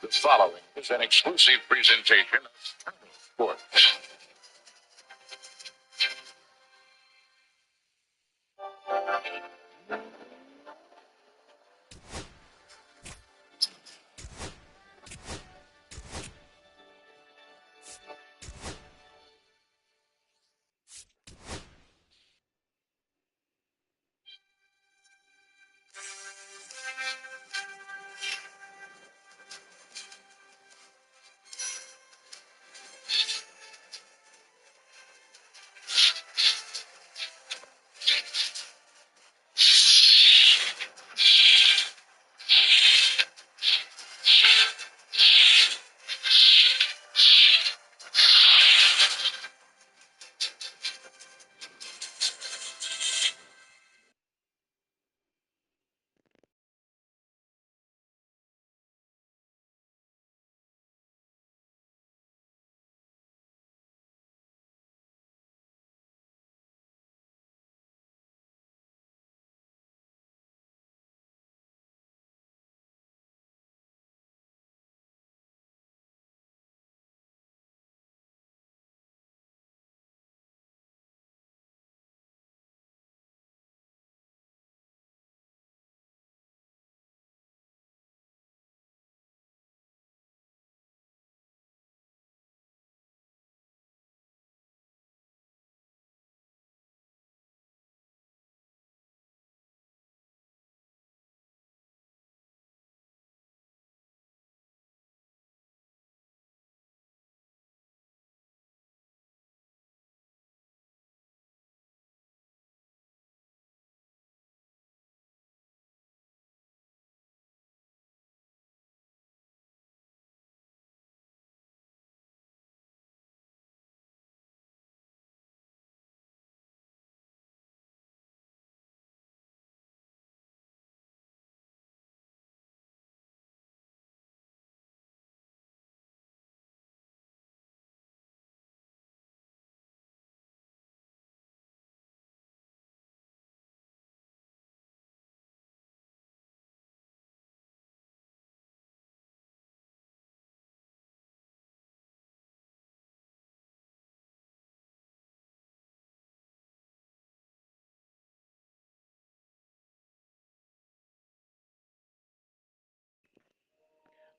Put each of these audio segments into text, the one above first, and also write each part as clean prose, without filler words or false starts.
The following is an exclusive presentation of Turtle Sports.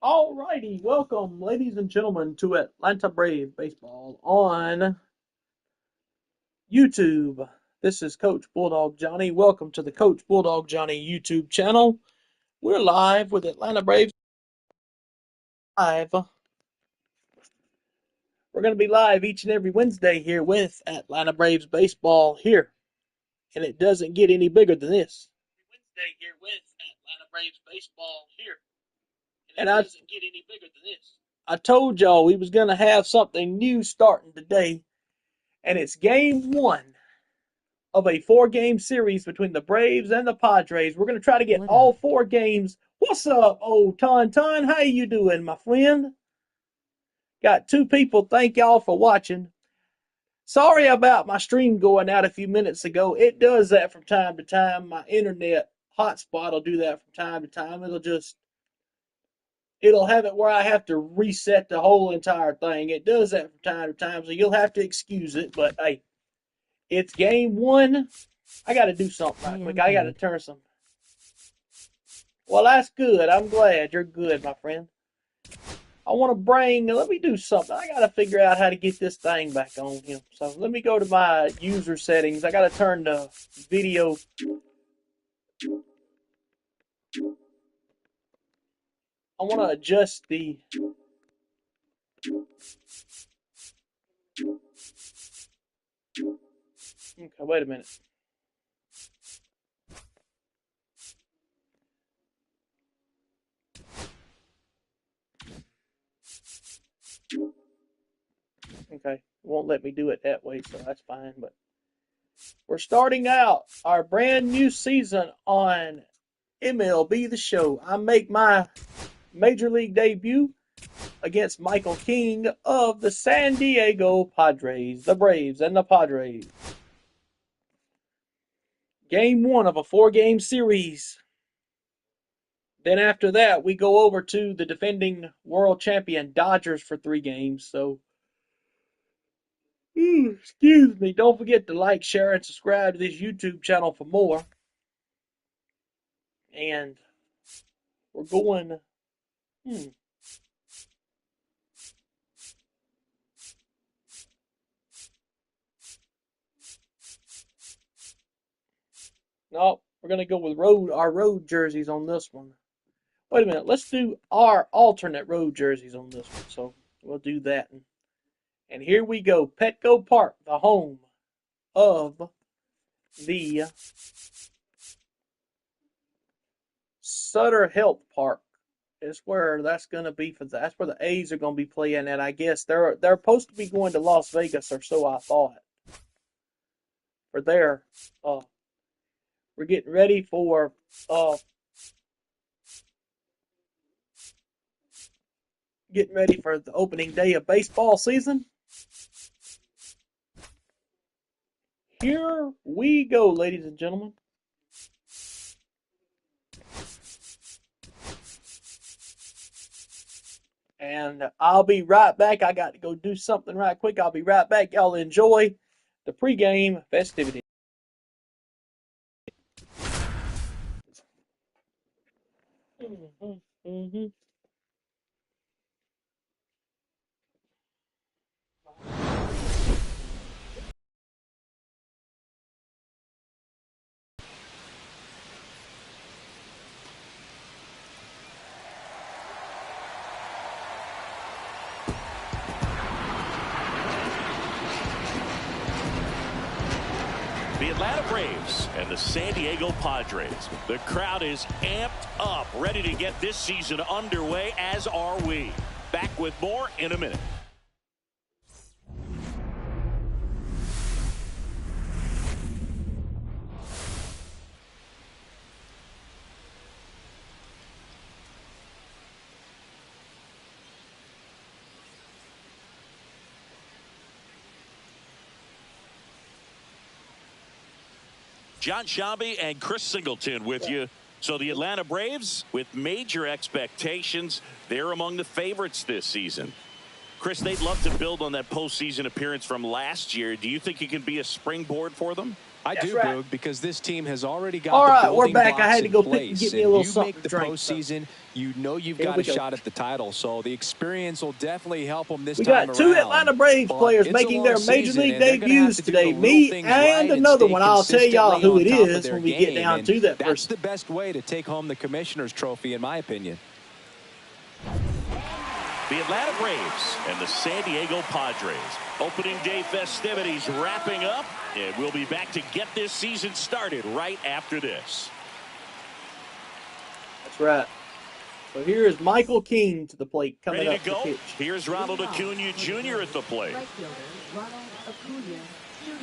Alrighty, welcome, ladies and gentlemen, to Atlanta Braves Baseball on YouTube. This is Coach Bulldog Johnny. Welcome to the Coach Bulldog Johnny YouTube channel. We're live with Atlanta Braves Live. We're going to be live each and every Wednesday here with Atlanta Braves Baseball here. And it doesn't get any bigger than this. Wednesday here with Atlanta Braves Baseball here. And it doesn't get any bigger than this. I told y'all we was going to have something new starting today, and it's game one of a 4-game series between the Braves and the Padres. We're going to try to get all 4 games. What's up, old Ton? How you doing, my friend? Got 2 people. Thank y'all for watching. Sorry about my stream going out a few minutes ago. It does that from time to time. My internet hotspot will do that from time to time. It'll have it where I have to reset the whole entire thing. It does that from time to time, so you'll have to excuse it. But hey, it's game one. I got to do something right quick. I got to turn some. Well, that's good. I'm glad you're good, my friend. I want to let me do something. I got to figure out how to get this thing back on here. So let me go to my user settings. I got to turn the video. I want to adjust the. Okay, wait a minute. Okay, it won't let me do it that way, so that's fine. But we're starting out our brand new season on MLB The Show. I make my major league debut against Michael King of the San Diego Padres, the Braves and the Padres. Game one of a 4-game series. Then after that, we go over to the defending world champion Dodgers for 3 games. So, excuse me. Don't forget to like, share, and subscribe to this YouTube channel for more. And we're going. No, we're gonna go with our road jerseys on this one. Wait a minute. Let's do our alternate road jerseys on this one. So we'll do that. And here we go. Petco Park, the home of the Sutter Health Park. Is where that's gonna be that's where the A's are gonna be playing at. I guess they're supposed to be going to Las Vegas, or so I thought. For their we're getting ready for the opening day of baseball season. Here we go, ladies and gentlemen. And I'll be right back. I got to go do something right quick. I'll be right back. Y'all enjoy the pregame festivities. The Atlanta Braves and the San Diego Padres. The crowd is amped up, ready to get this season underway, as are we. Back with more in a minute. John Shambi and Chris Singleton with you. So the Atlanta Braves, with major expectations, they're among the favorites this season. Chris, they'd love to build on that postseason appearance from last year. Do you think it can be a springboard for them? I do, Boog, because this team has already got all right, the building we're back. blocks I had to go in pick and place. get me a little you something make the to drink, postseason, you know you've Here got we a go. shot at the title. So the experience will definitely help them this We time got 2 around. Atlanta Braves But players it's a making long their major season, league and they're gonna have debuts to do today. the little Me things and right and another stay one. I'll tell y'all consistently who on it top of is their when we get game, down and to that that's person. the best way to take home the Commissioner's Trophy, in my opinion. The Atlanta Braves and the San Diego Padres. Opening day festivities wrapping up, and we'll be back to get this season started right after this. That's right. So here is Michael King to the plate coming Ready up to go? pitch. Here's Ronald Acuna Jr. at the plate. Right fielder, Ronald Acuna Jr.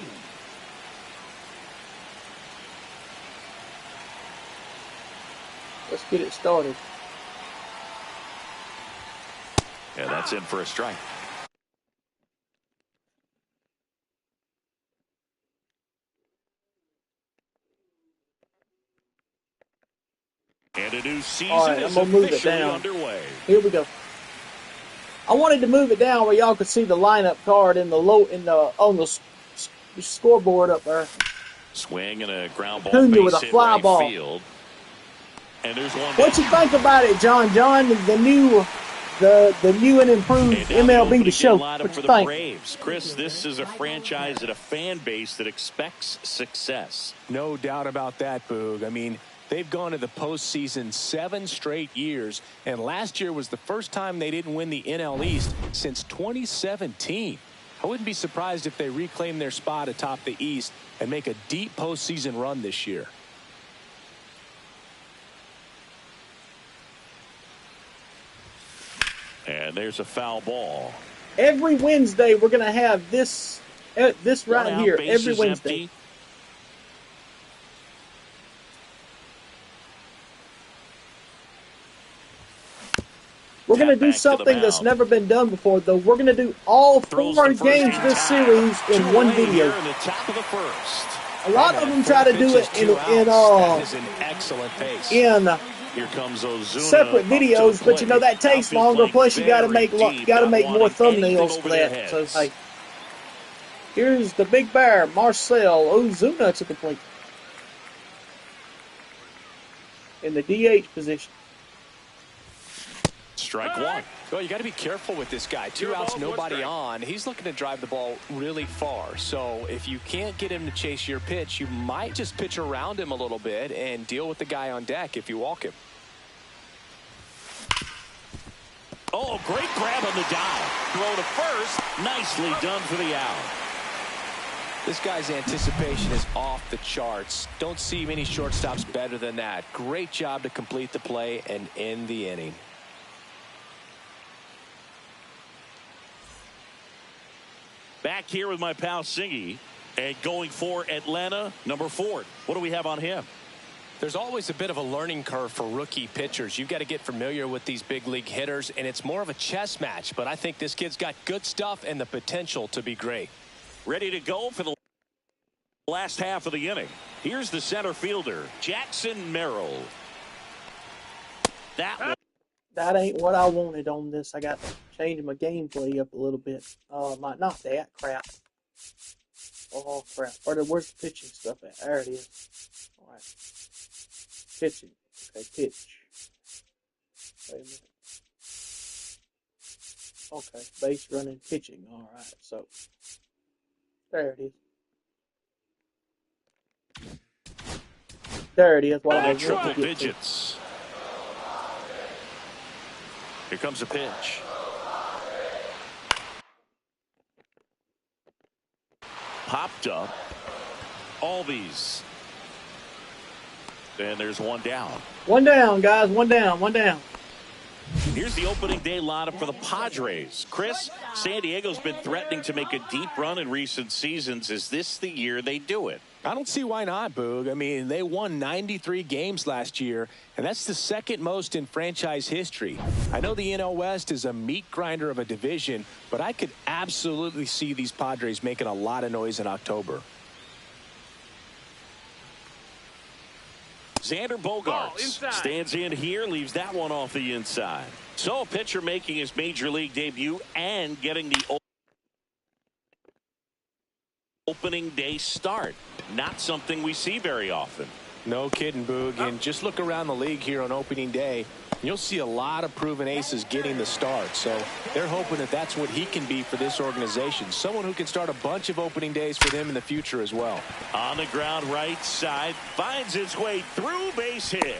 Let's get it started. And that's in for a strike. And a new season is officially underway. Here we go. I wanted to move it down where y'all could see the lineup card on the scoreboard up there. Swing and a ground ball Acuna base with a hit fly right ball. field. And there's one. What you think about it, John? The new and improved MLB The Show. What you For the think? Braves. Chris, this is a franchise and a fan base that expects success. No doubt about that, Boog. I mean, they've gone to the postseason 7 straight years, and last year was the first time they didn't win the NL East since 2017. I wouldn't be surprised if they reclaim their spot atop the East and make a deep postseason run this year. And there's a foul ball. Every Wednesday we're gonna have this right One here. out, Every bases Wednesday. empty. We're going to Tap do back to the something that's mound. never been done before, though. We're going to do all Throws 4 to first games in of this time. series in 2 one away video. here in the top of the first. A lot of them try to do it in Here comes Ozuna. Separate videos, but you know that takes longer. Plus, you got to make more thumbnails for that. So, hey, here's the big bear, Marcell Ozuna, to the plate in the DH position. Strike one. Well, you got to be careful with this guy. 2 outs, nobody on. He's looking to drive the ball really far. So if you can't get him to chase your pitch, you might just pitch around him a little bit and deal with the guy on deck if you walk him. Oh, great grab on the dive. Throw to first. Nicely done for the out. This guy's anticipation is off the charts. Don't see many shortstops better than that. Great job to complete the play and end the inning. Back here with my pal Singy, and going for Atlanta, number 4. What do we have on him? There's always a bit of a learning curve for rookie pitchers. You've got to get familiar with these big league hitters, and it's more of a chess match. But I think this kid's got good stuff and the potential to be great. Ready to go for the last half of the inning. Here's the center fielder, Jackson Merrill. That ain't what I wanted on this. I got to change my gameplay up a little bit. Not that crap. Oh, crap. Where's the pitching stuff at? There it is. All right. Pitching. Okay, pitch. Wait a minute. Okay, base running, pitching. All right, so there it is. There it is. Triple digits. Here comes a pitch. Popped up. Albies. And there's one down. One down, guys. One down. One down. Here's the opening day lineup for the Padres. Chris, San Diego's been threatening to make a deep run in recent seasons. Is this the year they do it? I don't see why not, Boog. I mean, they won 93 games last year, and that's the second most in franchise history. I know the NL West is a meat grinder of a division, but I could absolutely see these Padres making a lot of noise in October. Xander Bogaerts stands in here, leaves that one off the inside. So a pitcher making his major league debut and getting the opening day start. Not something we see very often. No kidding, Boog. And just look around the league here on opening day. You'll see a lot of proven aces getting the start. So they're hoping that that's what he can be for this organization. Someone who can start a bunch of opening days for them in the future as well. On the ground right side. Finds his way through, base hit.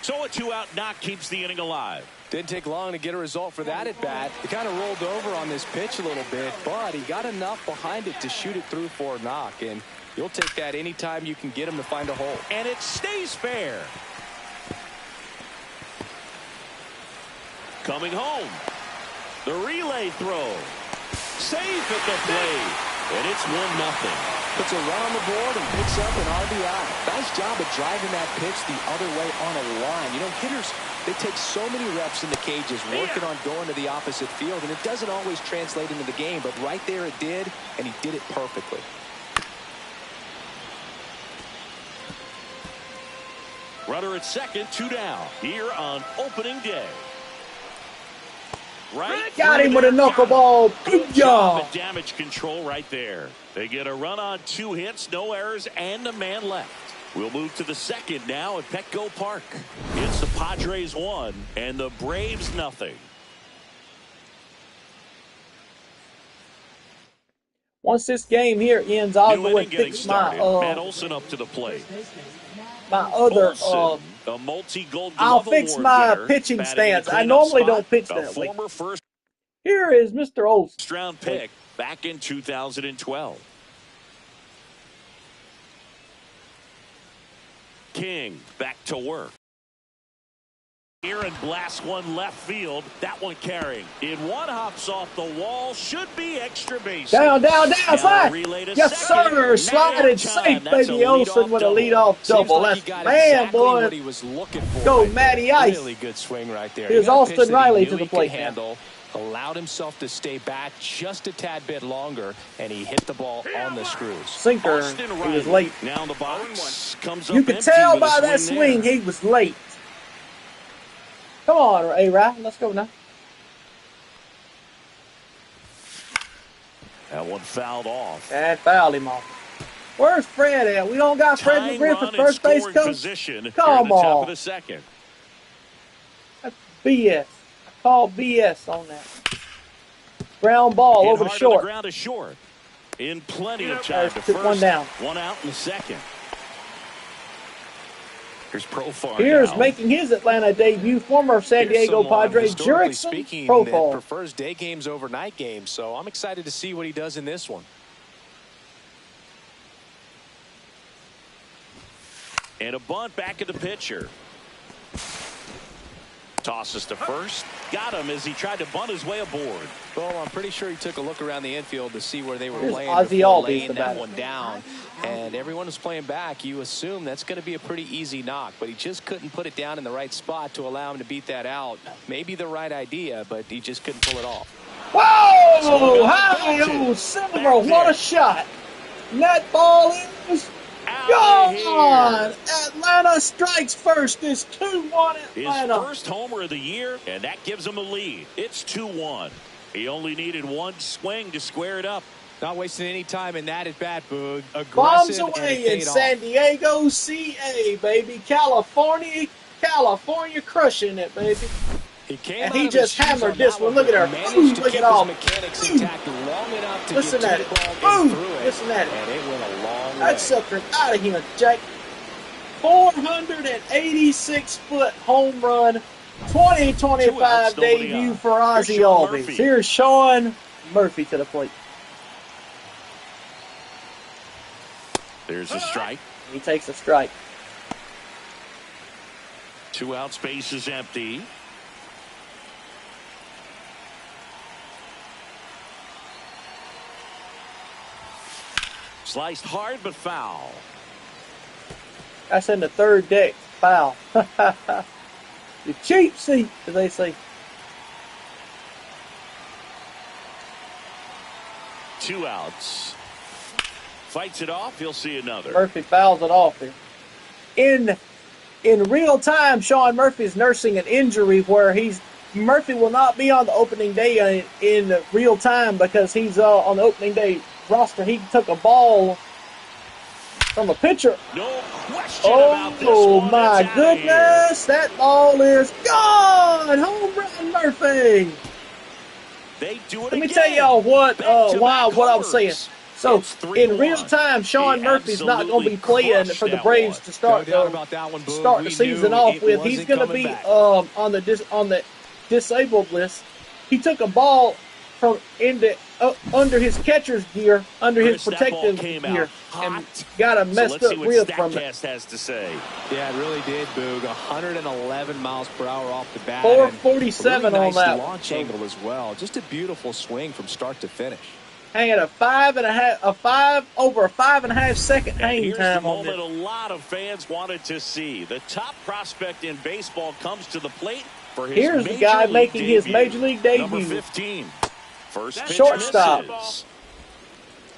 So a 2-out knock keeps the inning alive. Didn't take long to get a result for that at bat. He kind of rolled over on this pitch a little bit, but he got enough behind it to shoot it through for a knock. And you'll take that anytime you can get him to find a hole. And it stays fair. Coming home. The relay throw. Safe at the plate. And it's 1-0. Puts a run on the board and picks up an RBI. Nice job of driving that pitch the other way on a line. You know, hitters, they take so many reps in the cages working on going to the opposite field, and it doesn't always translate into the game, but right there it did, and he did it perfectly. Runner at second, 2 down. Here on opening day. Right. Got him with a knuckleball. Good job. At damage control right there. They get a run on 2 hits, no errors, and a man left. We'll move to the second now at Petco Park. It's the Padres 1 and the Braves 0. Once this game here ends, I'll go and fix Matt Olson up to the plate. My other a multi-gold I'll fix my pitching stance. I normally don't pitch that way. Here is Mr. Olson. First round pick back in 2012. King back to work. Here and blasts one left field. That one carrying. In one hops off the wall. Should be extra base. Down, slide. Yes, sir. Slided safe, baby. Olson with a leadoff double. That's man, boy. What he was looking for. Go, Matty Ice. Really good swing right there. Here's Austin Riley to the plate. Allowed himself to stay back just a tad bit longer, and he hit the ball on the screws. Sinker. He was late. Now the box comes up. You could tell by that swing he was late. Come on, A-Rod. Let's go now. That one fouled off. And fouled him off. Where's Fred at? We don't got Fred McGriff for first base coach? Position Come the top on. of the second. That's BS. I call BS on that. Ground ball Hit over the hard short. On the ground to short. In plenty of time to first. One down. One out in the second. Here's Profar. Here's now. making his Atlanta debut, former San Diego Padre Jurickson Profar. That prefers day games over night games, so I'm excited to see what he does in this one. And a bunt back at the pitcher. Tosses to first. Got him as he tried to bunt his way aboard. Well, I'm pretty sure he took a look around the infield to see where they were playing Ozzie before Albies laying that batter. one down. And everyone was playing back. You assume that's going to be a pretty easy knock, but he just couldn't put it down in the right spot to allow him to beat that out. Maybe the right idea, but he just couldn't pull it off. Whoa! High old Silver, what a shot! And that ball is gone! Atlanta strikes first. It's 2-1 Atlanta. His first homer of the year, and that gives him a lead. It's 2-1. He only needed one swing to square it up. Not wasting any time in that at bat, Boog. Bombs away in San Diego, CA, baby. California crushing it, baby. And he just hammered this one. Look at her. Ooh, look at all. Listen at it. Ooh, listen at it. And it went a long way. That sucker out of here, Jack. 486-foot home run. 2025 debut for Ozzie Albies. Here's Sean Murphy to the plate. There's a strike. He takes a strike. 2 outs, base is empty. Sliced hard but foul. That's in the third deck. Foul. You cheap seat, as they say. 2 outs. Fights it off. He'll see another. Murphy fouls it off here. In real time, Sean Murphy is nursing an injury where Murphy will not be on the opening day in real time because he's on the opening day roster. He took a ball from a pitcher. No question about this one. Oh my goodness! That ball is gone. Home run, Murphy. They do it Let me again. tell y'all what I was saying. So in real 3-1. time, Sean Murphy's not going to be playing for the Braves to start the season off with. He's going to be on the disabled list. He took a ball from under his catcher's gear, under his protective gear, and got a messed up rib from it. Has to say. Yeah, it really did, Boog. 111 miles per hour off the bat. 447 really on that launch angle as well. Just a beautiful swing from start to finish. Hanging over a 5.5 second hang time on this. it. A lot of fans wanted to see. The top prospect in baseball comes to the plate for his Here's the guy making his major league debut. Number 15. First pitch shortstop. Misses.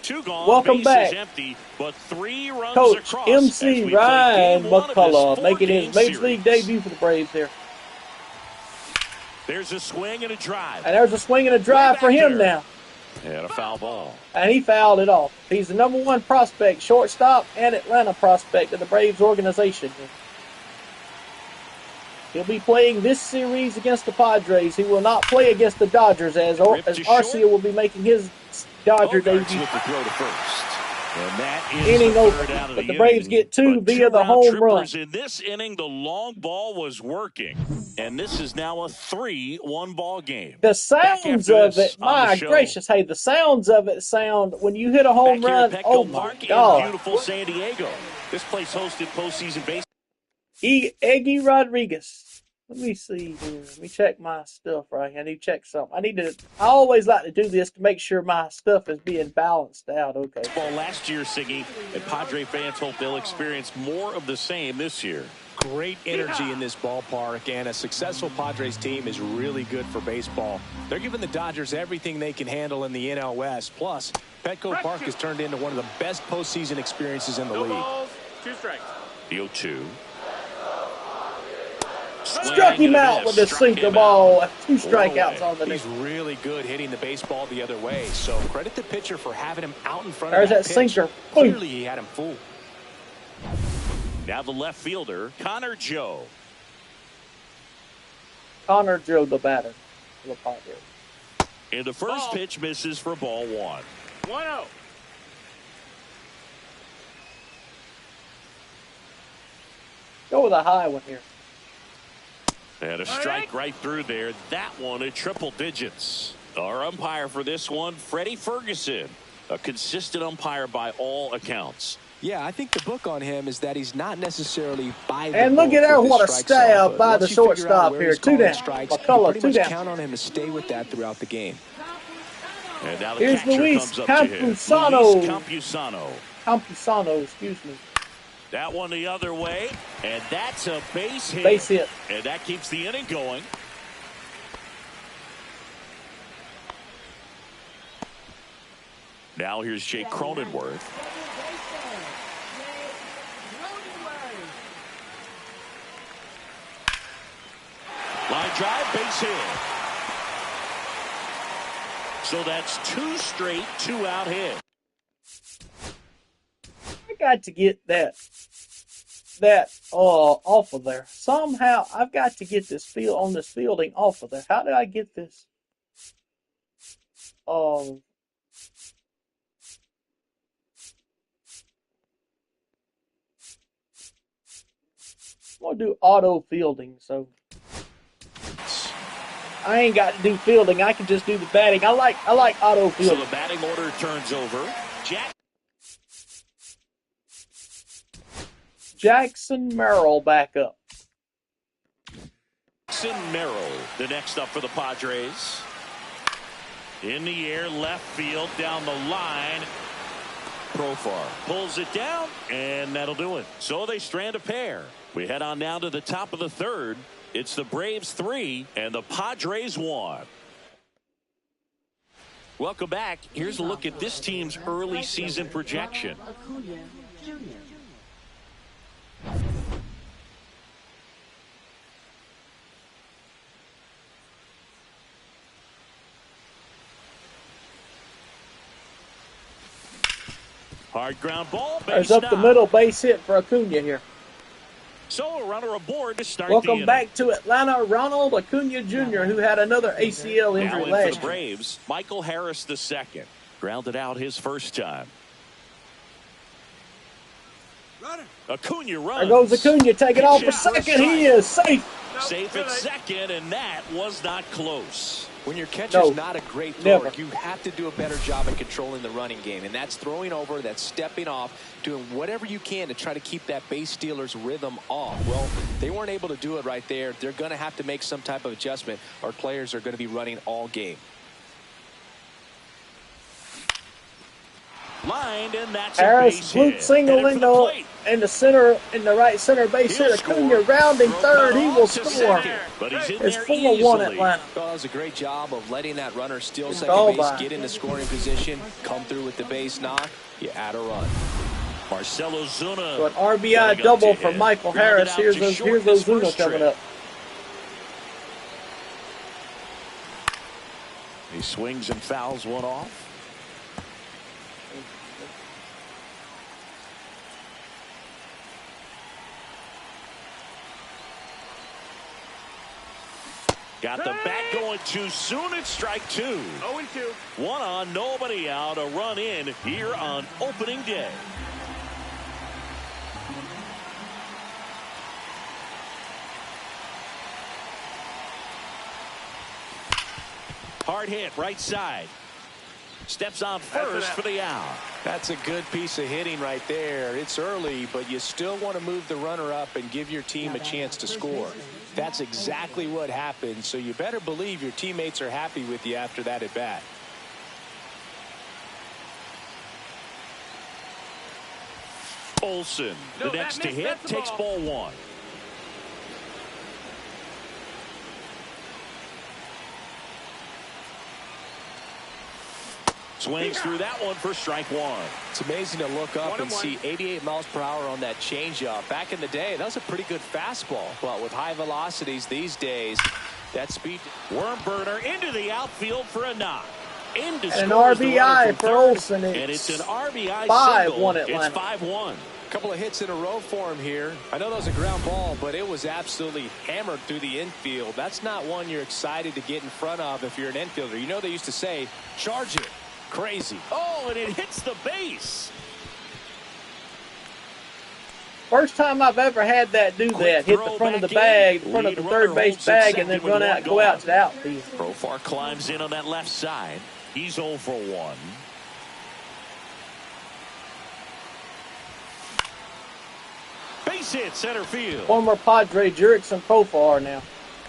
2 gone. Welcome back. Empty, but 3 runs Coach across MC Ryan McCullough making his major league debut for the Braves here. There's a swing and a drive. And there's a swing and a drive for him now. And a foul ball. And he fouled it off. He's the number 1 prospect, shortstop, and Atlanta prospect of the Braves organization. He'll be playing this series against the Padres. He will not play against the Dodgers as Arcia will be making his Dodger debut. With the throw to first. And that is inning the over, out of but the inning. Braves get 2 via the home run. In this inning, the long ball was working, and this is now a 3-1 ball game. The sounds of it, my gracious, hey, the sounds of it sound when you hit a home run. Oh my God! Beautiful San Diego. This place hosted postseason baseball. Eggy Rodriguez. Let me see here. Let me check my stuff right here. I need to check something. I always like to do this to make sure my stuff is being balanced out. Okay. Well, last year, Siggy, and Padre fans hope they'll experience more of the same this year. Great energy in this ballpark, and a successful Padres team is really good for baseball. They're giving the Dodgers everything they can handle in the NL West. Plus, Petco Park has turned into one of the best postseason experiences in the league. Balls, 2 strikes. The 0-2. Struck him out with the sinker ball. 2 strikeouts on the He's day. really good hitting the baseball the other way. So credit the pitcher for having him out in front There's of that that pitch. sinker. Clearly he had him fooled. Now the left fielder, Connor Joe. Connor Joe, the batter. The Padres. And the first pitch misses for ball 1. 1-0. Go with a high one here. And a strike right through there. That one at triple digits. Our umpire for this one, Freddie Ferguson. A consistent umpire by all accounts. Yeah, I think the book on him is that he's not necessarily by the And look at there, what a stab by the shortstop here. 2 down. McCullough, 2 down. Count on him to stay with that throughout the game. And now the Here's catcher Luis comes up to him. Campusano. Luis Campusano. Campusano, excuse me. That one the other way, and that's a base hit. Base hit. And that keeps the inning going. Now here's Jake Cronenworth. Line drive, base hit. So that's 2 straight 2-out hits. I got to get that off of there. Somehow I've got to get this fielding off of there. How did I get this? I'm gonna do auto fielding, so I ain't got to do fielding. I can just do the batting. I like auto So fielding. the batting order turns over. Jackson Merrill back up. Jackson Merrill, the next up for the Padres. In the air, left field, down the line. Profar pulls it down, and that'll do it. So they strand a pair. We head on down to the top of the 3rd. It's the Braves 3 and the Padres 1. Welcome back. Here's a look at this team's early season projection. There's Hard ground ball. up the middle, base hit for Acuna here. So a runner aboard to start Welcome the back to Atlanta, Ronald Acuna Jr., who had another ACL now injury in for last the year. Braves, Michael Harris II. Grounded out his first time. Acuna runs. There goes Acuna, taking off for second. He is safe. Safe at second, and that was not close. When your catcher's No, not a great thrower, never. you have to do a better job at controlling the running game. And that's throwing over, that's stepping off, doing whatever you can to try to keep that base stealer's rhythm off. Well, they weren't able to do it right there. They're going to have to make some type of adjustment. Our players are going to be running all game. Lined, and that's Harris, a base flute hit. single Headed for the in the center, in the right center base He'll hit. Acuna score. rounding Throw third. it He off will to score. second, but he's in It's there 4-1 easily. Atlanta. Well, that was a great job of letting that runner steal Good second ball base, by. get in the scoring position, come through with the base knock, you add a run. Marcelo Zuna. So an RBI going up double to for hit. Michael Grounded Harris. out Here's to short here's this Ozuna first coming trip. up. He swings and fouls one off. Got the bat going too soon. It's strike 2. 0-2. One on, nobody out. A run in here on opening day. Hard hit, right side. Steps on first for the out. That's a good piece of hitting right there. It's early, but you still want to move the runner up and give your team a chance to score. That's exactly what happened, so you better believe your teammates are happy with you after that at bat. Olsen, the No, next that to missed. hit, That's the takes ball. ball 1. Swings through that one for strike one. It's amazing to look up and see 88 miles per hour on that changeup. Back in the day, that was a pretty good fastball. But with high velocities these days, that speed. Worm burner into the outfield for a knock. And an RBI for Olsen. And it's an RBI 5-1 single. Atlanta. It's 5-1. A couple of hits in a row for him here. I know that was a ground ball, but it was absolutely hammered through the infield. That's not one you're excited to get in front of if you're an infielder. You know they used to say, charge it. Crazy. Oh, and it hits the base. First time I've ever had that do that. Hit the front of the bag, front of the third base bag, and then run out and go out to the outfield. Profar climbs in on that left side. He's 0 for 1. Base hit center field. Former Padre Jurickson Profar now.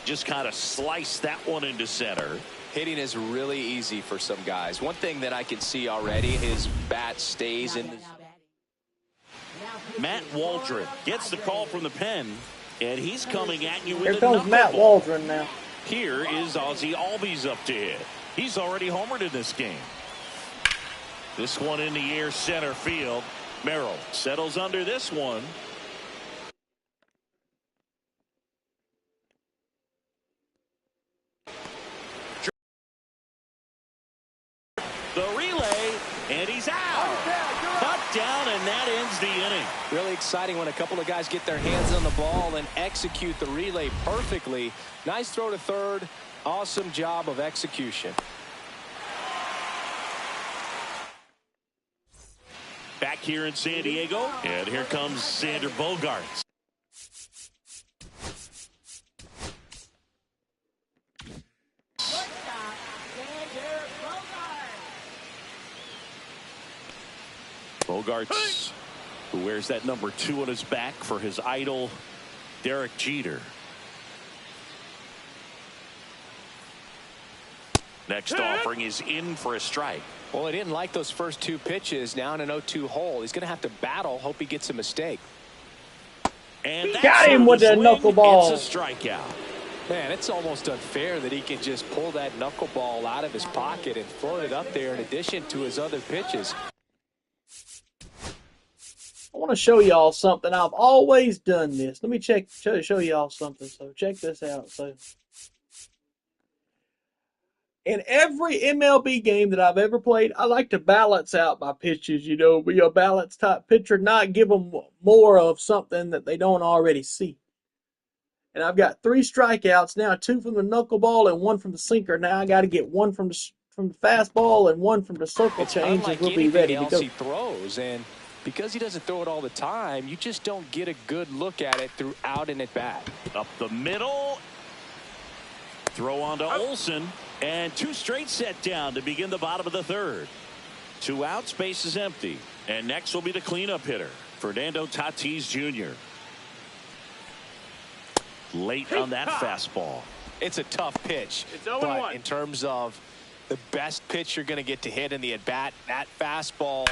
Just kind of sliced that one into center. Hitting is really easy for some guys. One thing that I can see already, his bat stays in the... Matt Waldron gets the call from the pen, and he's coming at you with Here a comes Matt knuckleball. Waldron now. Here is Ozzie Albies up to hit. He's already homered in this game. This one in the air center field. Merrill settles under this one. The relay, and he's out. Cut down, and that ends the inning. Really exciting when a couple of guys get their hands on the ball and execute the relay perfectly. Nice throw to third. Awesome job of execution. Back here in San Diego, and here comes Sander Bogaerts. Bogaerts, who wears that number 2 on his back for his idol, Derek Jeter. Next offering is in for a strike. Well, he didn't like those first 2 pitches. Now in an 0-2 hole. He's going to have to battle. Hope he gets a mistake. And Got him with the knuckleball. It's a strikeout. Man, it's almost unfair that he can just pull that knuckleball out of his pocket and float it up there in addition to his other pitches. I want to show y'all something. I've always done this. Let me show y'all something. So check this out. So in every MLB game that I've ever played, I like to balance out my pitches, you know, be a balance type pitcher, not give them more of something that they don't already see. And I've got 3 strikeouts now, 2 from the knuckleball and 1 from the sinker. Now I got to get 1 from the fastball and 1 from the circle change, and we'll be ready to go. He throws, and because he doesn't throw it all the time, you just don't get a good look at it throughout an at-bat. Up the middle. Throw on to Olsen. And 2 straight set down to begin the bottom of the third. 2 outs, base is empty. And next will be the cleanup hitter, Fernando Tatis Jr. Late on that fastball. It's a tough pitch. But in terms of the best pitch you're going to get to hit in the at-bat, that fastball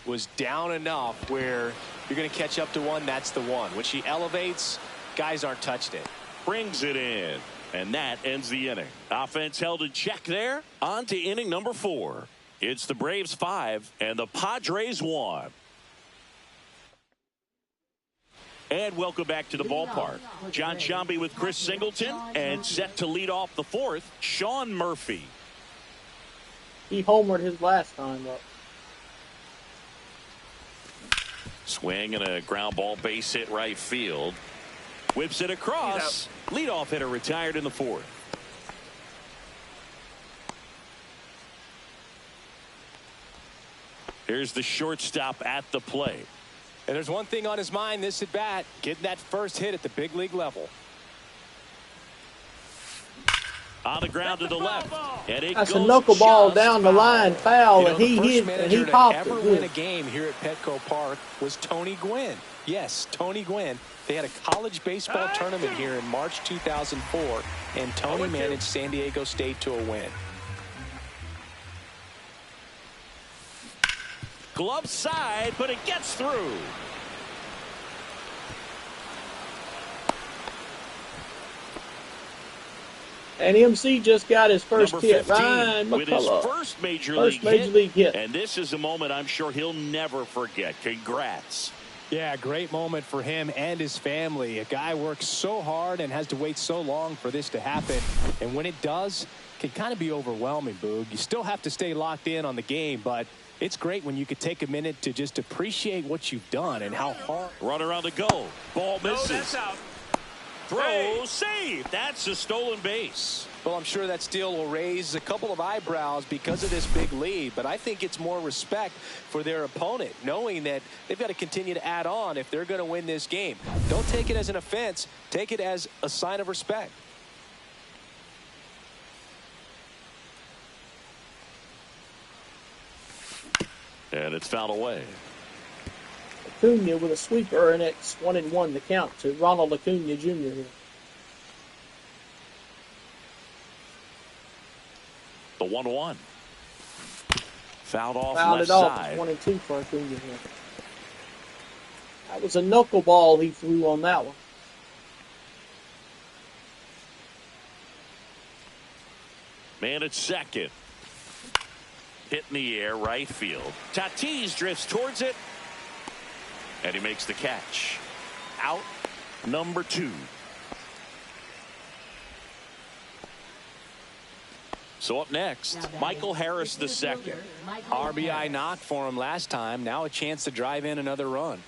was down enough where you're going to catch up to one. That's the one. When she elevates, guys aren't touching it. Brings it in. And that ends the inning. Offense held in check there. On to inning number 4. It's the Braves 5 and the Padres 1. And welcome back to the ballpark. John Sciambi with Chris Singleton, and set to lead off the 4th, Sean Murphy. He homered his last time up. Swing and a ground ball, base hit right field. Whips it across. Leadoff hitter retired in the 4th. Here's the shortstop at the plate. And there's one thing on his mind this at bat, getting that first hit at the big league level. On the ground to the left. And it That's a goes knuckleball just down the foul. line, foul, You know, and he the hit first and he manager to popped ever it win good. a game here at Petco Park was Tony Gwynn. Yes, Tony Gwynn. They had a college baseball tournament here in March 2004, and Tony managed San Diego State to a win. Glove side, but it gets through. And MC just got his first Number hit. 15 Ryan with his McCullough. first major First league major league hit. And this is a moment I'm sure he'll never forget. Congrats. Yeah, great moment for him and his family. A guy works so hard and has to wait so long for this to happen. And when it does, it can kind of be overwhelming, Boog. You still have to stay locked in on the game, but it's great when you could take a minute to just appreciate what you've done and how hard. Runner on the go. Ball misses. that's out. Throw, save. That's a stolen base. Well, I'm sure that steal will raise a couple of eyebrows because of this big lead, but I think it's more respect for their opponent, knowing that they've got to continue to add on if they're going to win this game. Don't take it as an offense. Take it as a sign of respect. And it's fouled away. Acuna with a sweeper, and it's 1-1 the count to Ronald Acuna Jr. here. The 1-1. Fouled off Fouled left it off. side. 1-2 for Acuna here. That was a knuckleball he threw on that one. Man at second. Hit in the air, right field. Tatis drifts towards it. And he makes the catch. Out number 2. So up next, Michael Harris II. RBI knock for him last time. Now a chance to drive in another run.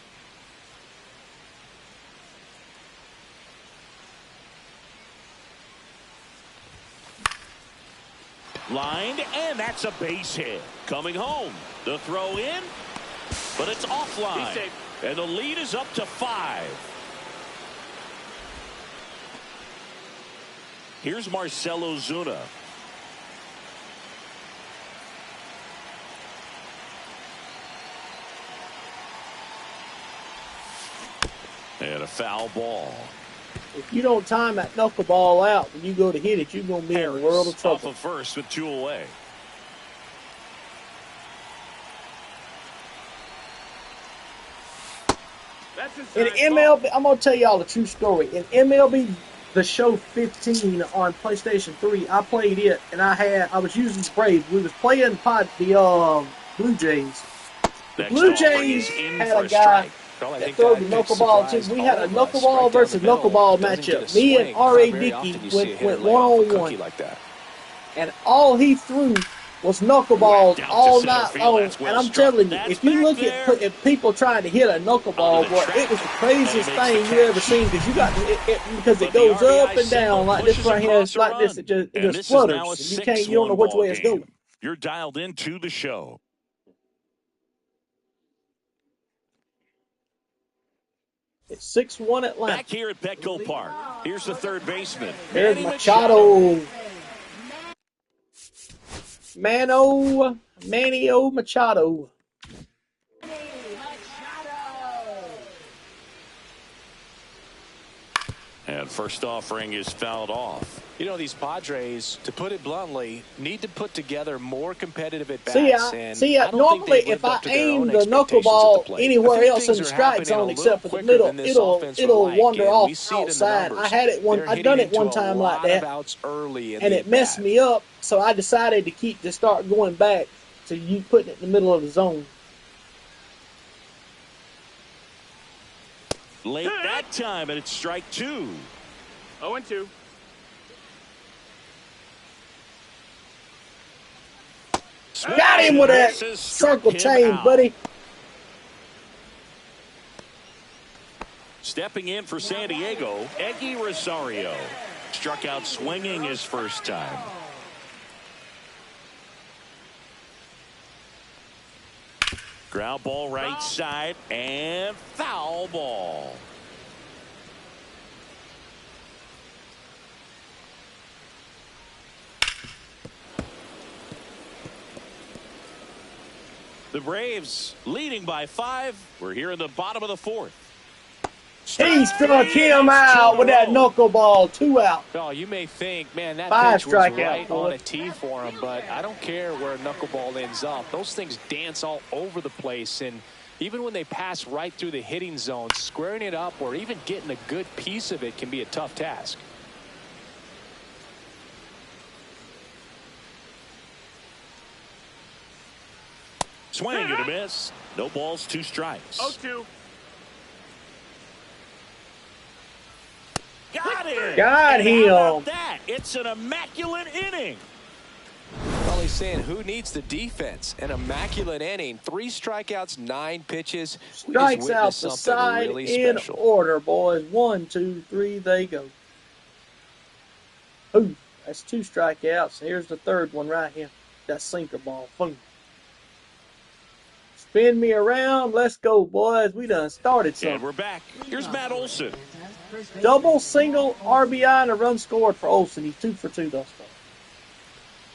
Lined, and that's a base hit. Coming home. The throw in, but it's offline. And the lead is up to 5. Here's Marcell Ozuna. And a foul ball. If you don't time that knuckleball out when you go to hit it, you're going to be in a world of trouble. Off of first with 2 away. In MLB, I'm going to tell y'all a true story. In MLB The Show 15 on PlayStation 3, I played it, and I was using the Braves. We was playing the Blue Jays. The Blue Jays had a guy that threw the knuckleball too. We had a knuckleball versus knuckleball matchup. Me and R.A. Dickey went one-on-one. And all he threw was knuckleballs all night long. And I'm telling you, if you look at people trying to hit a knuckleball, boy, it was the craziest thing you ever seen, because you got because it goes up and down like this right here. It's like this. It just flutters. You don't know which way it's going. You're dialed into the show. It's 6-1 Atlanta. Back here at Petco Park. Here's the third baseman. There's Machado. Manny Machado. And first offering is fouled off. You know, these Padres, to put it bluntly, need to put together more competitive at-bats. See ya. Normally, if I aim the knuckleball anywhere else in the strike zone except for the middle, it'll wander off outside. I done it one time like that, and it messed me up. So I decided to start going back to you putting it in the middle of the zone. Late that time, and it's strike 2. 0-2. Got him with that circle chain, buddy. Stepping in for San Diego, Eggy Rosario. Struck out swinging his first time. Ground ball right side, and foul ball. The Braves leading by 5. We're here in the bottom of the 4th. He struck him out with that knuckleball. 2 out. Oh, you may think, man, that 5 pitch was right strikeout on a tee for him, but I don't care where a knuckleball ends up. Those things dance all over the place, and even when they pass right through the hitting zone, squaring it up or even getting a good piece of it can be a tough task. Swing and a miss. No balls, 2 strikes. 0-2. Got it. Got and him. How about that? It's an immaculate inning. Probably saying who needs the defense? An immaculate inning. 3 strikeouts, 9 pitches. We just Strikes out witnessed the something side really in special. order, boys. 1, 2, 3, they go. Ooh, that's 2 strikeouts. Here's the third one right here. That sinker ball. Boom. Spin me around. Let's go, boys. We done started And something. we're back. Here's Matt Olson. Double, single, RBI, and a run scored for Olson. He's 2 for 2 thus far.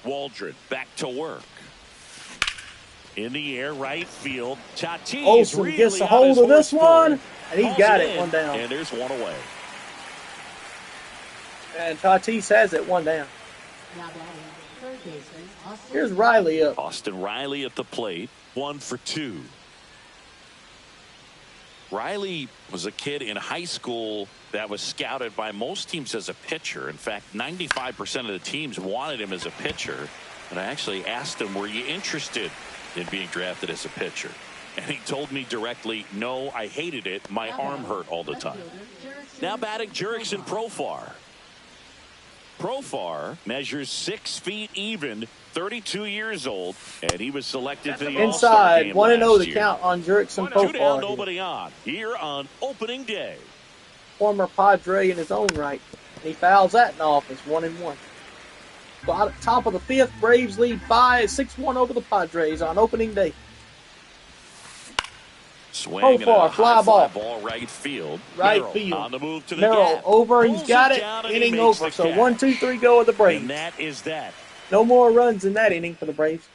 Waldron back to work. In the air, right field. Tatis Olson really gets a on hold his of this horse one, for it. and he Hauls got it it in, 1 down. And there's 1 away. And Tatis has it 1 down. Here's Riley up. Austin Riley at the plate. 1 for 2. Riley was a kid in high school that was scouted by most teams as a pitcher. In fact, 95% of the teams wanted him as a pitcher. And I actually asked him, were you interested in being drafted as a pitcher? And he told me directly, no, I hated it. My arm hurt all the time. Now batting Jurickson Profar. Profar measures 6 feet even, 32 years old, and he was selected to the All-Star Inside, game 1-0 last the year. count on Jurickson 2 down, Profar. nobody on. Here on opening day. Former Padre in his own right. And he fouls that in office, 1-1. Top of the 5th, Braves lead 6-1 over the Padres on opening day. Swing and a Profar, fly high ball. right field. Right Merrill field. on the move to the Merrill gap. over, he's Pulls got it it. down and he Inning makes over. the So catch. 1, 2, 3 go with the Braves. And that is that. No more runs in that inning for the Braves.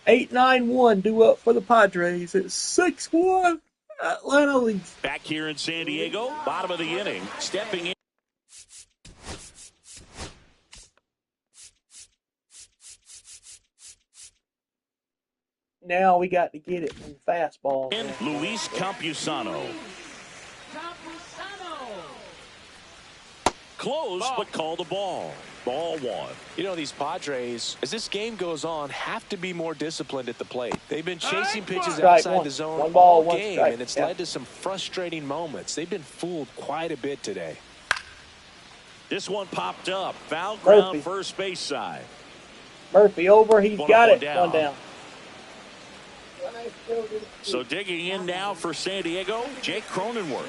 8-9-1 due up for the Padres. It's 6-1. Atlanta leads. Back here in San Diego, bottom of the inning, stepping in. Now we got to get it from fastball. Luis Campusano. Close, but called the ball. Ball 1. You know, these Padres, as this game goes on, have to be more disciplined at the plate. They've been chasing pitches Strike outside one. the zone 1 ball, all 1 game, strike. and it's Yeah. led to some frustrating moments. They've been fooled quite a bit today. This one popped up. Foul ground, Murphy. first base side. Murphy over. He's One got up, it. one down. 1 down. So digging in now for San Diego, Jake Cronenworth.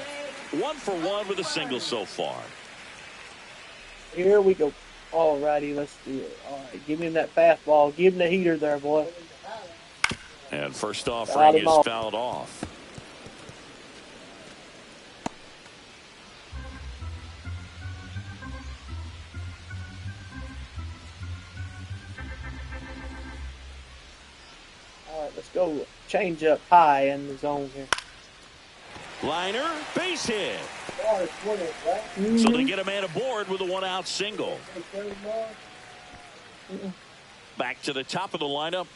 1 for 1 with a single so far. Here we go. All righty, let's do it. All right, give him that fastball. Give him the heater there, boy. And first offering Fouled him is off. fouled off. All right, let's go. Change up high in the zone here. Liner, base hit. Mm-hmm. So they get a man aboard with a 1-out single. Back to the top of the lineup.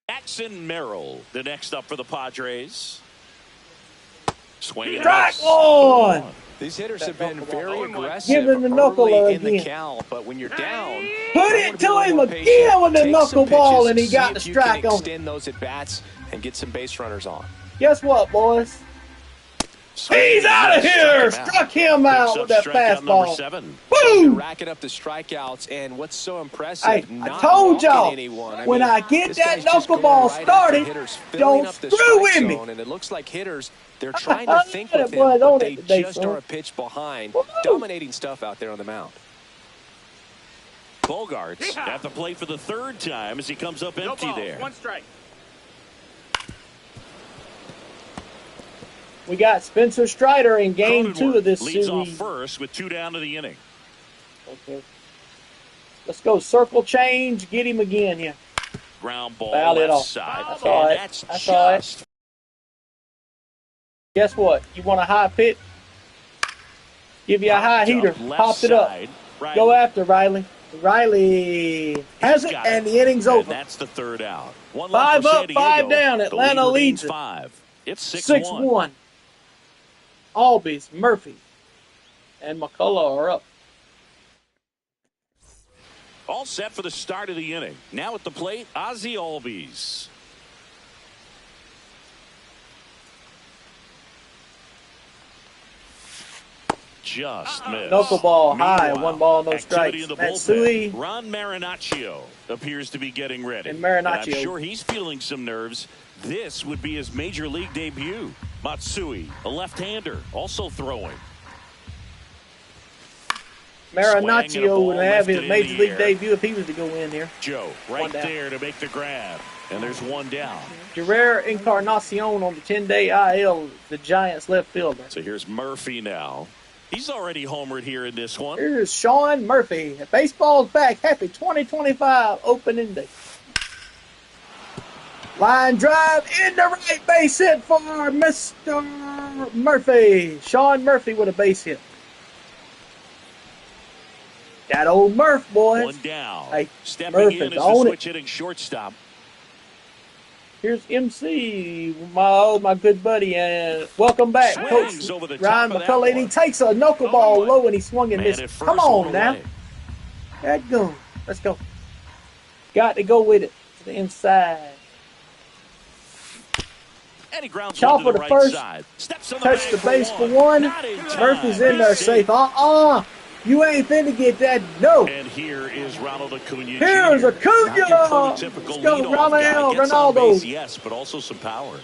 Jackson Merrill, the next up for the Padres. Swing. Strike one. These hitters have been very aggressive Give him the knuckle early in the again. count, but when you're down, Put you it wanna be to him more again patient. with the Take some knuckleball, pitches, and he see got the if you strike can on it. extend those at bats and get some base runners on. Guess what, boys? He's out of here! Struck him out with that fastball. 7. They're Boom! racking up the strikeouts, and what's so impressive, Hey, I not told walking y'all, anyone. when mean, I get this that guy's just going knuckleball right after started, hitters, filling don't up the screw strike with me. zone, and it looks like hitters, they're trying to think with him, Boy, but don't they it today, just son. are a pitch behind. Woo! Dominating stuff out there on the mound. Bogarts at the plate for the 3rd time as he comes up empty there. 1 strike. We got Spencer Strider in game 2 of this leads off series. first with 2 down to the inning. Okay. Let's go circle change. Get him again here. Ground ball Fouled it left off. side. I saw And it. that's I saw it. just Guess what? You want a high pitch? Give you a high heater. Popped it up. Go after Riley. Riley has it, and the inning's over. That's the third out. 5 up, 5 down. Atlanta leads it. 5. It's 6-1. Albies, Murphy, and McCullough are up. All set for the start of the inning. Now at the plate, Ozzie Albies. Just missed. Knuckleball high, 1 ball, no strikes. Matsui. Ron Marinaccio appears to be getting ready. And Marinaccio. And I'm sure he's feeling some nerves. This would be his major league debut. Matsui, a left-hander, also throwing. Marinaccio would have his major league debut if he was to go in here. Joe, right there to make the grab. And there's 1 down. Jarrell Encarnacion on the 10-day IL, the Giants left fielder. So here's Murphy now. He's already homered here in this one. Here's Sean Murphy. Baseball's back. Happy 2025 opening day. Line drive in the right base hit for Mr. Murphy. Sean Murphy with a base hit. That old Murph, boys. 1 down. Hey, Stepping in is the switch hitting shortstop. Here's MC, my good buddy, and welcome back, Coach Ryan McCullough. And he takes a knuckleball low and he swung and missed. Come on now. That gun. Let's go. Got to go with it to the inside. And he grounds Chop for the the right first. side. Touch the base for 1. Murphy's in there safe. You ain't finna get that. No. And here is Ronald Acuna. Here's Acuna. Let's go, Rafael Ronaldo. Yes, but also some power.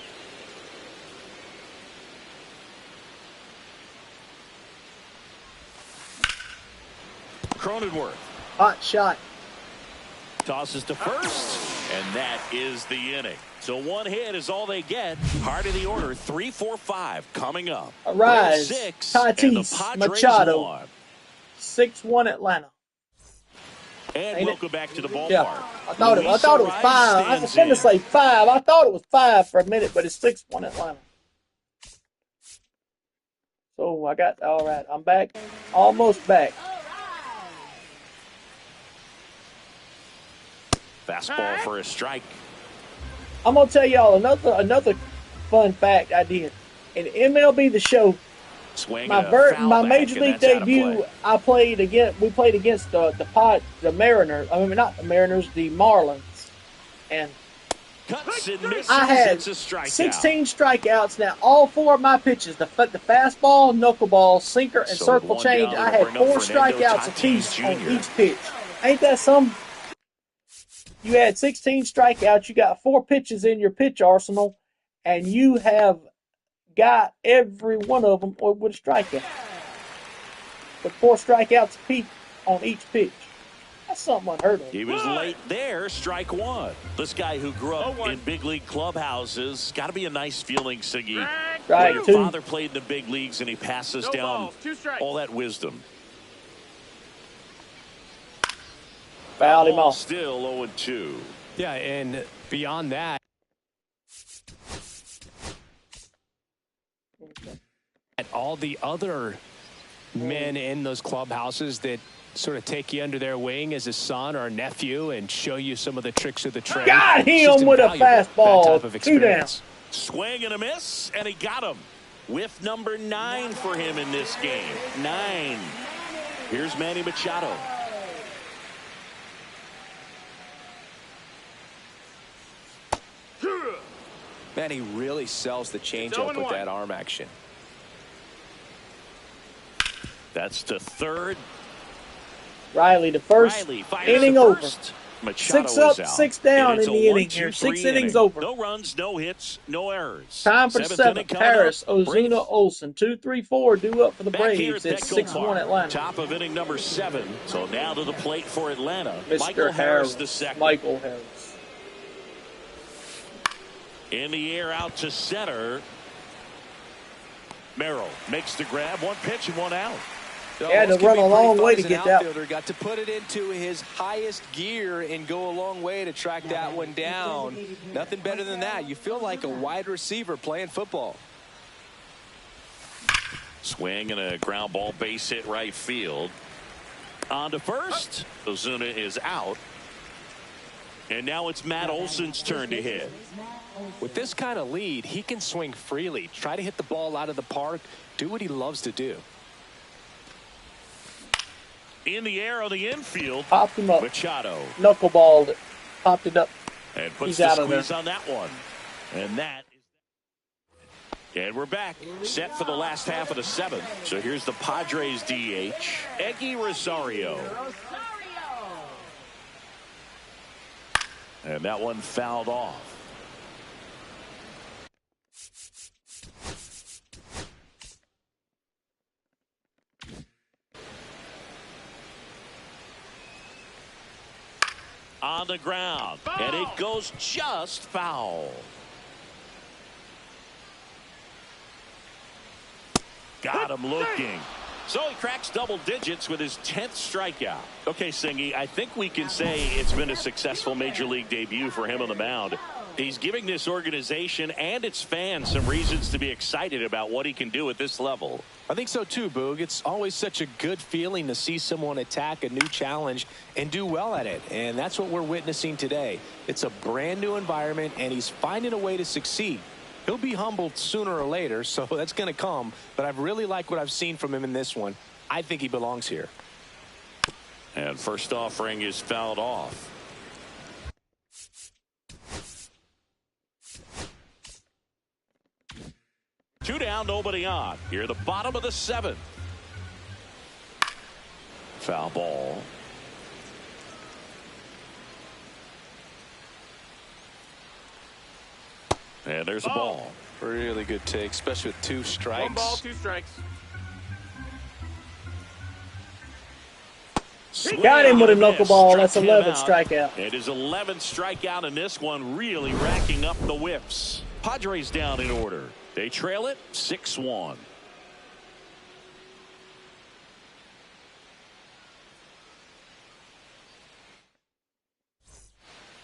Cronenworth. Hot shot. Tosses to first, and that is the inning. So 1 hit is all they get. Heart of the order, 3, 4, 5 coming up. Arise. 6, Tatis Machado. 6-1 Atlanta. And welcome back to the ballpark. Yeah, I thought it was 5. I was going to say 5. I thought it was 5 for a minute, but it's 6-1 Atlanta. So I got all right. I'm back, almost back. Fastball for a strike. I'm gonna tell y'all another fun fact I did in MLB The Show. My major league debut, we played against the Mariners. I mean, not the Mariners, the Marlins, and I had 16 strikeouts. Now, all 4 of my pitches, the fastball, knuckleball, sinker, and circle change, I had 4 strikeouts apiece on each pitch. Ain't that something? You had 16 strikeouts. You got 4 pitches in your pitch arsenal, and you have got every one of them with a strikeout. With 4 strikeouts apiece on each pitch. That's something unheard of. He was late there, strike 1. This guy who grew up in big league clubhouses, got to be a nice feeling, Siggy. Right, your father played in the big leagues and he passes down all that wisdom. Fouled him off. Still 0-2. Yeah, and beyond that, and all the other men in those clubhouses that sort of take you under their wing as a son or a nephew and show you some of the tricks of the trade. Got him with a fastball. 2 down. Swing and a miss, and he got him. Whiff number 9 for him in this game. 9. Here's Manny Machado. Man, he really sells the changeup with that arm action. That's to third. Riley, the first inning over. 6 up, 6 down in the inning here. 6 innings over. No runs, no hits, no errors. Time for 7. Harris, Ozuna, Olsen. 2, 3, 4 due up for the Braves. It's 6-1 Atlanta. Top of inning number 7. So now to the plate for Atlanta. Mr. Michael Harris the second. Michael Harris. In the air out to center. Merrill makes the grab. 1 pitch and 1 out. He had to run a long way to get that. Got to put it into his highest gear and go a long way to track that one down. Nothing better than that. You feel like a wide receiver playing football. Swing and a ground ball, base hit right field. On to first. Ozuna is out. And now it's Matt Olson's turn to hit. With this kind of lead, he can swing freely, try to hit the ball out of the park, do what he loves to do. In the air on the infield. Popped him up. Machado. Knuckleballed it. Popped it up. And puts He's the out of squeeze there. on that one. And that is. And we're back. Set for the last half of the seventh. So here's the Padres DH, Eggy Rosario. And that one fouled off. On the ground. Foul. And it goes just foul. Got him looking. So he cracks double digits with his 10th strikeout. Okay, Singy, I think we can say it's been a successful major league debut for him on the mound. He's giving this organization and its fans some reasons to be excited about what he can do at this level. I think so too, Boog. It's always such a good feeling to see someone attack a new challenge and do well at it. And that's what we're witnessing today. It's a brand new environment, and he's finding a way to succeed. He'll be humbled sooner or later, so that's going to come. But I really like what I've seen from him in this one. I think he belongs here. And first offering is fouled off. Two down, nobody on. Here, the bottom of the seventh. Foul ball. And there's a ball. Really good take, especially with 2 strikes. 1 ball, 2 strikes. Got him with a knuckleball. Struck That's him 11 out. strikeout. It is 11th strikeout in this one, really racking up the whiffs. Padres down in order. They trail it 6-1.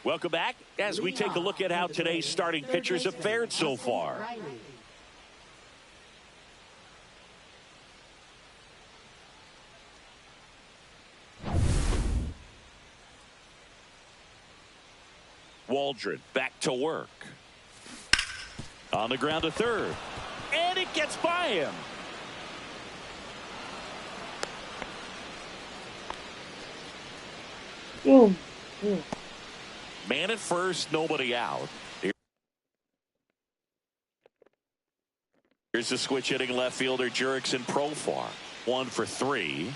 Welcome back as we take a look at how today's starting pitchers have fared so far. Waldron back to work. On the ground to third. And it gets by him. Man at first, nobody out. Here's the switch hitting left fielder Jurickson Profar. 1 for 3.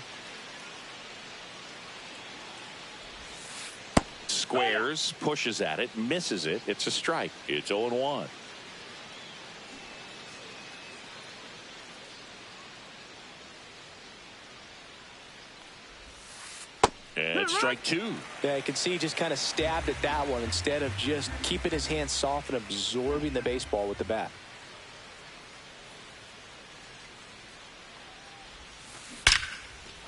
Squares, pushes at it, misses it. It's a strike. It's 0-1. And strike 2. Yeah, you can see he just kind of stabbed at that one instead of just keeping his hands soft and absorbing the baseball with the bat.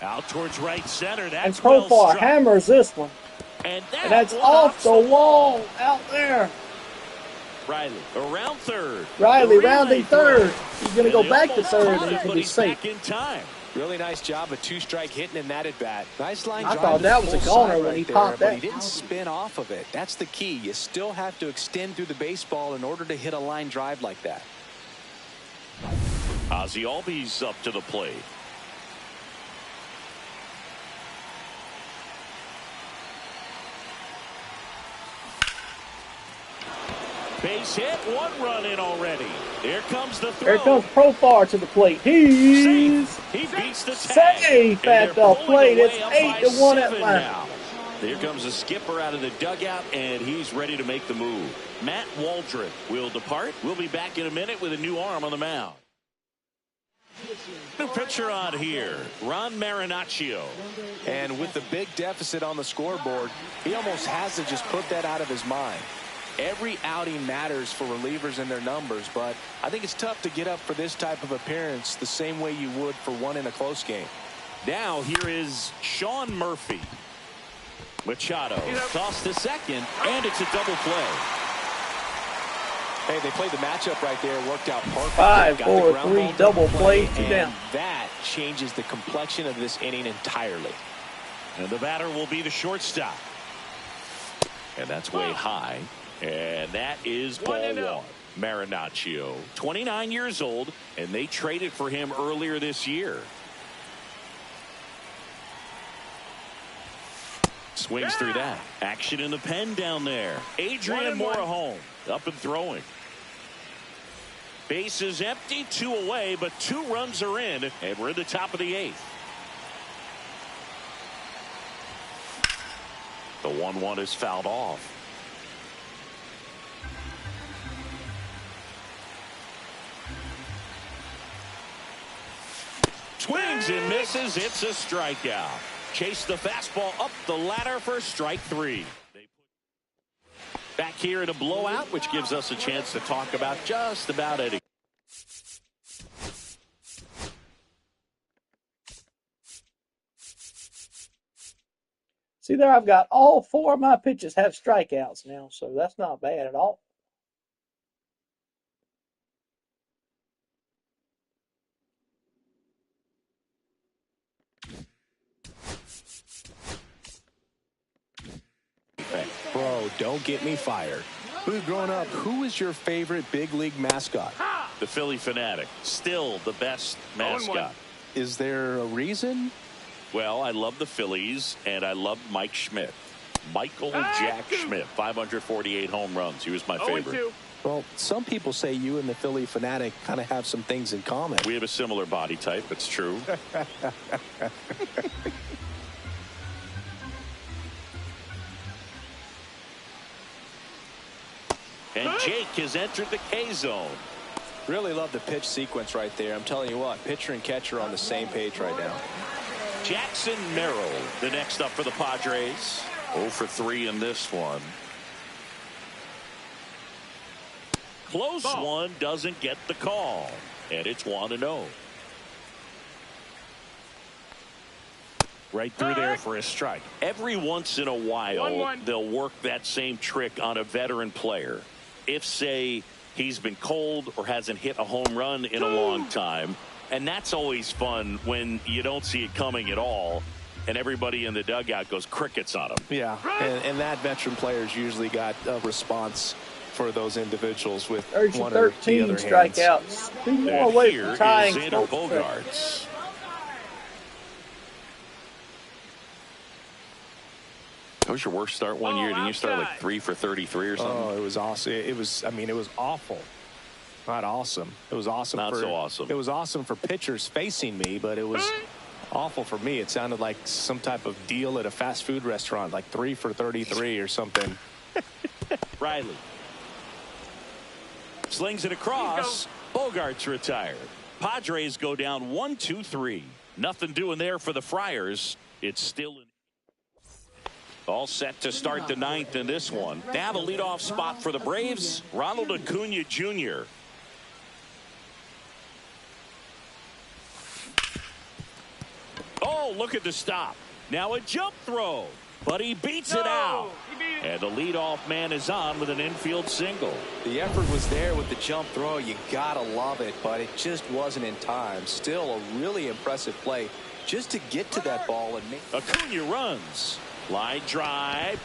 Out towards right center. And That's Profar well struck. hammers this one. And That's off the wall out there. Riley around third. Riley The rounding relay third. He's going to go And back to almost third caught and he it, can but be he's safe. back in time. Really nice job of 2-strike hitting in that at bat. Nice line I drive thought to that the was a full goner side when he right popped there, that. but he didn't spin off of it. That's the key. You still have to extend through the baseball in order to hit a line drive like that. Ozzie Albies up to the plate. Base hit, 1 run in already. Here comes the throw. Here comes Profar to the plate. He's Safe. He beats the tag. safe And at they're the pulling plate. away It's up 8-1 by 7 Atlanta. now. Here comes the skipper out of the dugout, and he's ready to make the move. Matt Waldron will depart. We'll be back in a minute with a new arm on the mound. New pitcher on here, Ron Marinaccio. And with the big deficit on the scoreboard, he almost has to just put that out of his mind. Every outing matters for relievers and their numbers, but I think it's tough to get up for this type of appearance the same way you would for one in a close game. Now here is Sean Murphy. Machado tossed to second, and it's a double play. Hey, they played the matchup right there. Worked out perfect. 5, 4, 3, double play, 2 down. That changes the complexion of this inning entirely. And the batter will be the shortstop. And that's way high. And that is ball one. Marinaccio, 29 years old, and they traded for him earlier this year. Swings through that. Action in the pen down there. Adrian Morejon up and throwing. Base is empty, 2 away, but 2 runs are in, and we're in the top of the 8th. The 1-1 is fouled off. Swings and misses. It's a strikeout. Chase the fastball up the ladder for strike 3. Back here in a blowout, which gives us a chance to talk about just about anything. See there, I've got all 4 of my pitches have strikeouts now, so that's not bad at all. Bro, don't get me fired. Growing up, who was your favorite big league mascot? The Philly Fanatic, still the best mascot. Is there a reason? Well, I love the Phillies, and I love Mike Schmidt. Michael Jack Schmidt, 548 home runs. He was my favorite. Well, some people say you and the Philly Fanatic kind of have some things in common. We have a similar body type. It's true. And Jake has entered the K zone. Really love the pitch sequence right there. I'm telling you what, pitcher and catcher are on the same page right now. Jackson Merrill, the next up for the Padres. 0 for 3 in this one. Close one, doesn't get the call. And it's 1-0. Right through there for a strike. Every once in a while, they'll work that same trick on a veteran player. If, say, he's been cold or hasn't hit a home run in a long time. And that's always fun when you don't see it coming at all. And everybody in the dugout goes crickets on him. Yeah, and that veteran player's usually got a response for those individuals with one or the other strikeouts. 2 more away from tying. Xander Bogaerts. That was your worst start one year. Didn't you start like 3 for 33 or something? Oh, it was awesome. It was awful. Not awesome. It was awesome. Not so awesome. It was awesome for pitchers facing me, but it was awful for me. It sounded like some type of deal at a fast food restaurant, like 3 for 33 or something. Riley slings it across. Bogaerts retired. Padres go down 1-2-3. Nothing doing there for the Friars. It's still in. All set to start the 9th in this one. They have a leadoff spot for the Braves. Ronald Acuna Jr. Oh, look at the stop. Now a jump throw, but he beats it out. And the leadoff man is on with an infield single. The effort was there with the jump throw. You gotta love it, but it just wasn't in time. Still a really impressive play just to get to that ball and make. Acuna runs. Line drive.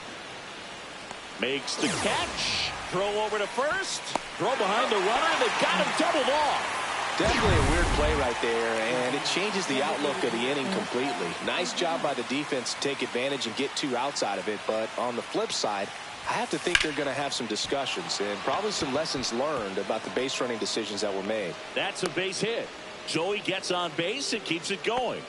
Makes the catch. Throw over to first. Throw behind the runner. They got him doubled off. Definitely a weird play right there, and it changes the outlook of the inning completely. Nice job by the defense to take advantage and get 2 outs out of it, but on the flip side, I have to think they're going to have some discussions and probably some lessons learned about the base running decisions that were made. That's a base hit. Joey gets on base and keeps it going.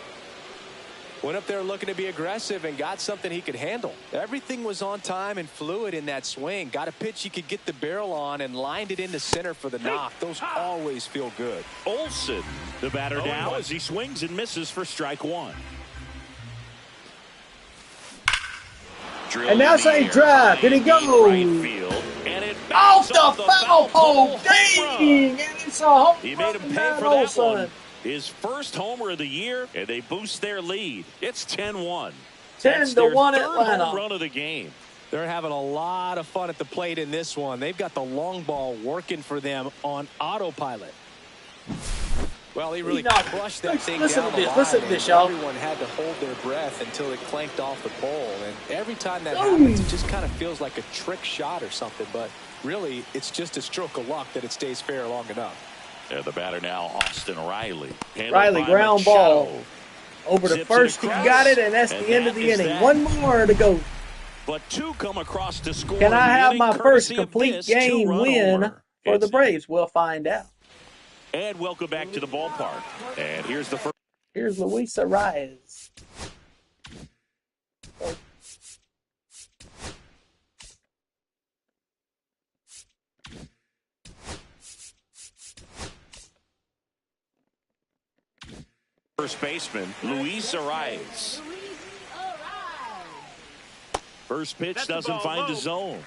Went up there looking to be aggressive and got something he could handle. Everything was on time and fluid in that swing. Got a pitch he could get the barrel on and lined it into center for the knock. Those always feel good. Olsen, the batter now as he swings and misses for strike 1. And now say drive. Here he goes. Off the foul pole. Dang. And it's a home run. He made him pay for that one. His first homer of the year, and they boost their lead. It's 10-1. 10-1 Atlanta. Home run of the game. They're having a lot of fun at the plate in this one. They've got the long ball working for them on autopilot. Well, he really crushed that thing down the line. Listen to this, y'all. Everyone had to hold their breath until it clanked off the pole. And every time that happens, it just kind of feels like a trick shot or something. But really, it's just a stroke of luck that it stays fair long enough. And the batter now, Austin Riley. Riley, ground ball. Over to first, he got it, and that's the end of the inning. One more to go. But two come across to score. Can I have my first complete game win for the Braves? We'll find out. And welcome back to the ballpark. And here's the first. Here's Luis Arias. First baseman, Luis Arias. First pitch doesn't find the zone.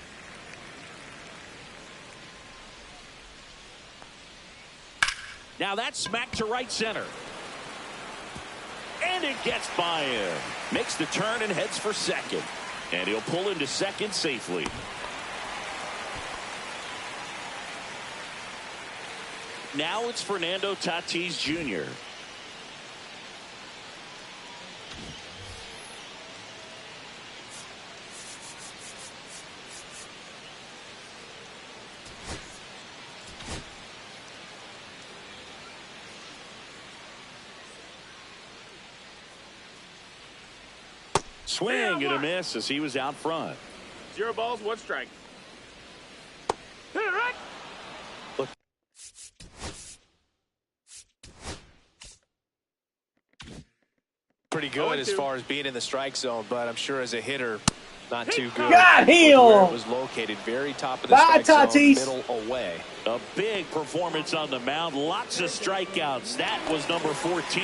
Now that's smacked to right center. And it gets by him. Makes the turn and heads for second. And he'll pull into second safely. Now it's Fernando Tatis Jr. Swing and a miss as he was out front. 0 balls, 1 strike. Look. Pretty good as far as being in the strike zone, but I'm sure as a hitter, not too good. Got him! Where it was located, very top of the strike zone, middle away. A big performance on the mound. Lots of strikeouts. That was number 14.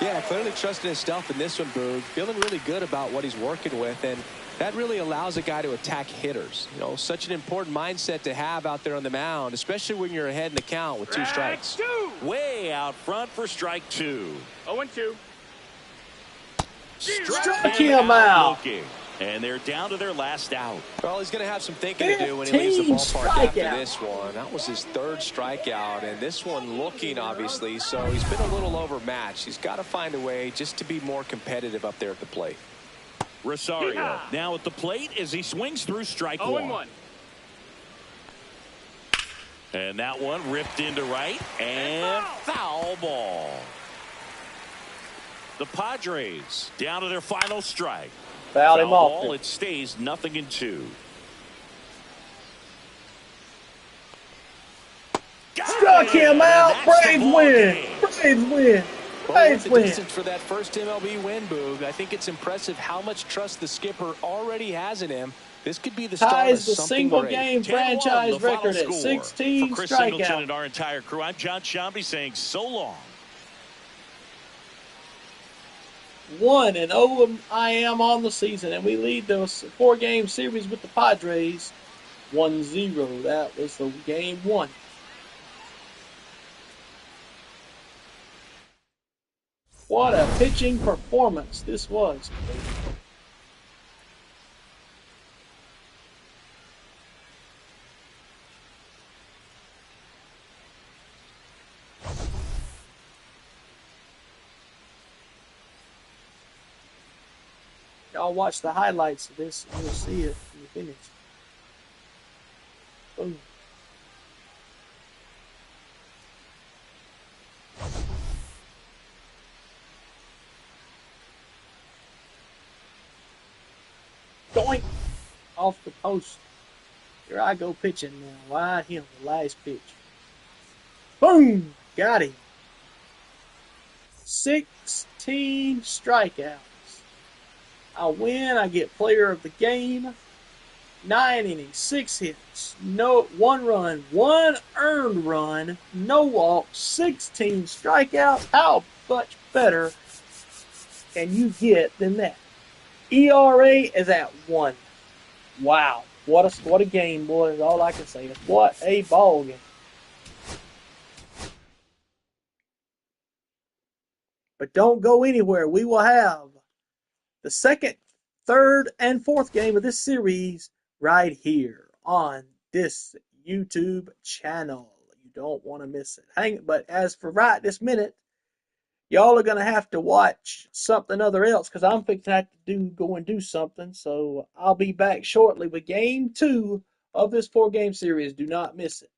Yeah, clearly trusting his stuff in this one, Boog. Feeling really good about what he's working with, and that really allows a guy to attack hitters. You know, such an important mindset to have out there on the mound, especially when you're ahead in the count with 2 strikes. Way out front for strike 2. 0-2. Strike him out. Looking. And they're down to their last out. Well, he's going to have some thinking to do when he leaves the ballpark after this one. That was his 3rd strikeout, and this one looking, obviously, so he's been a little overmatched. He's got to find a way just to be more competitive up there at the plate. Rosario now at the plate as he swings through strike 1. And that one ripped into right and foul ball. The Padres down to their final strike. Fouled him off. Ball, it stays 0-2. Struck him out. Braves win. Braves win. Braves win. For that first MLB win, Boog, I think it's impressive how much trust the skipper already has in him. This could be the start Ties of the something single great. game franchise record at 16 For Chris Singleton strikeouts. and our entire crew, I'm John Shambi saying so long. 1-0 I am on the season, and we lead the 4-game series with the Padres 1-0. That was the game 1. What a pitching performance this was. Y'all watch the highlights of this, and you'll see it when you finish. Boom. Doink! Off the post. Here I go pitching now. Wide him, the last pitch. Boom! Got him. 16 strikeouts. I win. I get player of the game. 9 innings, 6 hits, no 1 run, 1 earned run, no walks, 16 strikeouts. How much better can you get than that? ERA is at 1. Wow, what a game, boy! Is all I can say. What a ball game. But don't go anywhere. We will have the second, third, and fourth game of this series right here on this YouTube channel. You don't want to miss it. But as for right this minute, y'all are gonna have to watch something other else because I'm fixing to have to go and do something. So I'll be back shortly with game 2 of this 4-game series. Do not miss it.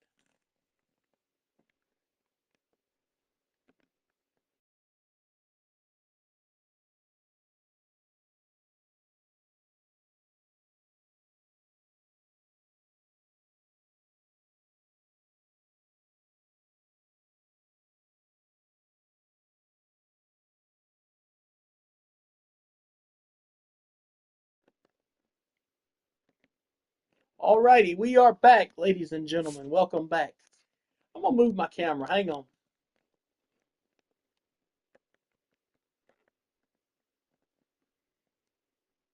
Alrighty, we are back, ladies and gentlemen. Welcome back. I'm gonna move my camera. Hang on.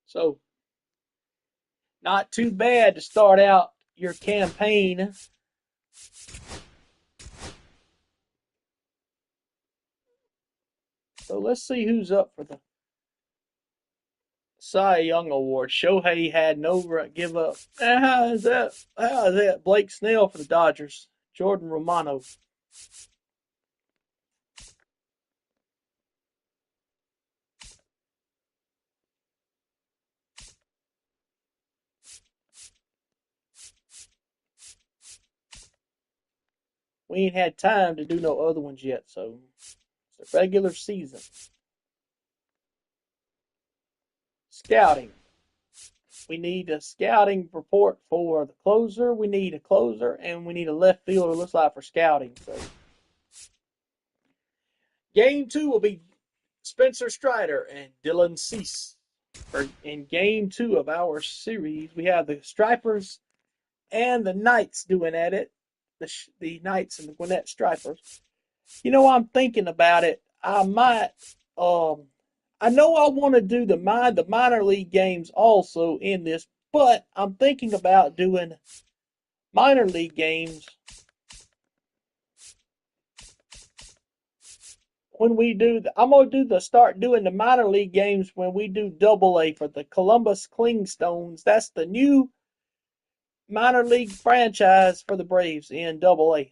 So, not too bad to start out your campaign. So let's see who's up for the Cy Young Award. Shohei had no give up. How is that? How is that? Blake Snell for the Dodgers. Jordan Romano. We ain't had time to do no other ones yet, so it's a regular season. Scouting. We need a scouting report for the closer. We need a closer, and we need a left fielder. Looks like for scouting. So, game 2 will be Spencer Strider and Dylan Cease. In game 2 of our series, we have the Stripers and the Knights doing at it. The Knights and the Gwinnett Stripers. You know, I'm thinking about it. I might. I know I want to do the minor league games also in this, but I'm thinking about doing minor league games when we do. I'm gonna start doing the minor league games when we do Double A for the Columbus Clingstones. That's the new minor league franchise for the Braves in Double A.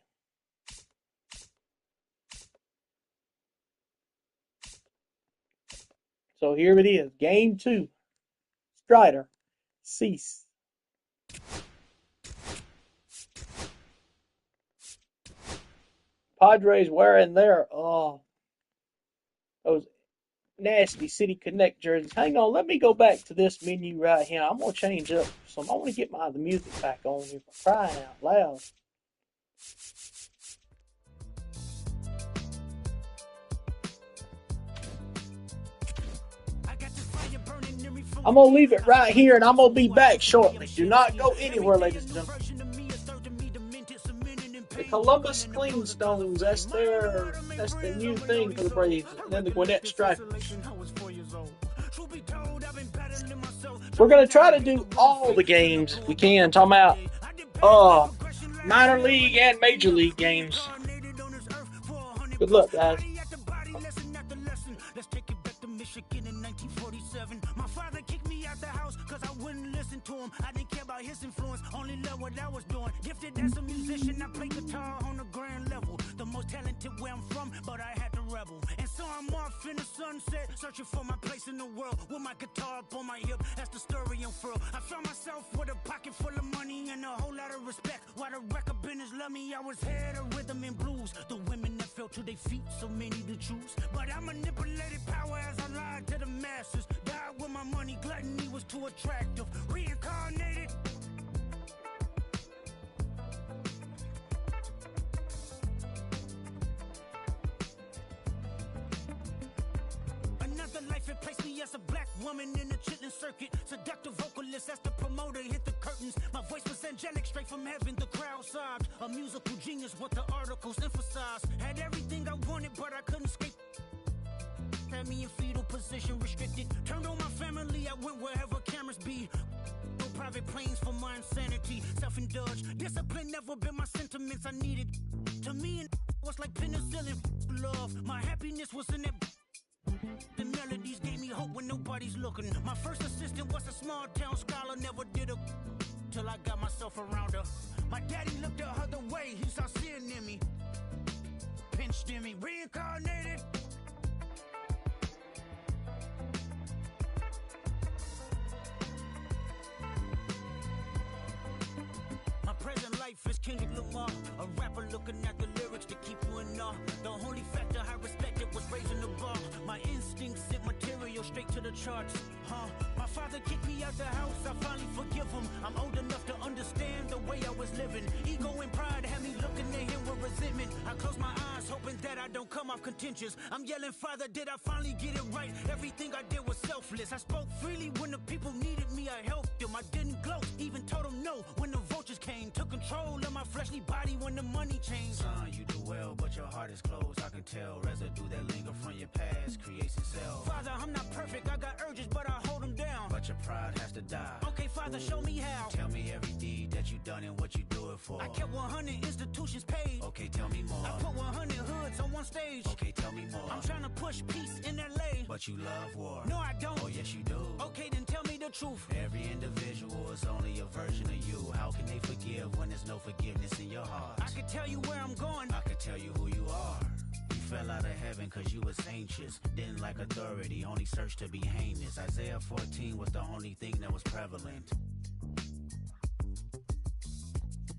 So here it is, game 2. Strider, Cease. Padres wearing their those nasty City Connect jerseys. Hang on, let me go back to this menu right here. I'm gonna change up some. I want to get the music back on here for crying out loud. I'm gonna leave it right here, and I'm gonna be back shortly. Do not go anywhere, ladies and gentlemen. The Columbus Clingstones, that's the new thing for the Braves, and then the Gwinnett Stripers. We're gonna try to do all the games we can. Talking about minor league and major league games. Good luck, guys. My father kicked me out the house because I wouldn't listen to him. I didn't care about his influence, only loved what I was doing. Gifted as a musician, I play guitar on the grand level. The most talented where I'm from, but I had to rebel. And so I'm off in the sunset, searching for my place in the world. With my guitar up on my hip, that's the story unfurled. I found myself with a pocket full of money and a whole lot of respect. While the record business loved me, I was head of rhythm and blues. The women that fell to their feet, so many to choose. But I manipulated power as I lied to the masses. Died with my money, gluttony was too attractive. Reincarnated. Another life, it placed me as a black woman in the chitlin circuit. Seductive vocalist as the promoter hit the curtains. My voice was angelic, straight from heaven, the crowd sobbed. A musical genius, what the articles emphasized. Had everything I wanted, but I couldn't escape. Had me in fetal position, restricted. Turned on my family, I went wherever cameras be. No private planes for my insanity. Self-indulged, discipline never been my sentiments I needed. To me, it was like penicillin. Love, my happiness was in that. The melodies gave me hope when nobody's looking. My first assistant was a small town scholar, never did a. till I got myself around her. My daddy looked at her the way he saw sin in me. Pinched in me, reincarnated. My present life is Kendrick Lamar, a rapper looking at the lyrics to keep you in awe. The only factor I respected was raising the bar. My instincts sent material straight to the charts. My father kicked me out the house, I finally forgive him. I'm old enough to understand the way I was living. Ego and pride had me looking at him with resentment. I close my eyes, hoping that I don't come off contentious. I'm yelling, Father, did I finally get it right? Everything I did was selfless. I spoke freely when the people needed me, I helped them. I didn't gloat, even told them no when the vultures came. Took control of my fleshly body when the money changed. Son, you do well, but your heart is closed. I can tell residue that linger from your past creates itself. Father, I'm not perfect, I got urges, but I hold them down. But your pride has to die. Okay, Father, show me how. Tell me every deed that you done and what you do it for. I kept 100 institutions paid. Okay, tell me more. I put 100 hoods on one stage. Okay, tell me more. I'm trying to push peace in LA. But you love war. No, I don't. Oh, yes, you do. Okay, then tell me the truth. Every individual is only a version of you. How can they forgive when there's no forgiveness in your heart? I can tell you where I'm going. I can tell you who you are. You fell out of heaven cause you was anxious. Didn't like authority, only searched to be heinous. Isaiah 14 was the only thing that was prevalent.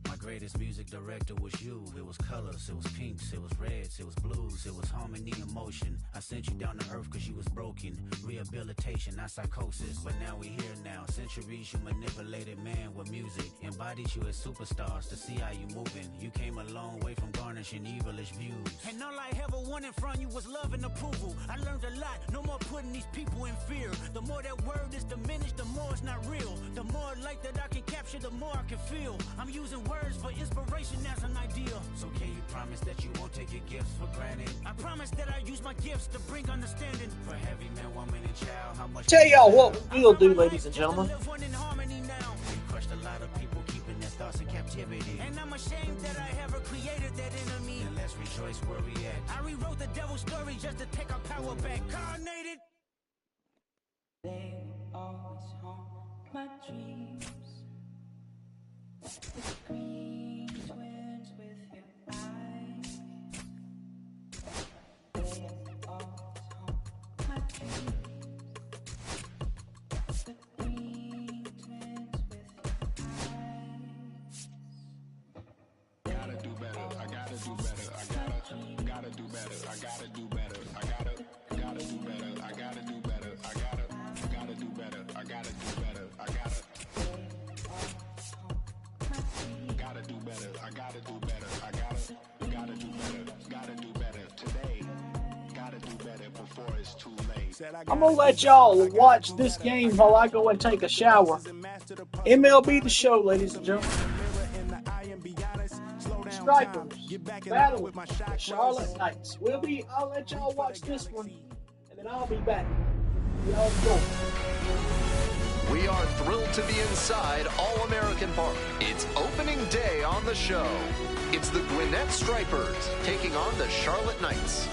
My greatest music director was you. It was colors, it was pinks, it was reds, it was blues, it was harmony and motion. I sent you down to earth cause you was broken. Rehabilitation, not psychosis. But now we here now. Centuries you manipulated man with music. Embodied you as superstars to see how you moving. You came a long way from garnishing evilish views. And all I ever wanted from you was love and approval. I learned a lot, no more putting these people in fear. The more that word is diminished, the more it's not real. The more light that I can capture, the more I can feel. I'm using words for inspiration as an ideal. So can you promise that you won't take your gifts for granted? I promise that I use my gifts to bring understanding. For heavy man, woman, and child, how much Tell y'all what we'll do, ladies and gentlemen. You crushed a lot of people keeping their thoughts in captivity. And I'm ashamed that I ever created that enemy. Then let's rejoice where we at. I rewrote the devil's story just to take our power back. Carnated. They will always haunt my dreams. Green twins with your eyes. They will always haunt my dreams. The green twins with your eyes. Gotta do better, I gotta do better, I gotta do better, I gotta do better, I gotta do better, I gotta do better, I gotta do better, I gotta do better, I gotta do better, I gotta do better, I gotta do better today, gotta do better before it's too late. I'm gonna let y'all watch this game while I go and take a shower. MLB The Show, ladies and gentlemen. Stripers battle with the Charlotte Knights. I'll let y'all watch this one, and then I'll be back. Y'all go. We are thrilled to be inside All-American Park. It's opening day on the show. It's the Gwinnett Stripers taking on the Charlotte Knights.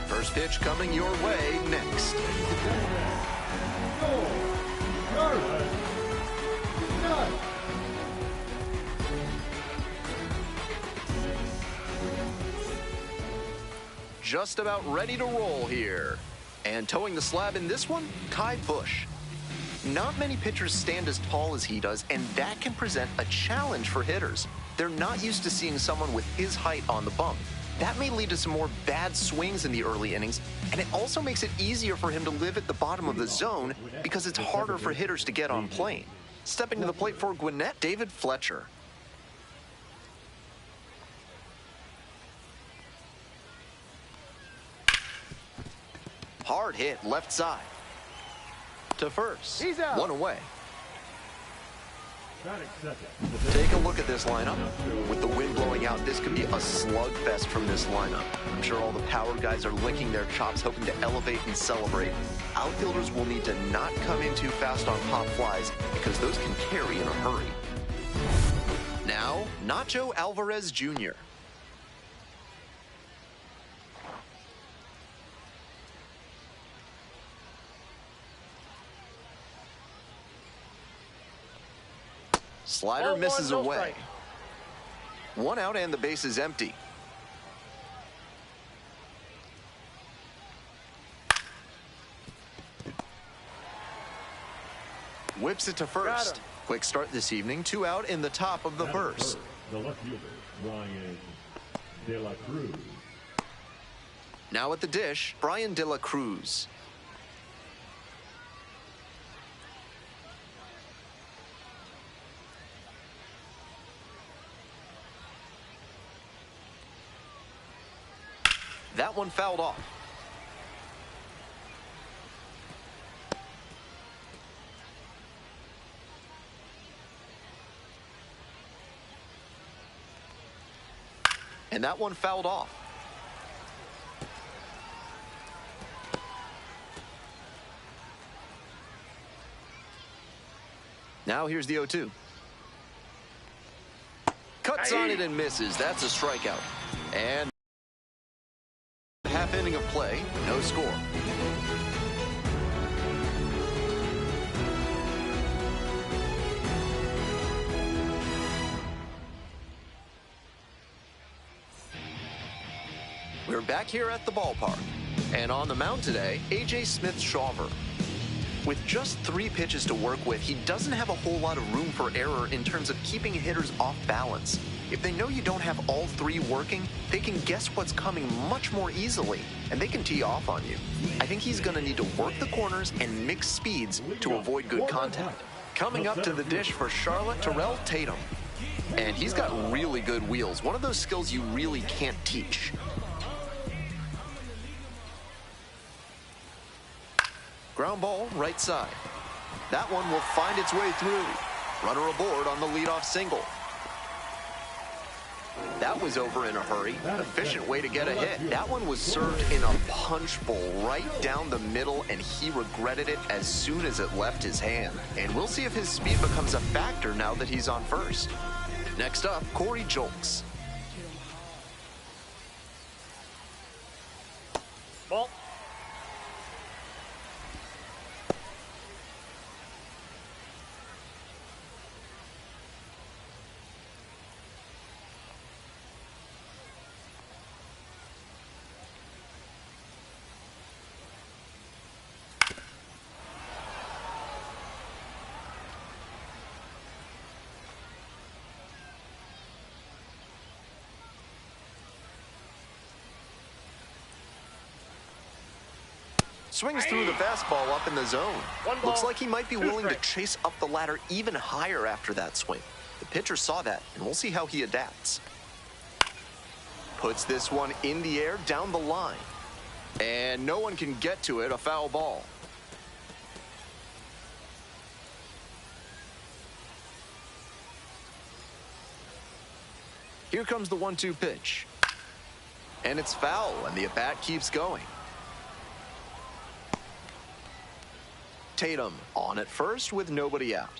First pitch coming your way next. Just about ready to roll here. And towing the slab in this one, Kai Bush. Not many pitchers stand as tall as he does, and that can present a challenge for hitters. They're not used to seeing someone with his height on the bump. That may lead to some more bad swings in the early innings, and it also makes it easier for him to live at the bottom of the zone because it's harder for hitters to get on plane. Stepping to the plate for Gwinnett, David Fletcher. Hard hit left side. To first. He's out. One away. Take a look at this lineup. With the wind blowing out, this could be a slugfest from this lineup. I'm sure all the power guys are licking their chops, hoping to elevate and celebrate. Outfielders will need to not come in too fast on pop flies because those can carry in a hurry. Now, Nacho Alvarez Jr. Slider Ball misses one, no away. strike. 1 out and the base is empty. Whips it to first. Quick start this evening. 2 out in the top of the first. The left fielder, Brian De La Cruz. Now at the dish, Brian De La Cruz. That one fouled off. And that one fouled off. Now here's the 0-2. Cuts on it and misses. That's a strikeout. And half inning of play, no score. We're back here at the ballpark. And on the mound today, A.J. Smith-Shawver. With just 3 pitches to work with, he doesn't have a whole lot of room for error in terms of keeping hitters off balance. If they know you don't have all 3 working, they can guess what's coming much more easily, and they can tee off on you. I think he's going to need to work the corners and mix speeds to avoid good contact. Coming up to the dish for Charlotte, Terrell Tatum. And he's got really good wheels, one of those skills you really can't teach. Ground ball, right side. That one will find its way through. Runner aboard on the leadoff single. That was over in a hurry. Efficient way to get a hit. That one was served in a punch bowl right down the middle, and he regretted it as soon as it left his hand. And we'll see if his speed becomes a factor now that he's on first. Next up, Corey Julks. Ball. Swings through the fastball up in the zone. Looks like he might be willing to chase up the ladder even higher after that swing. The pitcher saw that, and we'll see how he adapts. Puts this one in the air down the line. And no one can get to it, a foul ball. Here comes the 1-2 pitch. And it's foul, and the at-bat keeps going. Tatum on at first with nobody out.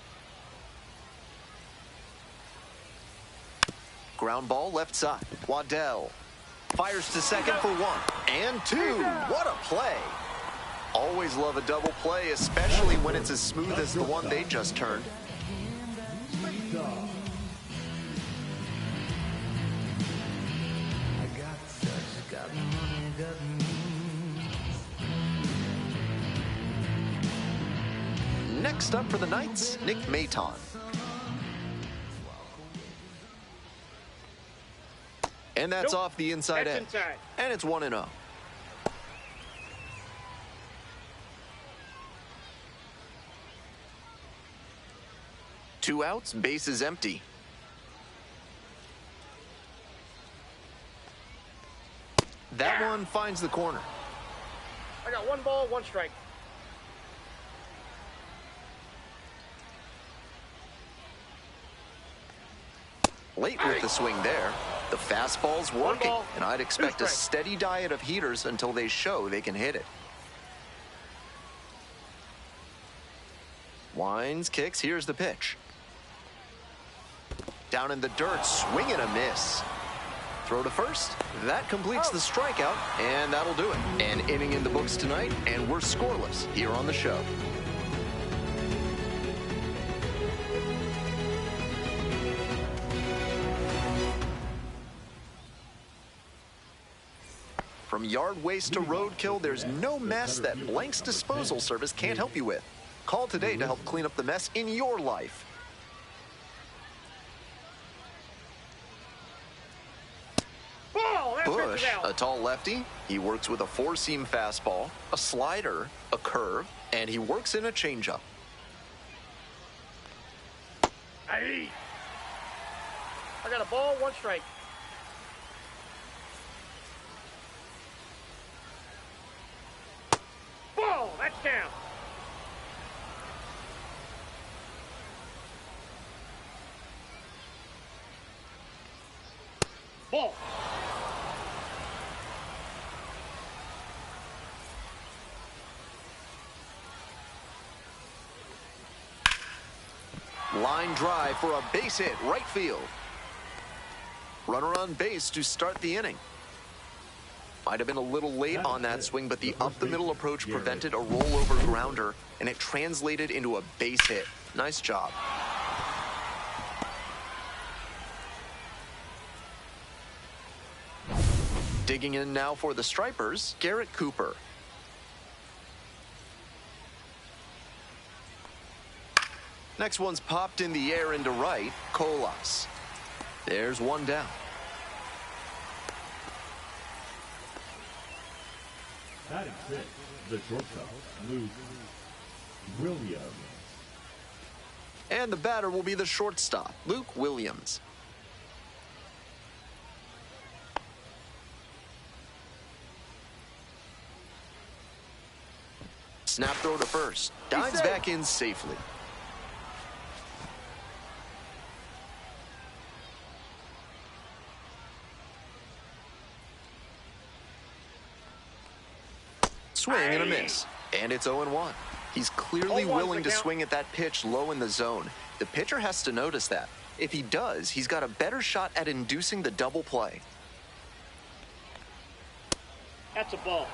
Ground ball left side. Waddell fires to second for 1 and 2. What a play. Always love a double play, especially when it's as smooth as the one they just turned. Next up for the Knights, Nick Maton. And that's off the inside edge. And it's 1-0. Two outs, base is empty. That one finds the corner. I got 1 ball, 1 strike. Late with the swing there. The fastball's working, and I'd expect a steady diet of heaters until they show they can hit it. Winds, kicks, here's the pitch. Down in the dirt, swing and a miss. Throw to first. That completes the strikeout, and that'll do it. An inning in the books tonight, and we're scoreless here on the show. From yard waste to roadkill, there's no mess that Blank's disposal service can't help you with. Call today to help clean up the mess in your life. Ball! That Bush, stretches out. a tall lefty, he works with a four-seam fastball, a slider, a curve, and he works in a changeup. Hey. I got a ball, 1 strike. Ball! That's down. Ball. Line drive for a base hit, right field. Runner on base to start the inning. Might have been a little late on that swing, but the up-the-middle approach prevented a rollover grounder, and it translated into a base hit. Nice job. Digging in now for the Stripers, Garrett Cooper. Next one's popped in the air into right, Colas. There's one down. Batting 6, the shortstop, Luke Williams. And the batter will be the shortstop, Luke Williams. Snap throw to first. Dives back in safely. Swing and a miss. And it's 0-1. He's clearly willing to swing at that pitch low in the zone. The pitcher has to notice that. If he does, he's got a better shot at inducing the double play. That's a ball.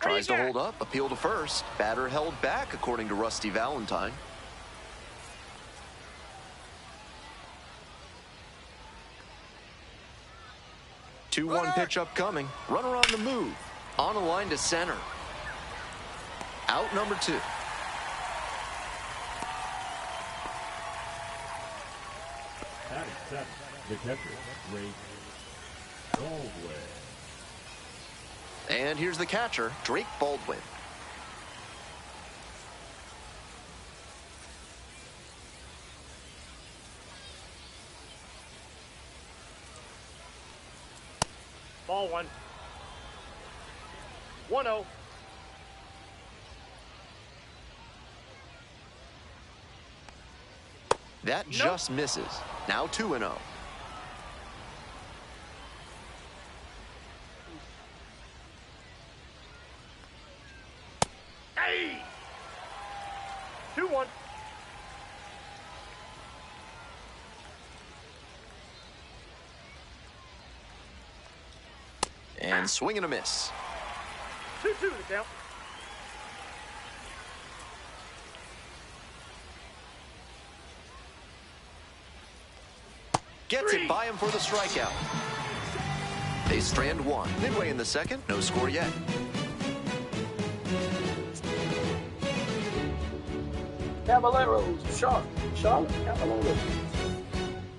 Tries to hold up, appeal to first. Batter held back, according to Rusty Valentine. Two-one pitch upcoming. Runner on the move. On a line to center. Out number 2. Batting 7, the catcher, Drake Baldwin. And here's the catcher, Drake Baldwin. Ball 1. 1-0. That just misses. Now 2-0. Hey! 2-1. And swing and a miss. 2-2 the count. Gets it by him for the strikeout. They strand one. Midway in the second, no score yet. Caballeros, Charlotte Caballeros.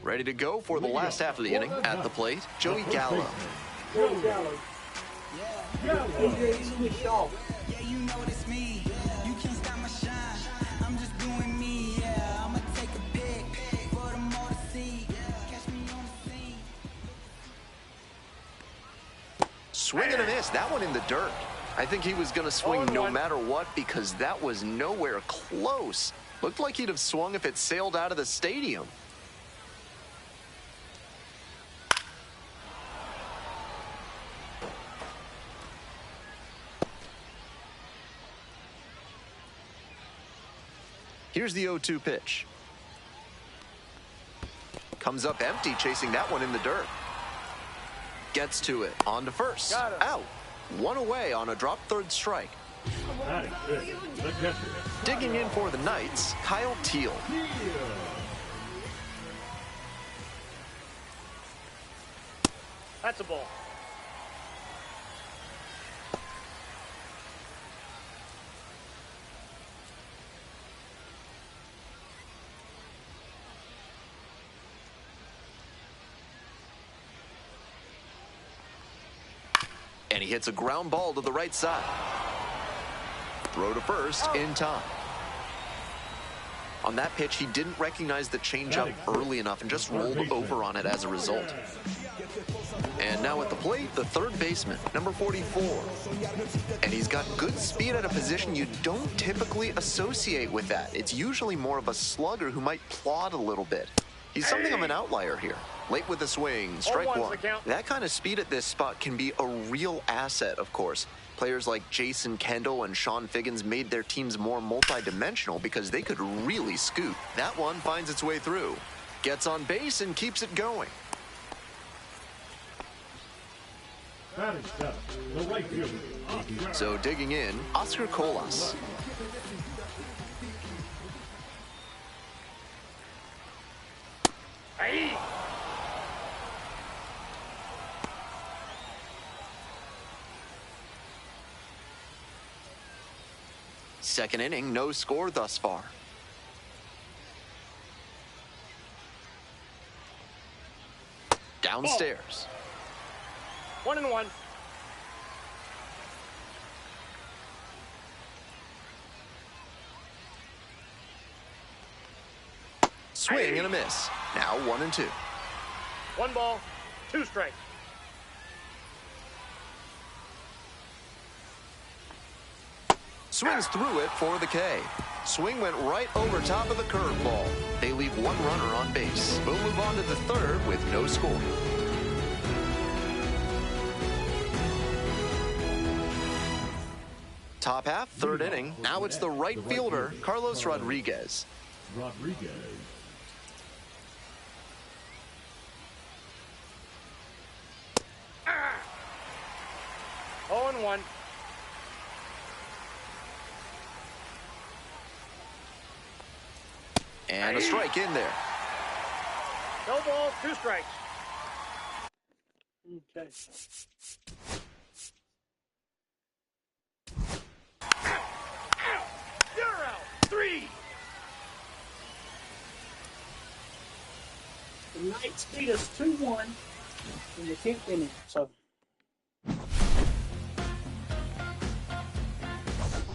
Ready to go for the last half of the inning. At the plate, Joey Gallo. Joey Gallo. Yeah, you know it's me. You can't stop my shine. I'm just doing me. Yeah, I'ma take a pic for them all to see. Catch me on the scene. Swing and a miss. That one in the dirt. I think he was going to swing no matter what because that was nowhere close. Looked like he'd have swung if it sailed out of the stadium. Here's the 0-2 pitch. Comes up empty, chasing that one in the dirt. Gets to it. On to first. Out. One away on a drop third strike. That is good. Good gesture. Digging in for the Knights, Kyle Teal. That's a ball. And he hits a ground ball to the right side. Throw to first in time. On that pitch, he didn't recognize the changeup early enough and just rolled over on it as a result. And now at the plate, the third baseman, number 44. And he's got good speed at a position you don't typically associate with that. It's usually more of a slugger who might plod a little bit. He's something of an outlier here. Late with the swing, strike one. That kind of speed at this spot can be a real asset, of course. Players like Jason Kendall and Sean Figgins made their teams more multi-dimensional because they could really scoot. That one finds its way through. Gets on base and keeps it going. That is the right fielder. So digging in, Oscar Colas. Hey! Second inning, no score thus far. Downstairs. 1-1. Swing and a miss. Now 1-2. 1 ball, 2 strikes. Swings through it for the K. Swing went right over top of the curveball. They leave one runner on base. We'll move on to the third with no score. Top half, third inning. Now it's the right fielder, Carlos Rodriguez. Rodriguez. Ah! 0-1. And a strike in there. No balls, 2 strikes. Okay. You're out. 3. The Knights beat us 2-1 in the 10th inning. So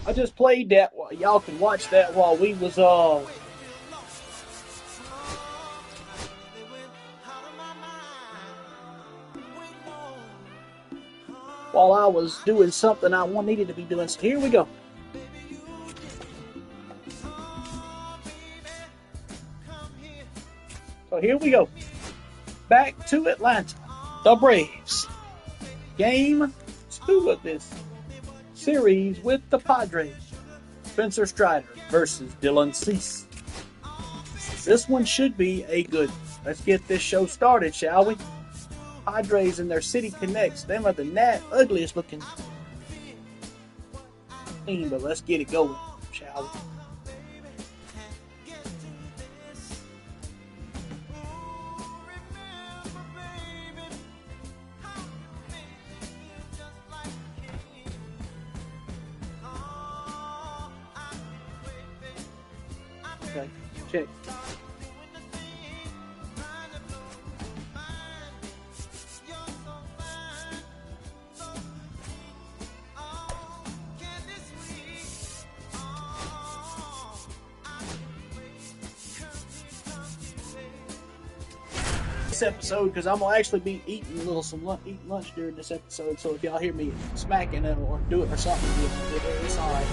I just played that. Y'all can watch that while we was while I was doing something I needed to be doing. So here we go. So here we go. Back to Atlanta. The Braves. Game 2 of this series with the Padres. Spencer Strider versus Dylan Cease. This one should be a good one. Let's get this show started, shall we? Padres and their City Connects. Them are the ugliest looking team, but let's get it going, shall we? Okay, check. This episode, because I'm gonna actually be eating lunch during this episode. So if y'all hear me smacking it or do it or something, it's all right.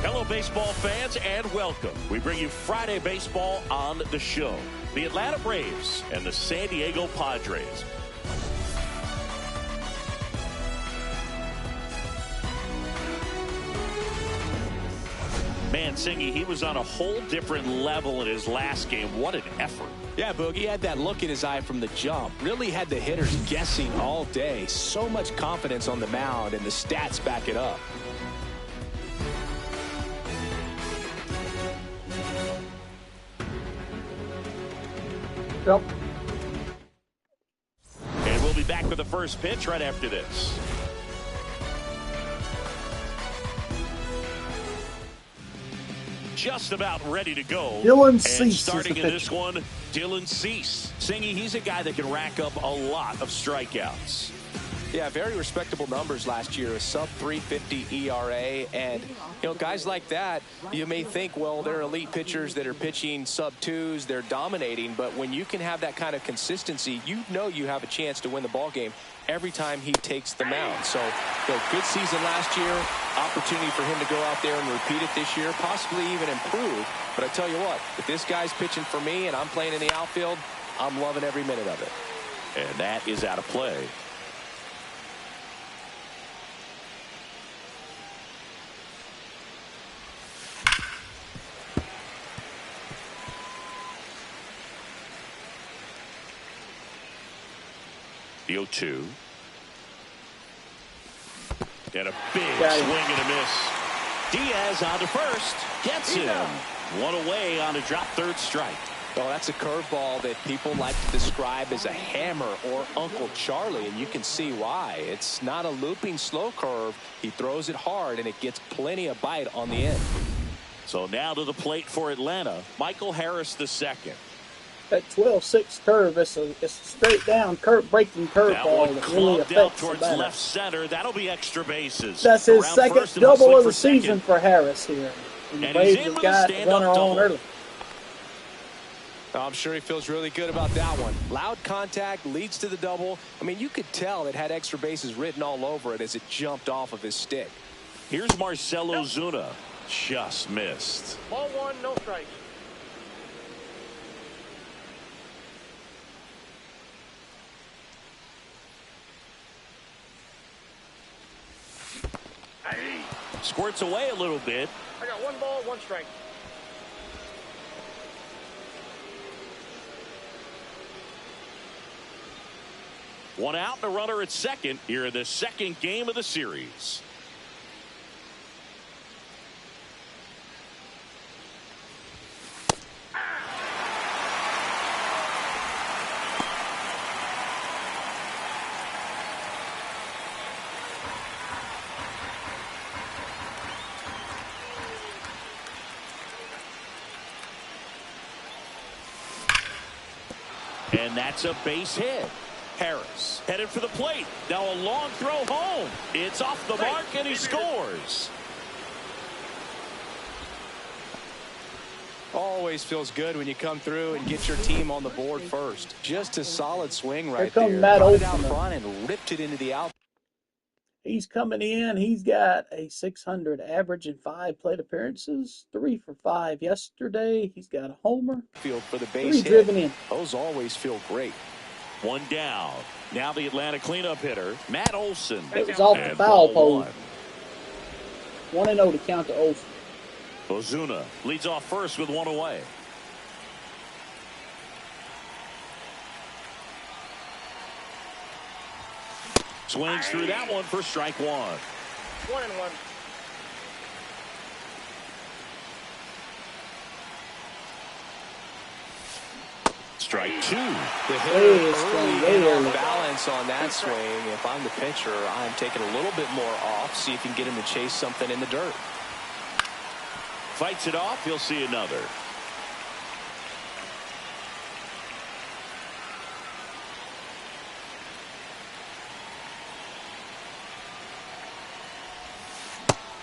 Hello, baseball fans, and welcome. We bring you Friday baseball on the show. The Atlanta Braves and the San Diego Padres. Man, Singy, he was on a whole different level in his last game. What an effort. Yeah, Boog, he had that look in his eye from the jump. Really had the hitters guessing all day. So much confidence on the mound, and the stats back it up. Yep. And we'll be back with the first pitch right after this. Just about ready to go. Dylan Cease and is starting the in this pitcher. one, Dylan Cease. Singy, he's a guy that can rack up a lot of strikeouts. Yeah, very respectable numbers last year, a sub 350 ERA. And, you know, guys like that, you may think, well, they're elite pitchers that are pitching sub twos, they're dominating. But when you can have that kind of consistency, you know you have a chance to win the ball game every time he takes the mound. So, you know, good season last year, opportunity for him to go out there and repeat it this year, possibly even improve. But I tell you what, if this guy's pitching for me and I'm playing in the outfield, I'm loving every minute of it. And that is out of play. The 0-2. And a big swing and a miss. Diaz on to first. Gets him. One away on a drop third strike. Oh, that's a curveball that people like to describe as a hammer or Uncle Charlie, and you can see why. It's not a looping slow curve. He throws it hard, and it gets plenty of bite on the end. So now to the plate for Atlanta, Michael Harris II. That 12-6 curve, it's a straight down breaking curveball that really affects towards the batter. left center. That'll be extra bases. That's his Around second first, double of the second. season for Harris here. And the And Braves he's in have with a got a stand-up runner on double. early. I'm sure he feels really good about that one. Loud contact leads to the double. I mean, you could tell it had extra bases written all over it as it jumped off of his stick. Here's Marcell Ozuna. Just missed. Ball one, no strikes. Squirts away a little bit. I got one ball, one strike. One out and a runner at second here in the second game of the series. And that's a base hit. Harris headed for the plate. Now a long throw home. It's off the mark and he scores. Always feels good when you come through and get your team on the board first. Just a solid swing right Here comes there. Matt Brought it out Olson. front and ripped it into the out. He's coming in. He's got a .600 average in 5 plate appearances. 3 for 5 yesterday. He's got a homer. Field for the 3 base hit. driven in. Those always feel great. One down. Now the Atlanta cleanup hitter, Matt Olson. It was off the And foul ball pole. one. 1-0 to count to Olson. Ozuna leads off first with one away. Swings through that one for strike one. 1-1. Strike two. The hitter Way strong, early way in early. on balance on that swing. If I'm the pitcher, I'm taking a little bit more off, see if you can get him to chase something in the dirt. Fights it off. He'll see another.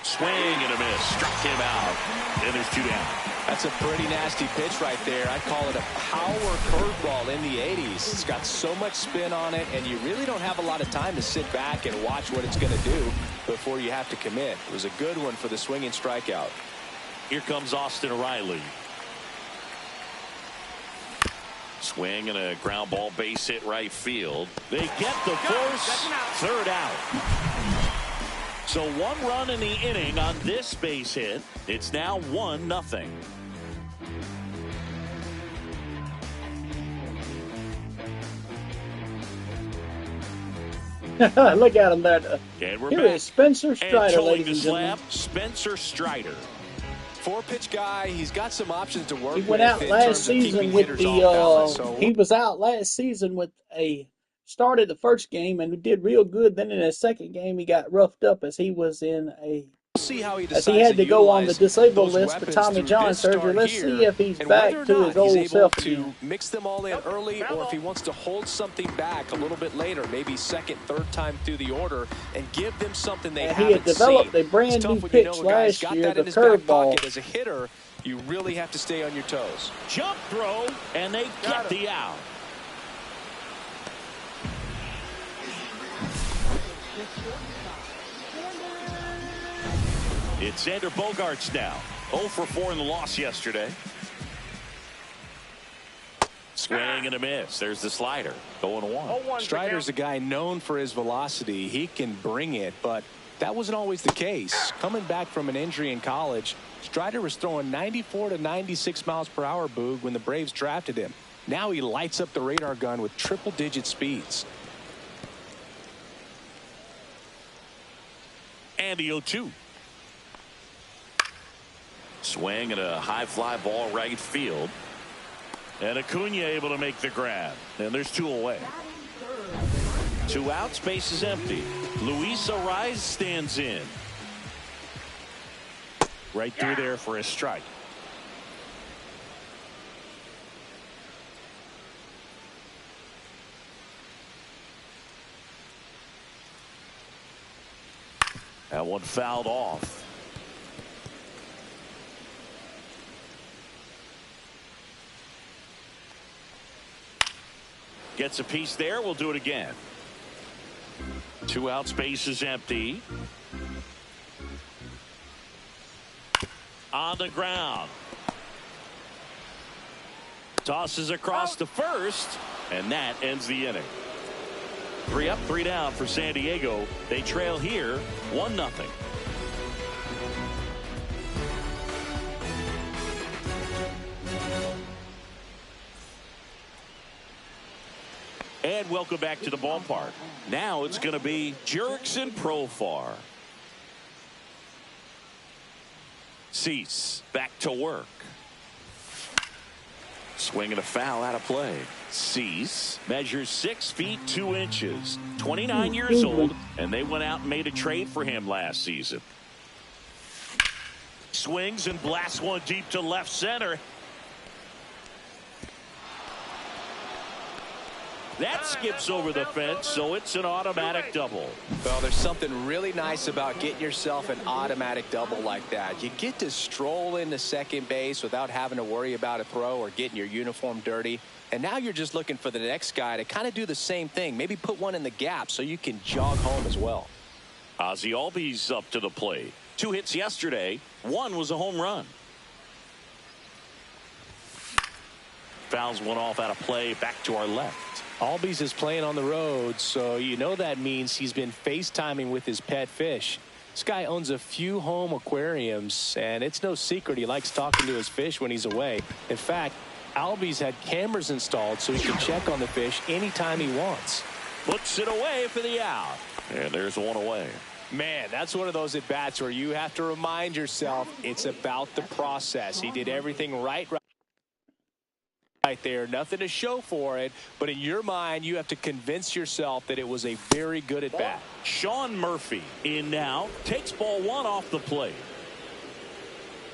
Swing and a miss. Struck him out. And there's 2 down. That's a pretty nasty pitch right there. I'd call it a power curveball in the 80s. It's got so much spin on it, and you really don't have a lot of time to sit back and watch what it's going to do before you have to commit. It was a good one for the swinging strikeout. Here comes Austin Riley. Swing and a ground ball base hit right field. They get the force. Third out. So 1 run in the inning on this base hit. It's now 1-0. Look at him there. And we're Here back. is Spencer And Strider, towing ladies the and gentlemen. slab, Spencer Strider. 4-pitch guy. He's got some options to work He with. went out in last terms of keeping season with hitters the. off balance, so He was out last season with a. Started the first game and did real good. Then in his second game, he got roughed up as he was in a. we'll see how he As he decides had to go on the utilize disabled those list for weapons Tommy through John this surgery. start Let's here, see if he's and whether back or to not his he's old able self to again. mix them all in early, or if he wants to hold something back a little bit later, maybe second, third time through the order, and give them something they haven't He had developed seen. a brand It's new tough when you know pitch a guy's last got year, that the in his back curveball. pocket. As a hitter, you really have to stay on your toes. Jump throw, and they get the out. It's Xander Bogaerts now. 0 for 4 in the loss yesterday. Swing and a miss. There's the slider. 0-1. Strider's a guy known for his velocity. He can bring it, but that wasn't always the case. Coming back from an injury in college, Strider was throwing 94 to 96 miles per hour, Boog, when the Braves drafted him. Now he lights up the radar gun with triple-digit speeds. And the 0-2. Swing and a high fly ball right field. And Acuna able to make the grab. And there's 2 away. 2 outs, base is empty. Luis Ariz stands in. Right through there for a strike. That one fouled off. Gets a piece there. We'll do it again. 2 outs, base is empty. On the ground. Tosses across to first, and that ends the inning. 3 up, 3 down for San Diego. They trail here 1-0. And welcome back to the ballpark. Now it's going to be Jurickson Profar. Cease back to work. Swing and a foul out of play. Cease measures 6 feet 2 inches. 29 years old, and they went out and made a trade for him last season. Swings and blasts one deep to left center. That skips over the fence, so it's an automatic double. Well, there's something really nice about getting yourself an automatic double like that. You get to stroll into second base without having to worry about a throw or getting your uniform dirty. And now you're just looking for the next guy to kind of do the same thing. Maybe put one in the gap so you can jog home as well. Ozzie Albies up to the plate. 2 hits yesterday. 1 was a home run. Fouls one off out of play. Back to our left. Albies is playing on the road, so you know that means he's been FaceTiming with his pet fish. This guy owns a few home aquariums, and it's no secret he likes talking to his fish when he's away. In fact, Albies had cameras installed so he can check on the fish anytime he wants. Puts it away for the out. And there's 1 away. Man, that's one of those at-bats where you have to remind yourself it's about the process. He did everything right there. Nothing to show for it, but in your mind, you have to convince yourself that it was a very good at-bat. Sean Murphy in now. Takes ball 1 off the plate.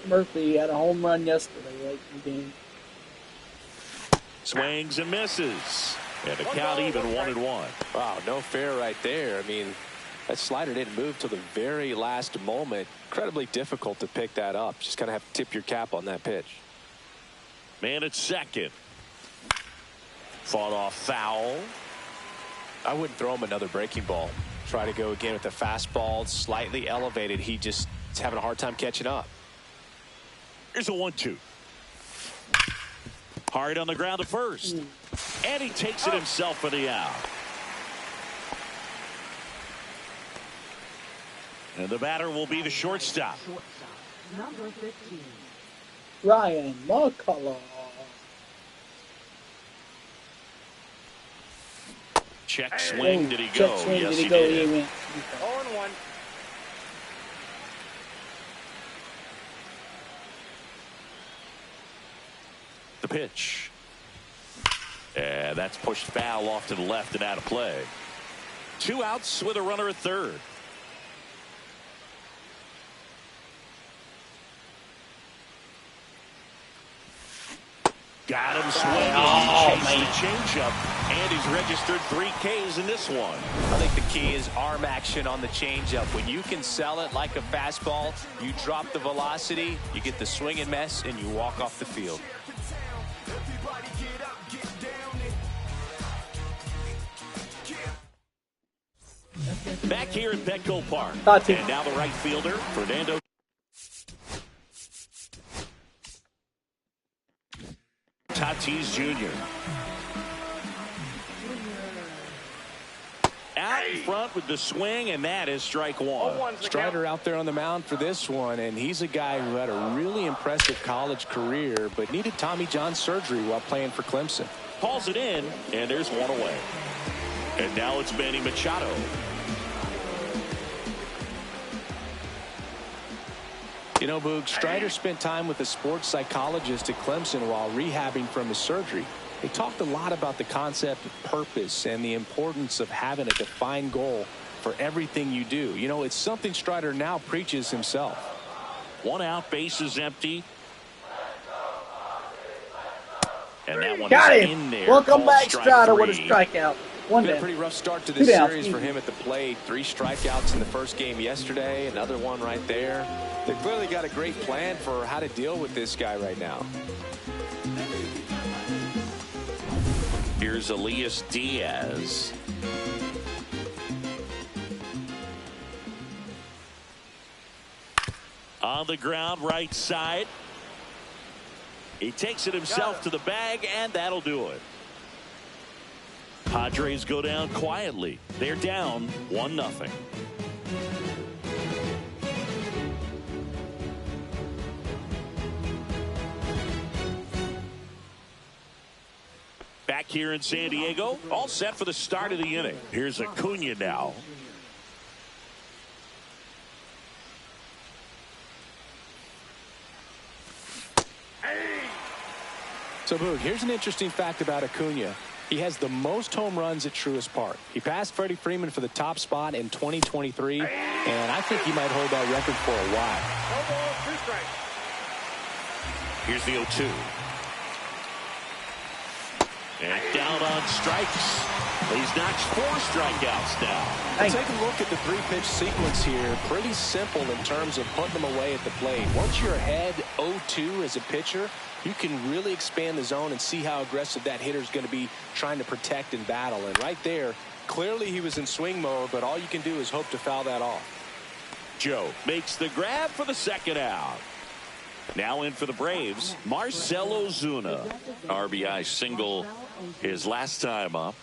Murphy had a home run yesterday late in the game. Swings and misses. And the count even 1-1. Wow, no fair right there. I mean, that slider didn't move till the very last moment. Incredibly difficult to pick that up. Just kind of have to tip your cap on that pitch. Man at second. Fought off foul. I wouldn't throw him another breaking ball. Try to go again with the fastball, slightly elevated. He just is having a hard time catching up. Here's a 1-2. Hard on the ground to first. And he takes it himself for the out. And the batter will be the shortstop. Number 15. Ryan McCullough. Check swing. Did he go? Check swing. Yes, Did he he go? did. He went. 0-1. pitch. And that's pushed foul off to the left and out of play. 2 outs with a runner at third. Got him swinging. He chased the changeup, and he's registered 3 Ks in this one. I think the key is arm action on the changeup. When you can sell it like a fastball, you drop the velocity, you get the swing and miss, and you walk off the field. Back here at Petco Park. And now the right fielder, Fernando Tatis Jr. Out in front with the swing, and that is strike one. Strider out there on the mound for this one, and he's a guy who had a really impressive college career, but needed Tommy John surgery while playing for Clemson. Calls it in, and there's one away. And now it's Manny Machado. You know, Boog, Strider spent time with a sports psychologist at Clemson while rehabbing from his surgery. They talked a lot about the concept of purpose and the importance of having a defined goal for everything you do. You know, it's something Strider now preaches himself. 1 out, base is empty. And that one Got is him. in there. Welcome back, Strider, 3. with a strikeout. One Been a down. pretty rough start to this series for him at the plate. 3 strikeouts in the first game yesterday, another one right there. They've clearly got a great plan for how to deal with this guy right now. Here's Elias Diaz. On the ground, right side. He takes it himself to the bag, and that'll do it. Padres go down quietly. They're down 1-0. Back here in San Diego, all set for the start of the inning. Here's Acuna now. So, Boog, here's an interesting fact about Acuna. He has the most home runs at Truist Park. He passed Freddie Freeman for the top spot in 2023, and I think he might hold that record for a while. No ball, 2 strikes. Here's the 0-2. And down on strikes. He's notched 4 strikeouts now. Take a look at the 3-pitch sequence here. Pretty simple in terms of putting them away at the plate. Once you're ahead 0-2 as a pitcher, you can really expand the zone and see how aggressive that hitter is going to be trying to protect and battle. And right there, clearly he was in swing mode, but all you can do is hope to foul that off. Joe makes the grab for the second out. Now in for the Braves, Marcell Ozuna. RBI single his last time up.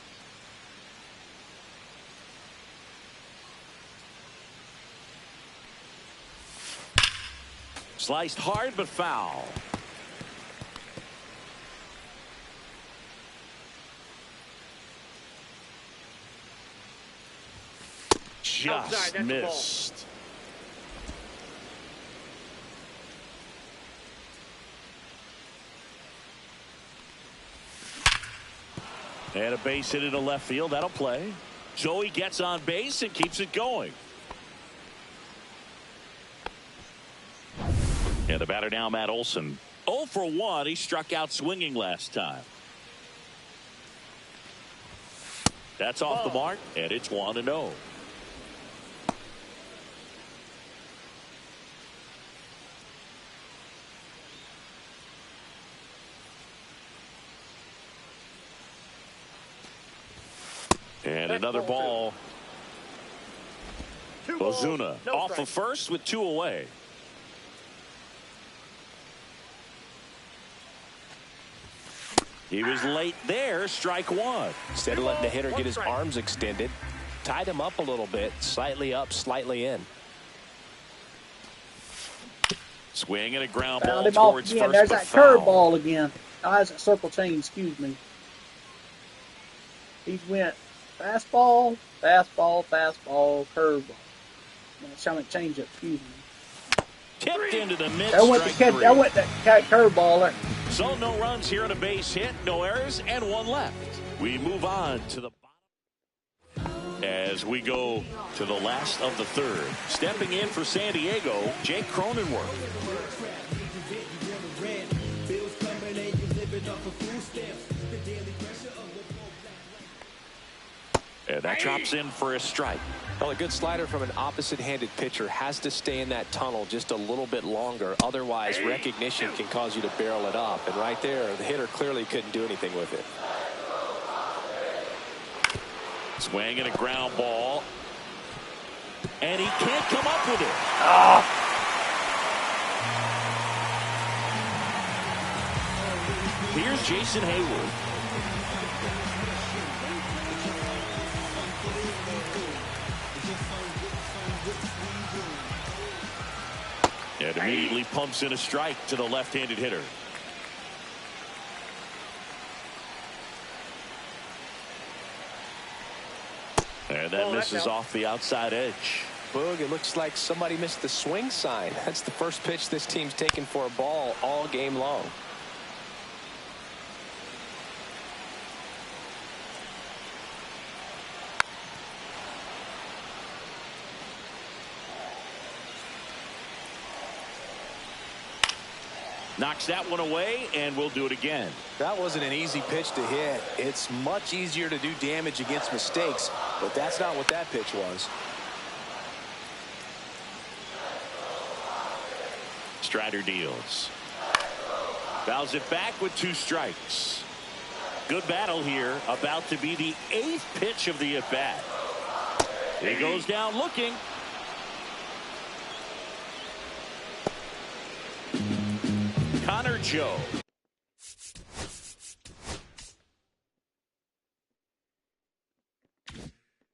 Sliced hard but foul. Just missed. And a base hit into left field. That'll play. So he gets on base and keeps it going. And the batter now, Matt Olson. 0 for 1. He struck out swinging last time. That's off the mark, and it's 1-0. And another ball. Ozuna off of first with 2 away. He was late there. Strike 1. Instead of letting the hitter get his arms extended, tied him up a little bit, slightly up, slightly in. Swing and a ground ball Found him towards off again. first. There's But that foul. curveball again. Oh, that's a circle change, excuse me. He went fastball, fastball, fastball, curveball. Showing change up, excuse me. Tipped into the mid. I went to catch curveball there. So no runs here on a base hit, no errors, and one left. We move on to the bottom as we go to the last of the third. Stepping in for San Diego, Jake Cronenworth. And that drops in for a strike. Well, a good slider from an opposite-handed pitcher has to stay in that tunnel just a little bit longer. Otherwise, recognition can cause you to barrel it up. And right there, the hitter clearly couldn't do anything with it. Swing and a ground ball. And he can't come up with it. Here's Jason Hayward. And immediately pumps in a strike to the left-handed hitter. And that misses off the outside edge. Boog, it looks like somebody missed the swing sign. That's the first pitch this team's taken for a ball all game long. Knocks that one away, and we'll do it again. That wasn't an easy pitch to hit. It's much easier to do damage against mistakes, but that's not what that pitch was. Strider deals. Fouls it back with 2 strikes. Good battle here. About to be the 8th pitch of the at-bat. He goes down looking. Connor Joe.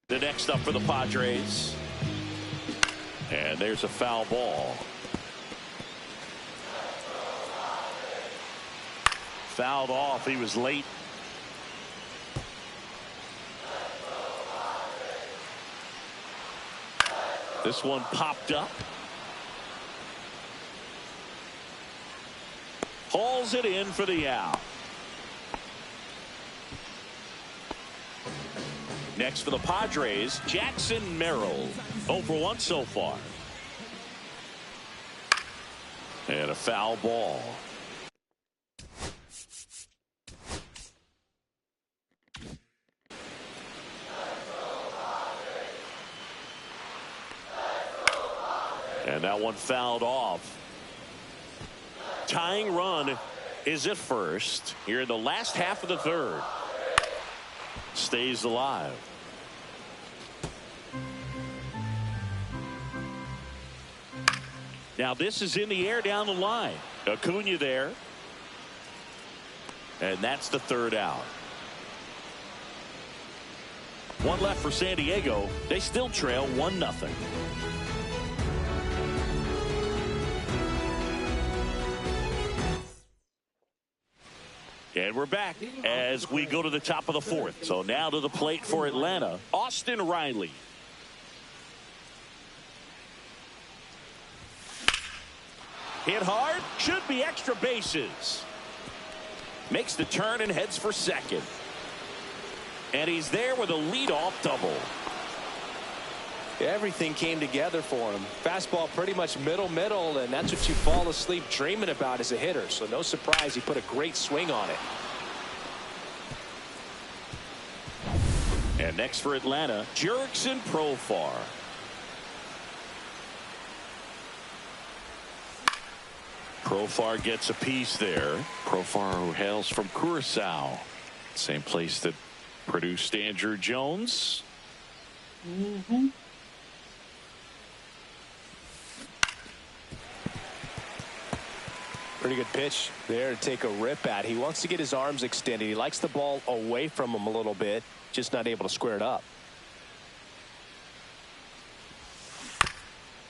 The next up for the Padres. And there's a foul ball. Fouled off. He was late. This one popped up. Hauls it in for the out. Next for the Padres, Jackson Merrill. 0 for 1 so far. And a foul ball. And that one fouled off. Tying run is at first here in the last half of the third. Stays alive. Now this is in the air down the line. Acuna there. And that's the third out. One left for San Diego. They still trail 1-0. And we're back as we go to the top of the 4th. So now to the plate for Atlanta, Austin Riley. Hit hard, should be extra bases. Makes the turn and heads for second. And he's there with a leadoff double. Everything came together for him. Fastball pretty much middle, and that's what you fall asleep dreaming about as a hitter. So no surprise he put a great swing on it. And next for Atlanta, Jurickson Profar. Profar gets a piece there. Profar, who hails from Curacao, same place that produced Andrew Jones. Pretty good pitch there to take a rip at. He wants to get his arms extended. He likes the ball away from him a little bit, just not able to square it up.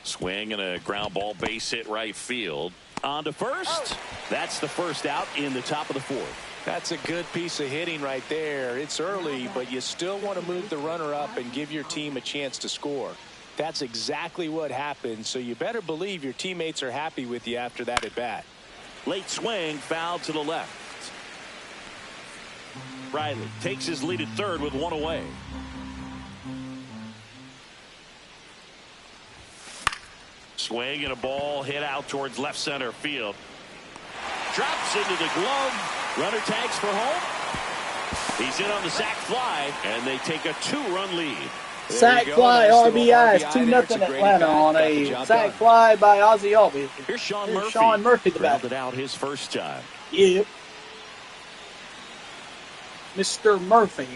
Swing and a ground ball base hit right field. On to first. That's the first out in the top of the 4th. That's a good piece of hitting right there. It's early, but you still want to move the runner up and give your team a chance to score. That's exactly what happened, so you better believe your teammates are happy with you after that at bat. Late swing, foul to the left. Riley takes his lead at third with one away. Swing and a ball hit out towards left center field. Drops into the glove. Runner tags for home. He's in on the sac fly, and they take a 2-run lead. Sac fly, RBI. It's 2-0 Atlanta on a sac fly by Ozzie Albies. Here's Sean Here's Murphy. Sean Murphy, the batter. Grounded out his first time. Yep. Mr. Murphy.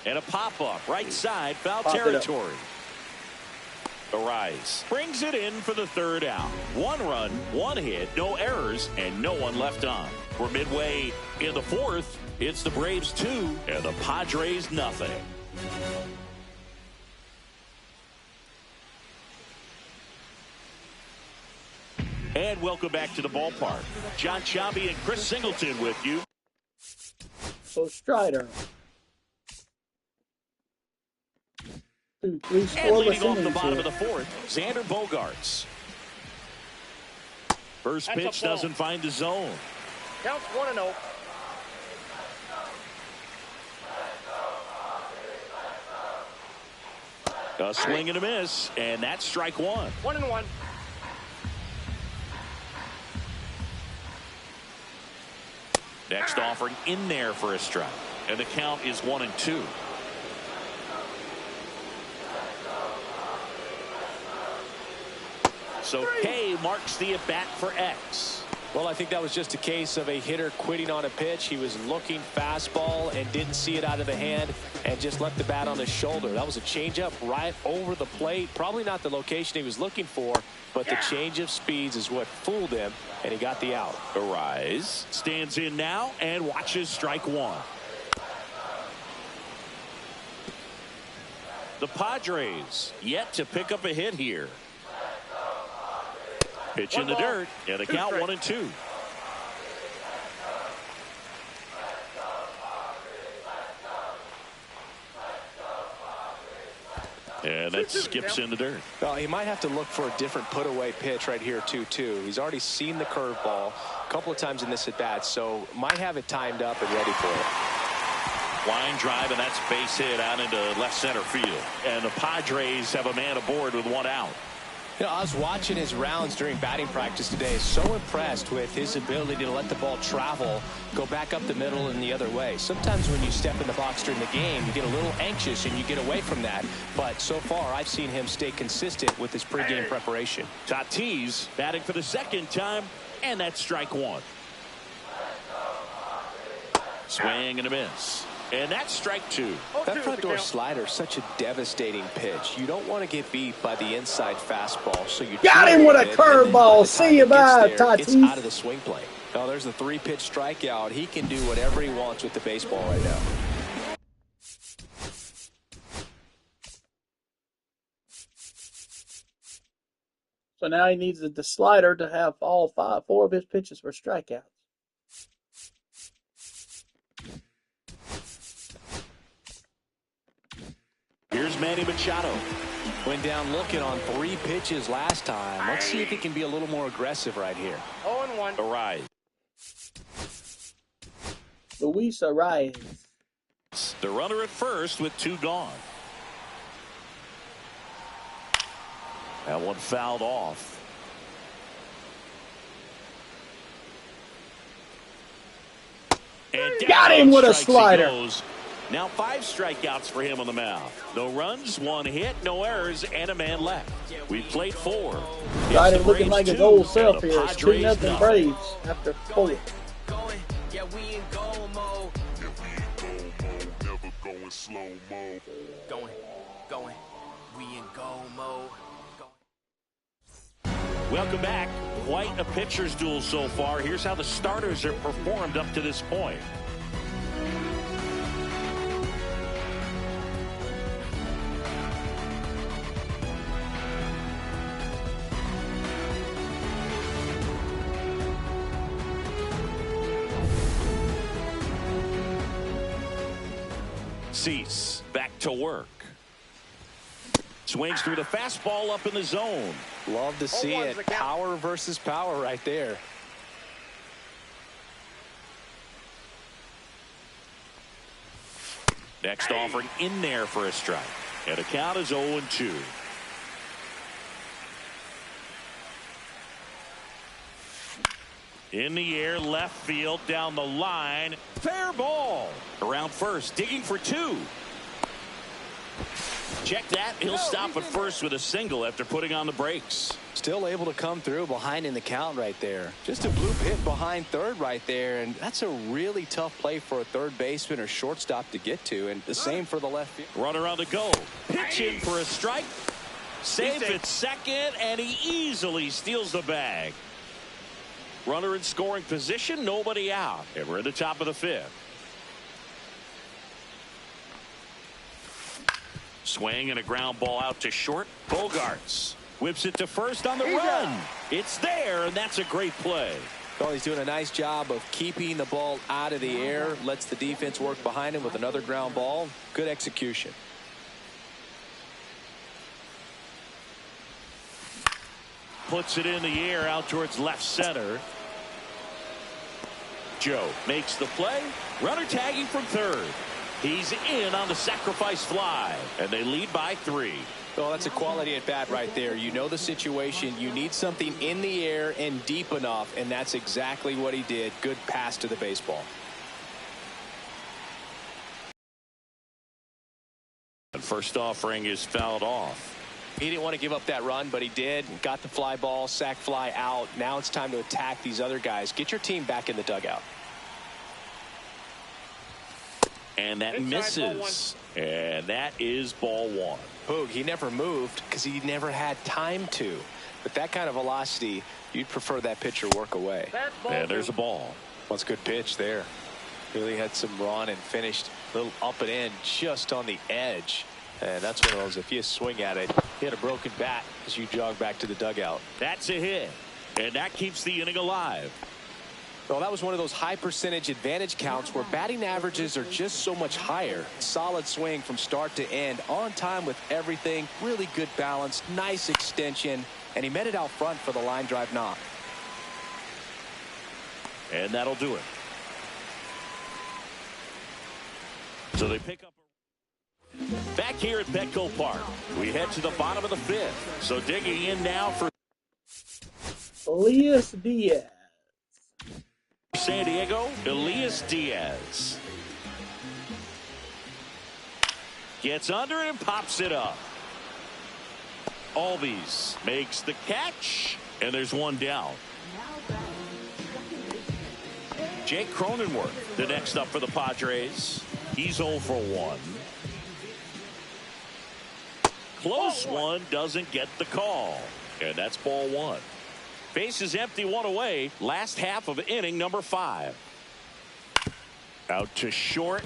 And a pop-up, right side, foul Pop territory. Arise brings it in for the third out. 1 run, 1 hit, no errors, and no one left on. We're midway in the fourth. It's the Braves 2 and the Padres nothing. And welcome back to the ballpark. John Sciambi and Chris Singleton with you. So Strider. 2-3 And scoreless leading off the innings bottom here. of the fourth, Xander Bogaerts. First That's a pitch ball. doesn't find the zone. Counts 1-0. A swing and a miss, and that's strike 1. 1-1. Next offering in there for a strike, and the count is 1-2. So K marks the at bat for X. Well, I think that was just a case of a hitter quitting on a pitch. He was looking fastball and didn't see it out of the hand and just left the bat on his shoulder. That was a changeup right over the plate. Probably not the location he was looking for, but the change of speeds is what fooled him, and he got the out. Arise stands in now and watches strike 1. The Padres yet to pick up a hit here. Pitch in the dirt, and the count 1-2. And that skips in the dirt. Well, he might have to look for a different put-away pitch right here, too. He's already seen the curveball a couple of times in this at-bat, so might have it timed up and ready for it. Line drive, and that's base hit out into left center field. And the Padres have a man aboard with 1 out. You know, I was watching his rounds during batting practice today. So impressed with his ability to let the ball travel, go back up the middle and the other way. Sometimes when you step in the box during the game, you get a little anxious and you get away from that. But so far, I've seen him stay consistent with his pregame preparation. Tatis batting for the second time, and that's strike 1. Swing and a miss. And that's strike 2. That front door slider is such a devastating pitch. You don't want to get beat by the inside fastball, so you got him with a curveball. See you bye, Tatis. It's out of the swing plane. Oh, there's the 3-pitch strikeout. He can do whatever he wants with the baseball right now. So now he needs the slider to have all 4 of his pitches for strikeouts. Here's Manny Machado. Went down looking on 3 pitches last time. Let's see if he can be a little more aggressive right here. 0-1. Arise. Luis Arias. The runner at first with 2 gone. That one fouled off. And got him with a slider. Goes. Now 5 strikeouts for him on the mound. No runs, 1 hit, no errors, and a man left. We've played 4. Strider looking like his old self here. It's 2-0 Braves after 4. Yeah, we in goal mode. Never going slow mo. Going. We in goal mode. Welcome back. Quite a pitcher's duel so far. Here's how the starters have performed up to this point. Cease back to work. Swings through the fastball up in the zone. Love to see it. Power versus power right there. Next offering in there for a strike. And the count is 0-2. In the air, left field, down the line. Fair ball. Around first, digging for 2. Check that. He'll stop at first with a single after putting on the brakes. Still able to come through behind in the count right there. Just a bloop hit behind third right there, and that's a really tough play for a third baseman or shortstop to get to, and the same for the left field. Runner on the go. Pitch in for a strike. Safe at second, and he easily steals the bag. Runner in scoring position, nobody out. And we're at the top of the 5th. Swing and a ground ball out to short. Bogarts whips it to first on the run. It's there, and that's a great play. Well, he's doing a nice job of keeping the ball out of the air. Lets the defense work behind him with another ground ball. Good execution. Puts it in the air out towards left center. Joe makes the play. Runner tagging from third. He's in on the sacrifice fly, and they lead by 3. Well, that's a quality at bat right there. You know the situation. You need something in the air and deep enough, and that's exactly what he did. Good pass to the baseball. And first offering is fouled off. He didn't want to give up that run, but he did. Got the fly ball, sac fly out. Now it's time to attack these other guys. Get your team back in the dugout. And that misses. And that is ball 1. Boog, he never moved because he never had time to. With that kind of velocity, you'd prefer that pitcher work away. And there's a ball. That's a good pitch there. Really had some run and finished a little up and in just on the edge. And that's one of those, if you swing at it, hit a broken bat as you jog back to the dugout. That's a hit. And that keeps the inning alive. Well, that was one of those high percentage advantage counts where batting averages are just so much higher. Solid swing from start to end, on time with everything, really good balance, nice extension, and he met it out front for the line drive knock. And that'll do it. So they pick up. Back here at Petco Park, we head to the bottom of the 5th. So digging in now for Elias Diaz. San Diego, Elias Diaz. Gets under it and pops it up. Albies makes the catch, and there's one down. Jake Cronenworth, the next up for the Padres. He's 0 for 1. Close one, doesn't get the call. And that's ball 1. Base is empty, 1 away. Last half of inning number 5. Out to short.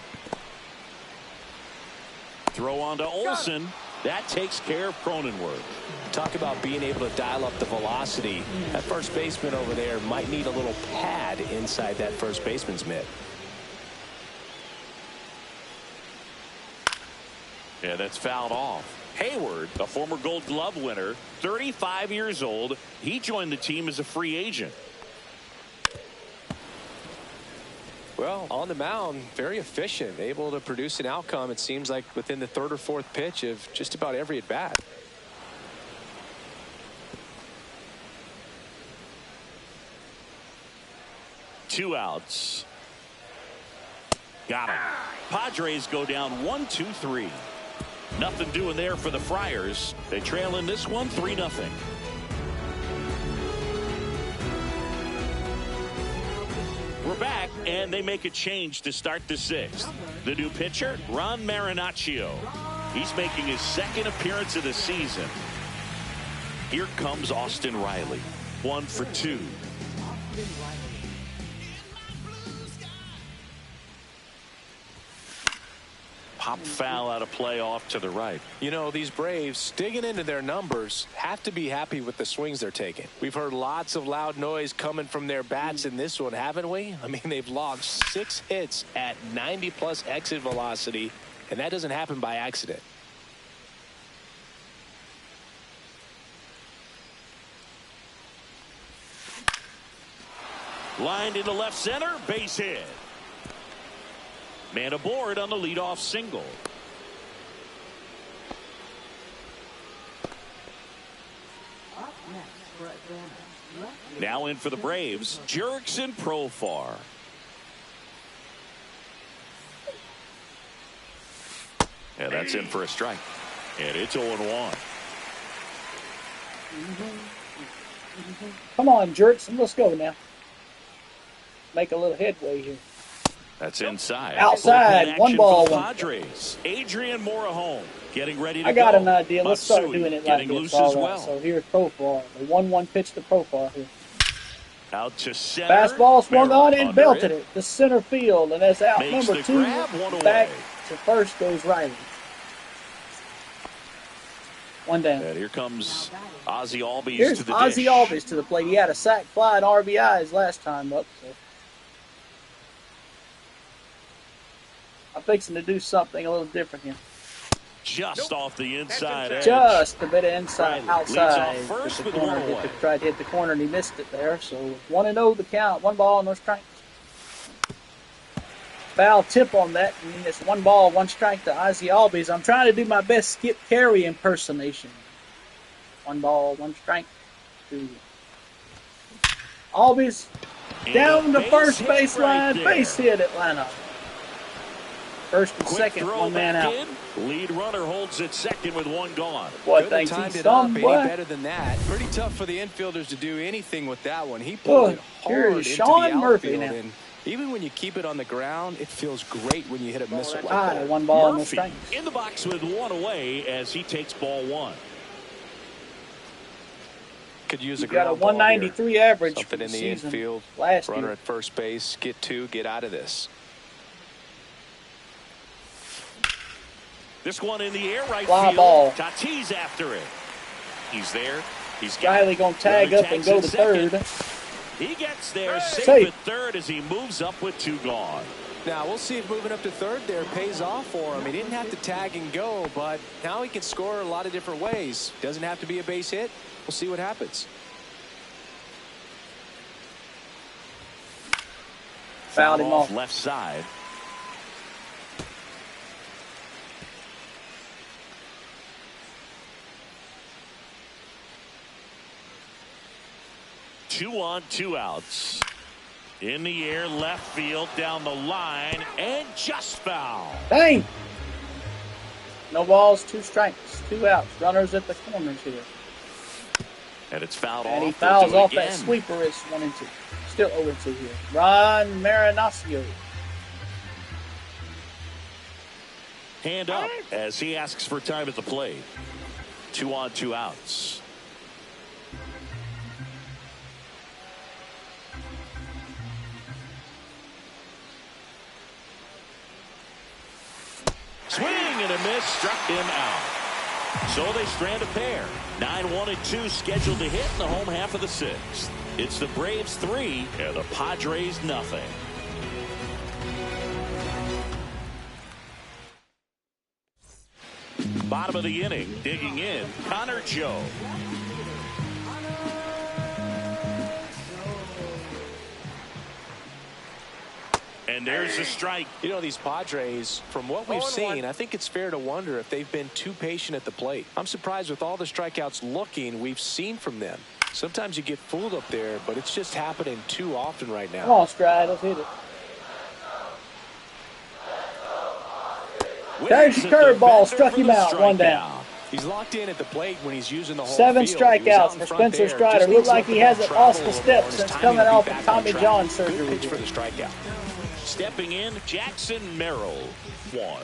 Throw on to Olsen. That takes care of Cronenworth. Talk about being able to dial up the velocity. That first baseman over there might need a little pad inside that first baseman's mitt. Yeah, that's fouled off. Hayward, a former Gold Glove winner, 35 years old. He joined the team as a free agent. Well, on the mound, very efficient, able to produce an outcome, it seems like, within the 3rd or 4th pitch of just about every at bat. Two outs. Got him. Padres go down 1-2-3. Nothing doing there for the Friars. They trail in this one 3-0. We're back, and they make a change to start the 6th. The new pitcher, Ron Marinaccio. He's making his 2nd appearance of the season. Here comes Austin Riley. 1 for 2. Pop foul out of play off to the right. You know, these Braves, digging into their numbers, have to be happy with the swings they're taking. We've heard lots of loud noise coming from their bats in this one, haven't we? I mean, they've logged 6 hits at 90+ exit velocity, and that doesn't happen by accident. Lined into left center, base hit. Man aboard on the leadoff single. Now in for the Braves, Jurickson Profar. And that's in for a strike. And it's 0-1. Come on, Jurickson, let's go now. Make a little headway here. That's inside. Outside, one ball, one Padres. Adrian Morejon getting ready to I got go. an idea. Let's start doing it like getting this. loose as All right. well. So here's Profar. The 1-1 pitch to Profar here. Out to center. Fastball swung on and Under belted it to center field, and that's out Makes number the 2. grab, one Back away. to first goes Riley. One down. And here comes Ozzie Albies Here's to the Ozzie dish. Albies to the plate. He had a sac fly and RBIs last time up. So I'm fixing to do something a little different here. Just off the inside edge. Just a bit of inside, Riley outside. leads off first The with corner, one away. tried to hit the corner and he missed it there. So 1-0 the count. 1 ball, no strikes. Foul tip on that. I mean, it's 1 ball, 1 strike to Ozzie Albies. I'm trying to do my best Skip Carey impersonation. 1 ball, 1 strike to Albies. Down the first baseline. Base hit Atlanta. First and Quick second, throw 1 man back out. in. Lead runner holds at second with 1 gone. Boy, Couldn't thanks. have timed He's it up some any boy. better than that. Pretty tough for the infielders to do anything with that one. He pulled it here hard is into Sean the Murphy outfield, now. and even when you keep it on the ground, it feels great when you hit a missile. like Ah, that. 1 ball, no Murphy strikes. in the box with 1 away as he takes ball 1. Could use a He's got a ground ball here. 193 average for Something the in the season infield. last Runner year. at first base. Get 2. Get out of this. This one in the air, right Fly field. ball. Tatis after it. He's there. He's got Riley it. gonna tag Runner up and tags go at to second. third. He gets there, safe Safe. at third as he moves up with 2 gone. Now, we'll see if moving up to third there pays off for him. He didn't have to tag and go, but now he can score a lot of different ways. Doesn't have to be a base hit. We'll see what happens. Fouled him off. Left side. Two on, 2 outs. In the air, left field, down the line, and just foul. Dang! No balls, 2 strikes, 2 outs. Runners at the corners here. And it's fouled And off. he They'll fouls do it off that again. sweeper. It's 1-2. Still 0-2 here. Ron Marinaccio. Hand up as he asks for time at the plate. 2 on, 2 outs. Swing and a miss, struck him out. So they strand a pair. 9-1 and 2 scheduled to hit in the home half of the 6th. It's the Braves 3 and the Padres nothing. Bottom of the inning, digging in, Connor Joe. And there's a strike. You know, these Padres, from what we've seen, I think it's fair to wonder if they've been too patient at the plate. I'm surprised with all the strikeouts we've seen from them. Sometimes you get fooled up there, but it's just happening too often right now. Come on, Stride. Let's hit it. There's a curveball. Struck him out. 1 down. He's locked in at the plate when he's using the whole 7 field. He was out strikeouts in for front Spencer there. Strider. Just Looked needs like to he let hasn't the ball lost travel a a step little more. since His coming timing will off be of back Tommy on track. John Good surgery. pitch for the strikeout. Stepping in, Jackson Merrill. 1.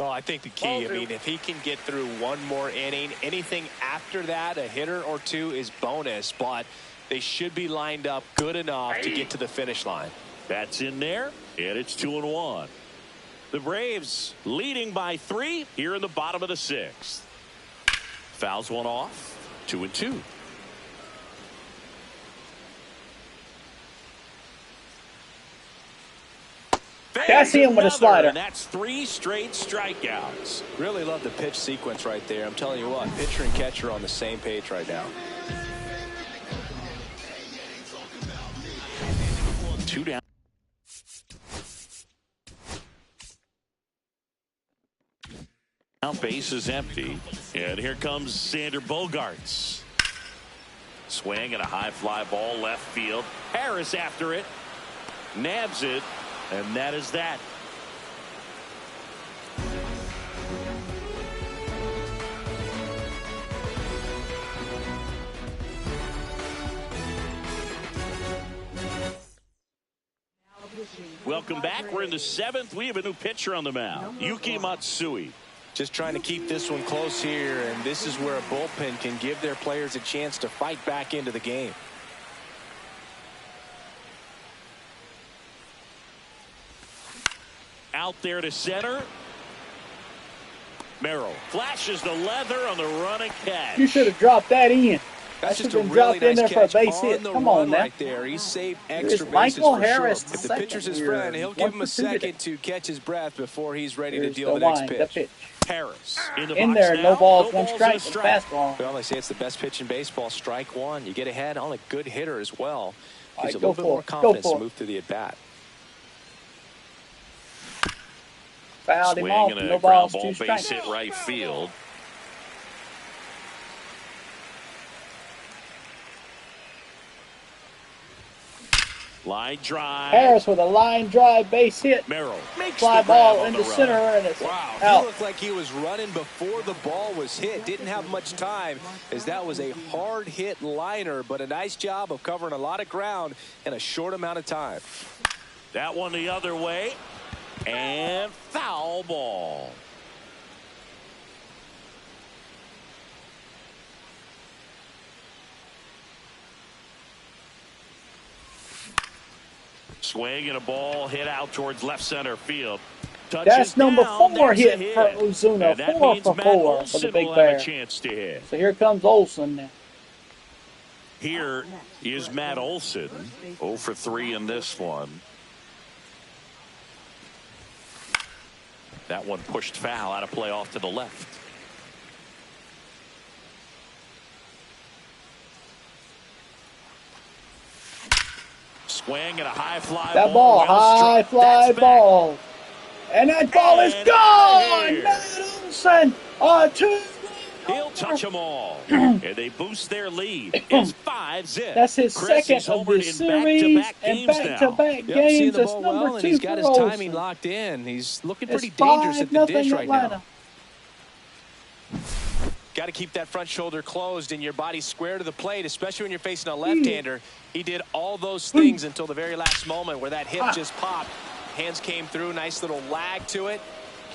Oh, I think the key, if he can get through 1 more inning, anything after that, a hitter or 2 is bonus, but they should be lined up good enough to get to the finish line. That's in there, and it's 2-1. The Braves leading by 3 here in the bottom of the 6th. Fouls one off, 2-2. That's him with a slider. And that's 3 straight strikeouts. Really love the pitch sequence right there. I'm telling you what, pitcher and catcher are on the same page right now. 2 down. Now base is empty. And here comes Xander Bogaerts. Swing and a high fly ball left field. Harris after it. Nabs it. And that is that. Welcome back. We're in the 7th. We have a new pitcher on the mound. Yuki Matsui. Just trying to keep this one close here, and this is where a bullpen can give their players a chance to fight back into the game. Out there to center. Merrill flashes the leather on the running catch. You should have dropped that in. That's That just should a have been really dropped in nice there for a catch base hit. on the Come run on now. right there. He saved extra bases Michael for Harris, sure. If the pitcher's his friend, he'll give him a second to catch his breath before he's ready to deal the next pitch. Harris in In box there, now. no balls, one and a strike, fastball. Well, they say it's the best pitch in baseball. Strike one. You get ahead on a good hitter as well. All Gives right, you a little bit more confidence to go for it. move through the at-bat. Fouled him Swing off. and a No ground balls, ball 2 base strikes. hit right field. Line drive. Harris with a line drive base hit. Merrill makes Fly the ball grab on into the center, run. and it's Wow, out. he looked like he was running before the ball was hit. Didn't have much time, as that was a hard hit liner, but a nice job of covering a lot of ground in a short amount of time. That one the other way. And foul ball. Swing and a ball hit out towards left center field. Touches That's number down, 4 there's a hit for Ozuna. And that 4 means for Matt 4 for the Olson Big will have Bear. a chance to hit. So here comes Olson now. Here is Matt Olson. 0 for 3 in this one. That one pushed foul out of play off to the left. Swing and a high fly That ball. ball, Well high struck. fly That's back. ball. And that ball is And gone! here. Matt Olson, 2. He'll touch them all. And they boost their lead. It's 5-0. That's his Chris second is of homered this in series back-to-back and games now. back-to-back Yep, seeing games. the That's ball number well, and 2 he's got for his Olson. timing locked in. He's looking It's pretty dangerous at the 5-0 dish right Atlanta. now. Got to keep that front shoulder closed and your body square to the plate, especially when you're facing a left-hander. He did all those things until the very last moment where that hip just popped. Hands came through, nice little lag to it.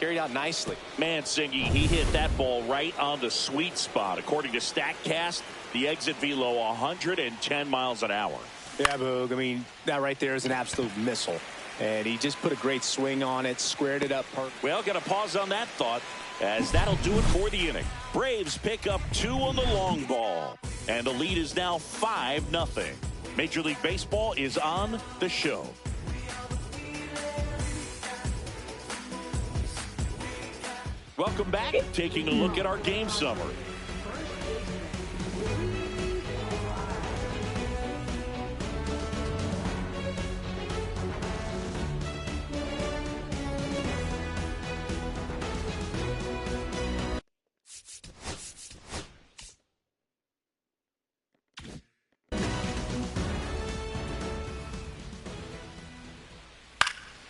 Carried out nicely. Man, Singy, he hit that ball right on the sweet spot. According to StatCast, the exit velo 110 miles an hour. Yeah, Boog. I mean, that right there is an absolute missile. And he just put a great swing on it, squared it up perfect. Well, got to pause on that thought, as that'll do it for the inning. Braves pick up 2 on the long ball, and the lead is now 5-0. Major League Baseball is on the show. Welcome back. Taking a look at our game summary.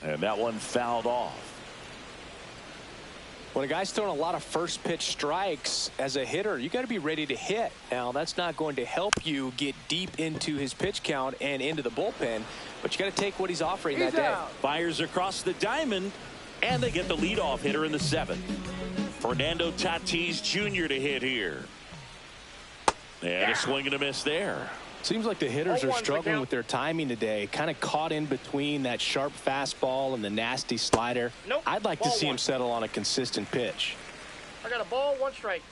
And that one fouled off. When a guy's throwing a lot of first pitch strikes as a hitter, you got to be ready to hit. Now, that's not going to help you get deep into his pitch count and into the bullpen, but you got to take what he's offering that day. Fires across the diamond, and they get the leadoff hitter in the 7th. Fernando Tatis Jr. to hit here. And a swing and a miss there. Seems like the hitters are struggling with their timing today. Kind of caught in between that sharp fastball and the nasty slider. Nope. I'd like to see him settle on a consistent pitch. I got a ball, 1 strike.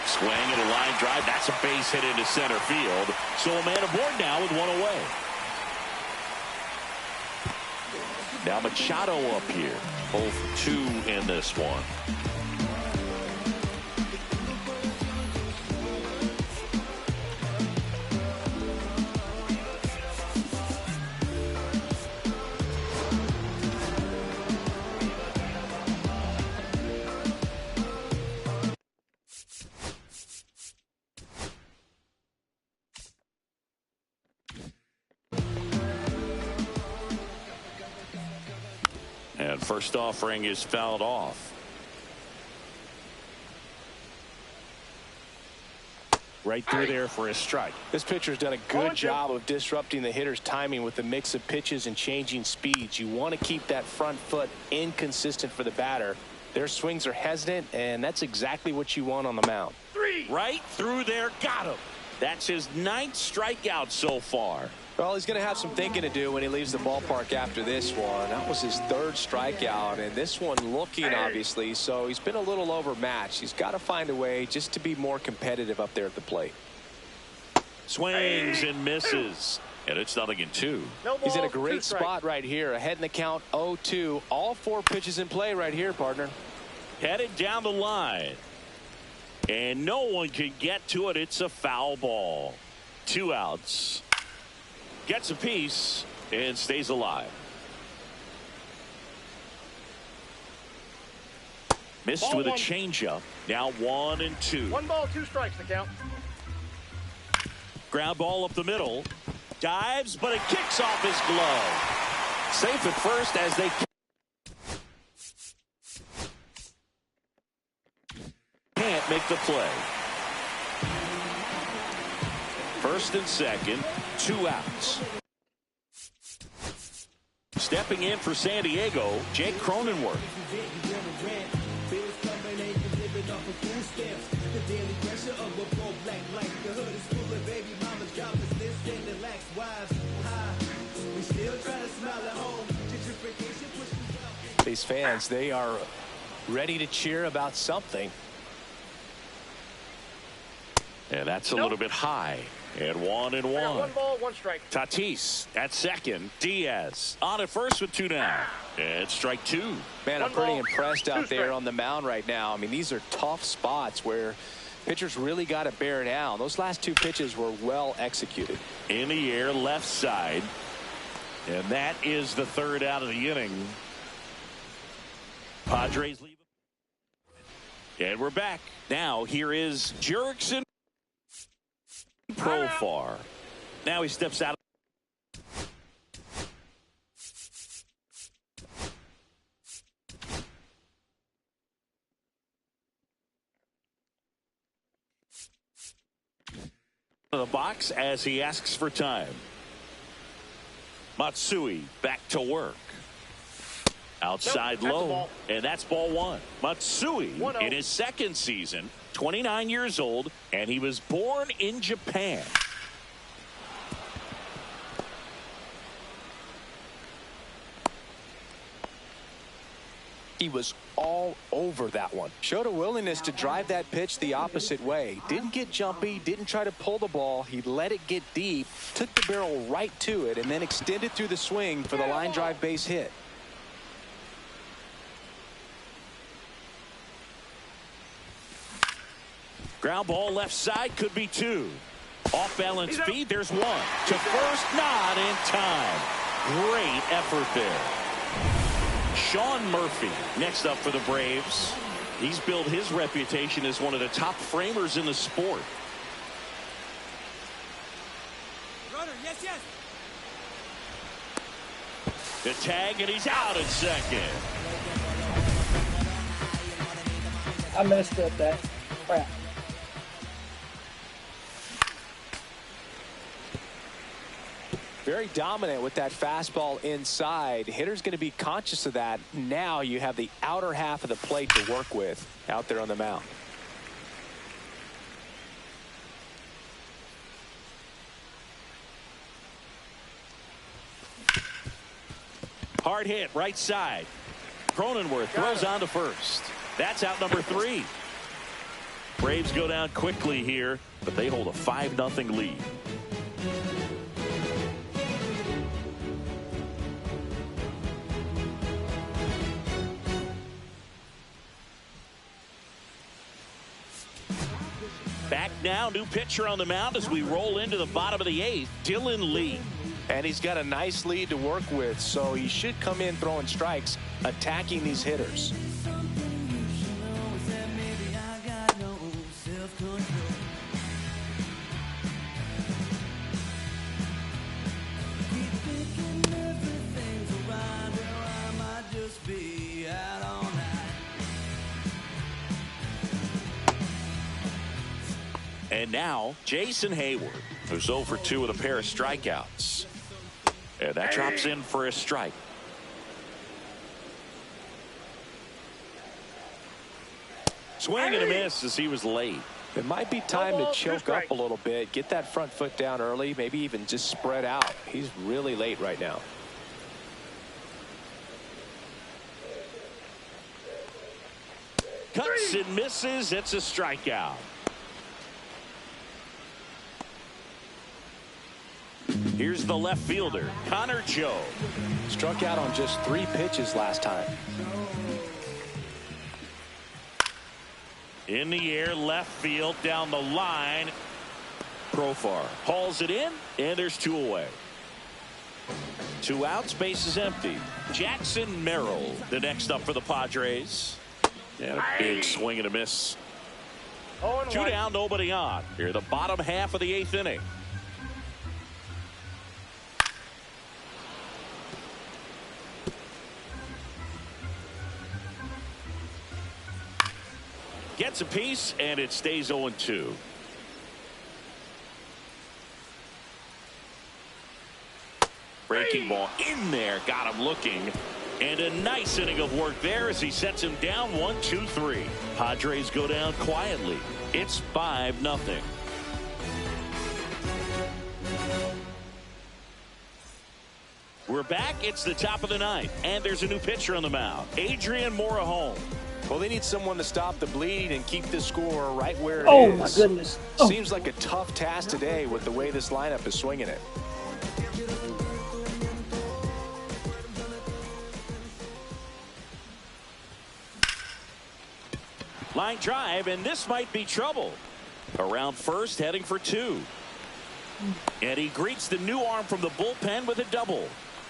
Swing and a line drive. That's a base hit into center field. So a man aboard now with 1 away. Now Machado up here. Both 2 in this one. And first offering is fouled off. Right through there for a strike. This pitcher's done a good job of disrupting the hitter's timing with the mix of pitches and changing speeds. You want to keep that front foot inconsistent for the batter. Their swings are hesitant, and that's exactly what you want on the mound. 3. Right through there. Got him. That's his 9th strikeout so far. Well, he's going to have some thinking to do when he leaves the ballpark after this one. That was his 3rd strikeout, and this one looking, obviously, so he's been a little overmatched. He's got to find a way just to be more competitive up there at the plate. Swings and misses, and it's 0-2. He's in a great spot right here, ahead in the count 0-2. All 4 pitches in play right here, partner. Headed down the line, and no one can get to it. It's a foul ball. 2 outs. Gets a piece and stays alive. Missed with a changeup. Now 1-2. 1 ball, 2 strikes to count. Ground ball up the middle. Dives, but it kicks off his glove. Safe at first as they can't make the play. First and second, 2 outs. Stepping in for San Diego, Jake Cronenworth. These fans, they are ready to cheer about something. And that's a little bit high. And 1-1. 1 ball, 1 strike. Tatis at second. Diaz on at first with 2 down. And strike 2. Man, I'm pretty impressed out there on the mound right now. I mean, these are tough spots where pitchers really got to bear down. Those last 2 pitches were well executed. In the air, left side. And that is the 3rd out of the inning. Padres leave. And we're back. Now here is Jurickson Profar. Now he steps out. The box as he asks for time. Matsui back to work. Outside low, and that's ball 1. Matsui in his 2nd season, 29 years old, and he was born in Japan. He was all over that one. Showed a willingness to drive that pitch the opposite way. Didn't get jumpy, didn't try to pull the ball. He let it get deep, took the barrel right to it, and then extended through the swing for the line drive base hit. Ground ball left side, could be 2. Off balance feed, there's 1. To first, not in time. Great effort there. Sean Murphy next up for the Braves. He's built his reputation as one of the top framers in the sport. Runner, yes. The tag, and he's out at second. I messed up that. Crap. Very dominant with that fastball inside. Hitter's going to be conscious of that. Now you have the outer half of the plate to work with out there on the mound. Hard hit, right side. Cronenworth throws on to first. That's out number 3. Braves go down quickly here, but they hold a 5-0 lead. Back now, new pitcher on the mound as we roll into the bottom of the 8th, Dylan Lee. And he's got a nice lead to work with, so he should come in throwing strikes, attacking these hitters. And now, Jason Hayward, who's 0 for 2 with a pair of strikeouts. And that drops in for a strike. Swing and a miss as he was late. It might be time to choke up a little bit, get that front foot down early, maybe even just spread out. He's really late right now. Cuts and misses. It's a strikeout. Here's the left fielder, Connor Joe. Struck out on just 3 pitches last time. In the air, left field, down the line. Profar hauls it in, and there's 2 away. 2 outs, base is empty. Jackson Merrill, the next up for the Padres. And a big swing and a miss. 2 down, nobody on. Here, the bottom half of the 8th inning. Gets a piece, and it stays 0-2. Breaking ball in there, got him looking. And a nice inning of work there as he sets him down 1-2-3. Padres go down quietly. It's 5-0. We're back. It's the top of the 9th, and there's a new pitcher on the mound, Adrian Morejon. Well, they need someone to stop the bleed and keep this score right where it is. Oh, my goodness. Oh. Seems like a tough task today with the way this lineup is swinging it. Line drive, and this might be trouble. Around first, heading for 2. And he greets the new arm from the bullpen with a double.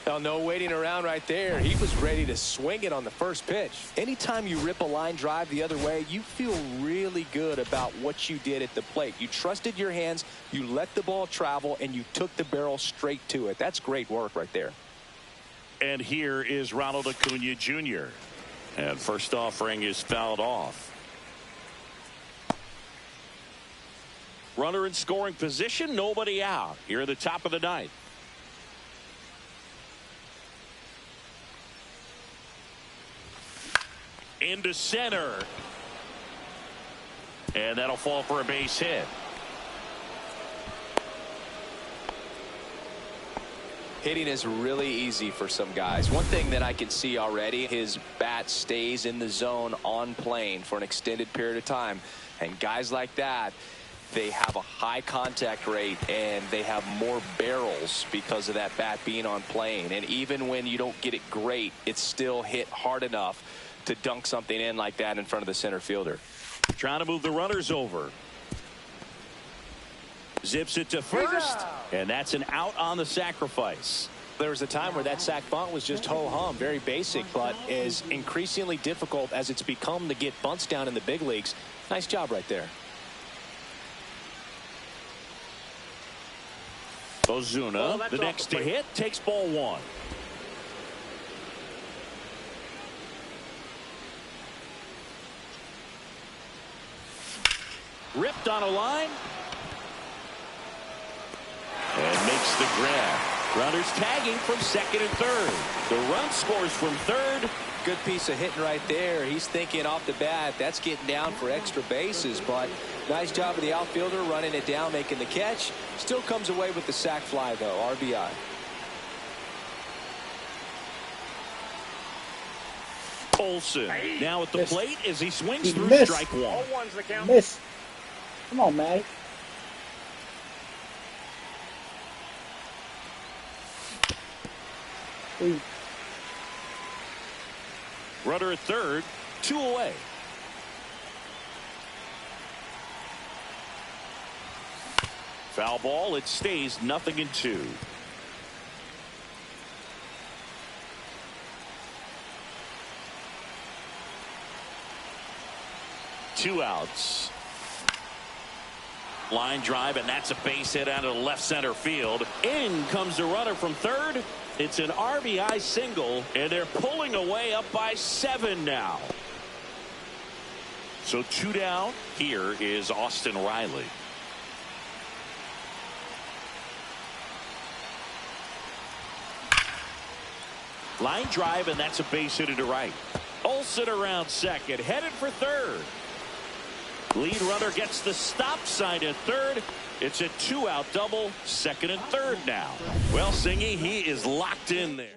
Oh, no waiting around right there. He was ready to swing it on the first pitch. Anytime you rip a line drive the other way, you feel really good about what you did at the plate. You trusted your hands, you let the ball travel, and you took the barrel straight to it. That's great work right there. And here is Ronald Acuna Jr. And first offering is fouled off. Runner in scoring position, nobody out. Here at the top of the 9th. Into center. And that'll fall for a base hit. Hitting is really easy for some guys. One thing that I can see already, his bat stays in the zone on plane for an extended period of time. And guys like that, they have a high contact rate and they have more barrels because of that bat being on plane. And even when you don't get it great, it's still hit hard enough to dunk something in like that in front of the center fielder. Trying to move the runners over. Zips it to first, and that's an out on the sacrifice. There was a time where that sac bunt was just ho-hum, very basic, but is increasingly difficult as it's become to get bunts down in the big leagues. Nice job right there. Ozuna, the next to hit, takes ball 1. Ripped on a line. And makes the grab. Runners tagging from second and third. The run scores from third. Good piece of hitting right there. He's thinking off the bat, that's getting down for extra bases, but nice job of the outfielder running it down, making the catch. Still comes away with the sac fly, though. RBI. Olsen now at the plate as he swings through missed. strike 1. All ones the count. Miss. Come on, Matty. Runner at third, 2 away. Foul ball. It stays 0-2. Two outs. Line drive, and that's a base hit out of the left center field. In comes the runner from third. It's an RBI single, and they're pulling away up by 7 now. So 2 down. Here is Austin Riley. Line drive, and that's a base hit to right. Olsen around second, headed for third. Lead runner gets the stop sign at third. It's a 2-out double, second and third now. Well, Singy, he is locked in there.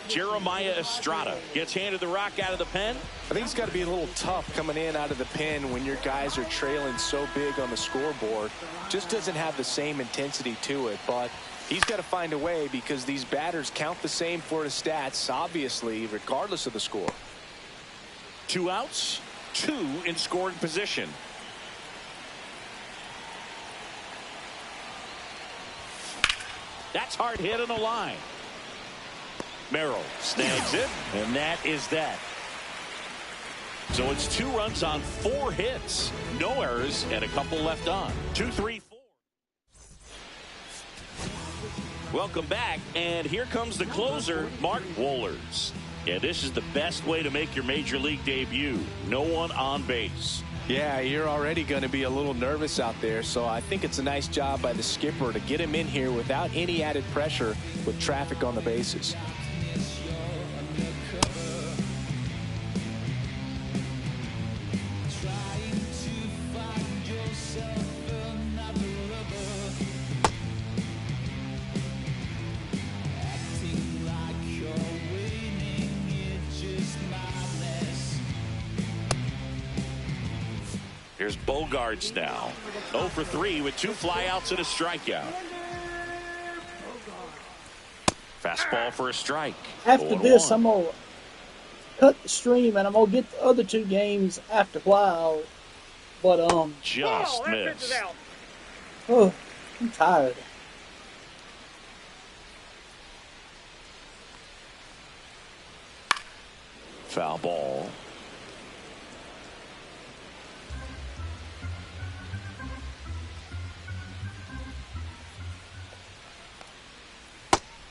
Jeremiah Estrada gets handed the rock out of the pen. I think it's got to be a little tough coming in out of the pen when your guys are trailing so big on the scoreboard. Just doesn't have the same intensity to it, but he's got to find a way because these batters count the same for his stats, obviously, regardless of the score. 2 outs. 2 in scoring position. That's hard hit on the line. Merrill snags it, and that is that. So it's 2 runs on 4 hits, no errors, and a couple left on. 2, 3, 4. Welcome back, and here comes the closer, Mark Wohlers. Yeah, this is the best way to make your major league debut. No one on base. Yeah, you're already going to be a little nervous out there, so I think it's a nice job by the skipper to get him in here without any added pressure with traffic on the bases. Here's Bogarts now. 0 for 3 with 2 flyouts and a strikeout. Fastball for a strike. After this, I'm going to cut the stream, and I'm going to get the other 2 games after a while. But, just missed. Oh, I'm tired. Foul ball.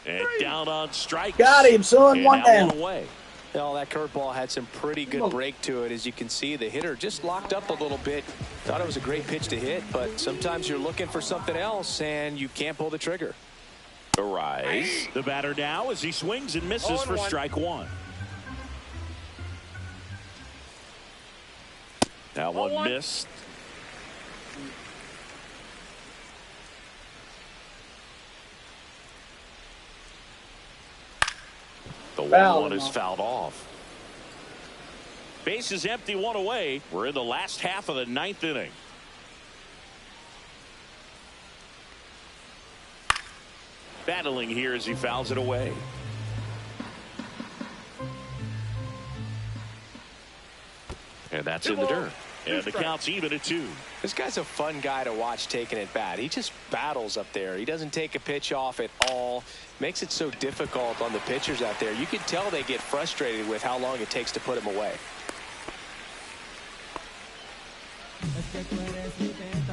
And down on strikes. Got him, son. One down. Away. Well, that curveball had some pretty good break to it. As you can see, the hitter just locked up a little bit. Thought it was a great pitch to hit, but sometimes you're looking for something else, and you can't pull the trigger. The rise. The batter now as he swings and misses for strike 1. Now one missed. The 1-1 is fouled off. Base is empty, 1 away. We're in the last half of the 9th inning. Battling here as he fouls it away. And that's in the dirt. And the count's even at 2. This guy's a fun guy to watch taking at bat. He just battles up there. He doesn't take a pitch off at all. Makes it so difficult on the pitchers out there. You can tell they get frustrated with how long it takes to put him away.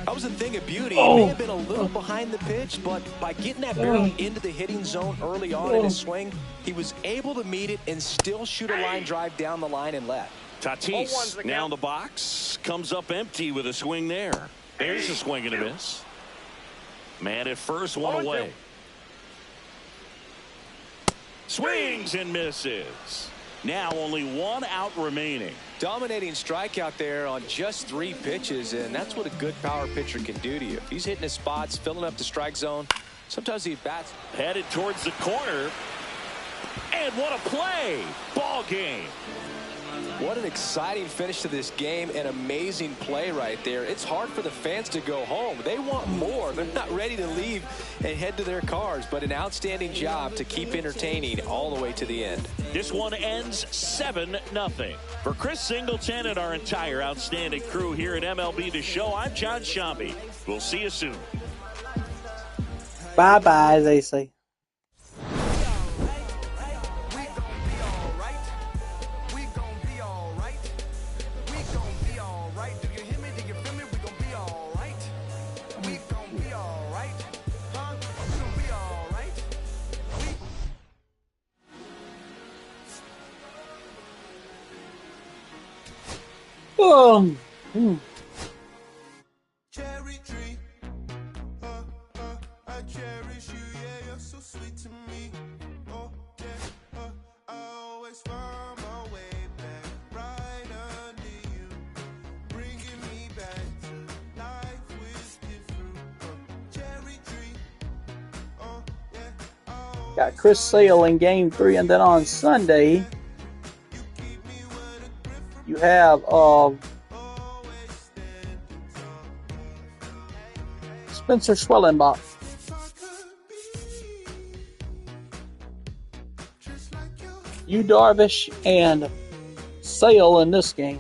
That was a thing of beauty. He may have been a little behind the pitch, but by getting that barrel into the hitting zone early on in his swing, he was able to meet it and still shoot a line drive down the line and left. Tatis now in the box, comes up empty with a swing there. There's a swing and a miss. Man at first, 1 away. Swings and misses. Now only 1 out remaining. Dominating strikeout there on just 3 pitches, and that's what a good power pitcher can do to you. If he's hitting his spots, filling up the strike zone, sometimes he bats. Headed towards the corner. And what a play. Ball game. What an exciting finish to this game. An amazing play right there. It's hard for the fans to go home. They want more. They're not ready to leave and head to their cars, but an outstanding job to keep entertaining all the way to the end. This one ends 7-0. For Chris Singleton and our entire outstanding crew here at MLB The Show, I'm John Shambi. We'll see you soon. Bye-bye, as they say. Oh. Cherry tree, I cherish you, yeah, you're so sweet to me. Oh, yeah, I always find my way back right under you, bringing me back to life with you through. Cherry tree, oh, yeah. Got Chris Sale in Game 3, and then on Sunday, you have Spencer Schwellenbach. Yu Darvish and Sale in this game.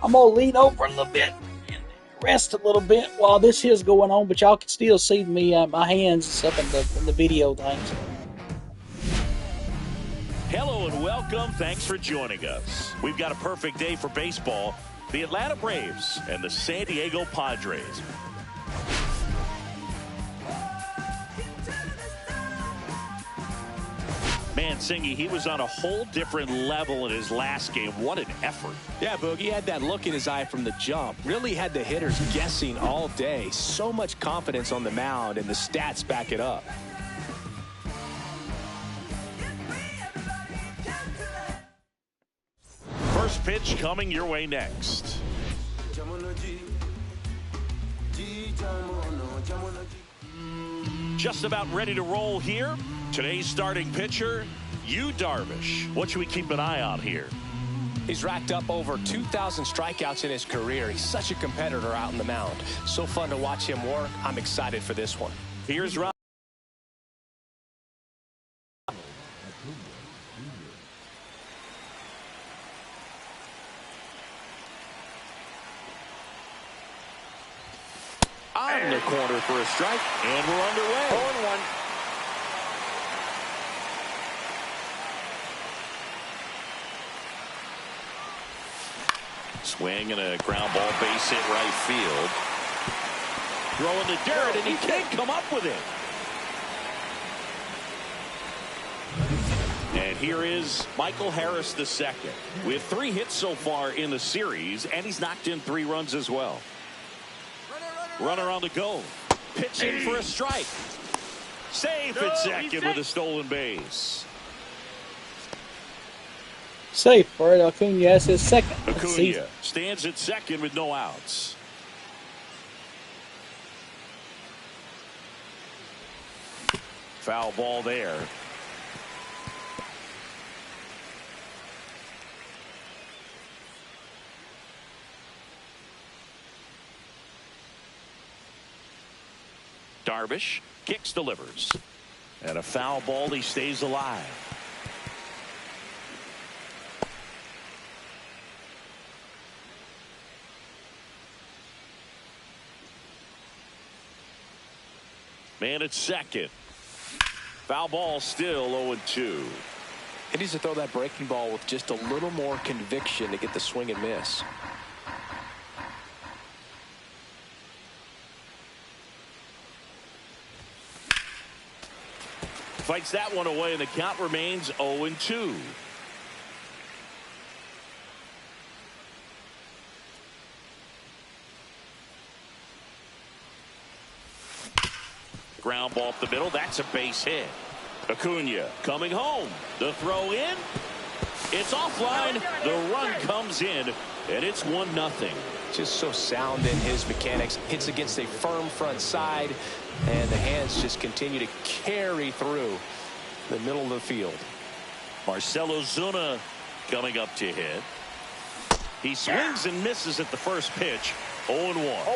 I'm going to lean over a little bit and rest a little bit while this is going on, but y'all can still see me, my hands and stuff in the video things. Hello and welcome. Thanks for joining us. We've got a perfect day for baseball. The Atlanta Braves and the San Diego Padres. Man, Singy, he was on a whole different level in his last game. What an effort. Yeah, Boog, he had that look in his eye from the jump. Really had the hitters guessing all day. So much confidence on the mound, and the stats back it up. First pitch coming your way next. Just about ready to roll here. Today's starting pitcher, Yu Darvish. What should we keep an eye on here? He's racked up over 2,000 strikeouts in his career. He's such a competitor out in the mound. So fun to watch him work. I'm excited for this one. Here's Rob. On the corner for a strike, and we're underway. 0-1. Swing and a ground ball, base hit right field. Throwing the dirt, and he can't come up with it. And here is Michael Harris II with 3 hits so far in the series, and he's knocked in 3 runs as well. Runner on the go. Pitching for a strike. Safe at second with a stolen base. Safe for Acuna as his second. Acuna stands at second with no outs. Foul ball there. Darvish kicks, delivers. And a foul ball, he stays alive. Man at second. Foul ball, still 0-2. He needs to throw that breaking ball with just a little more conviction to get the swing and miss. fights that one away, and the count remains 0-2. Ground ball up the middle. That's a base hit. Acuna coming home. The throw in. It's offline. The run comes in, and it's 1-0. Just so sound in his mechanics. Hits against a firm front side, and the hands just continue to carry through the middle of the field. Marcell Ozuna coming up to hit. He swings and misses at the first pitch. 0-1.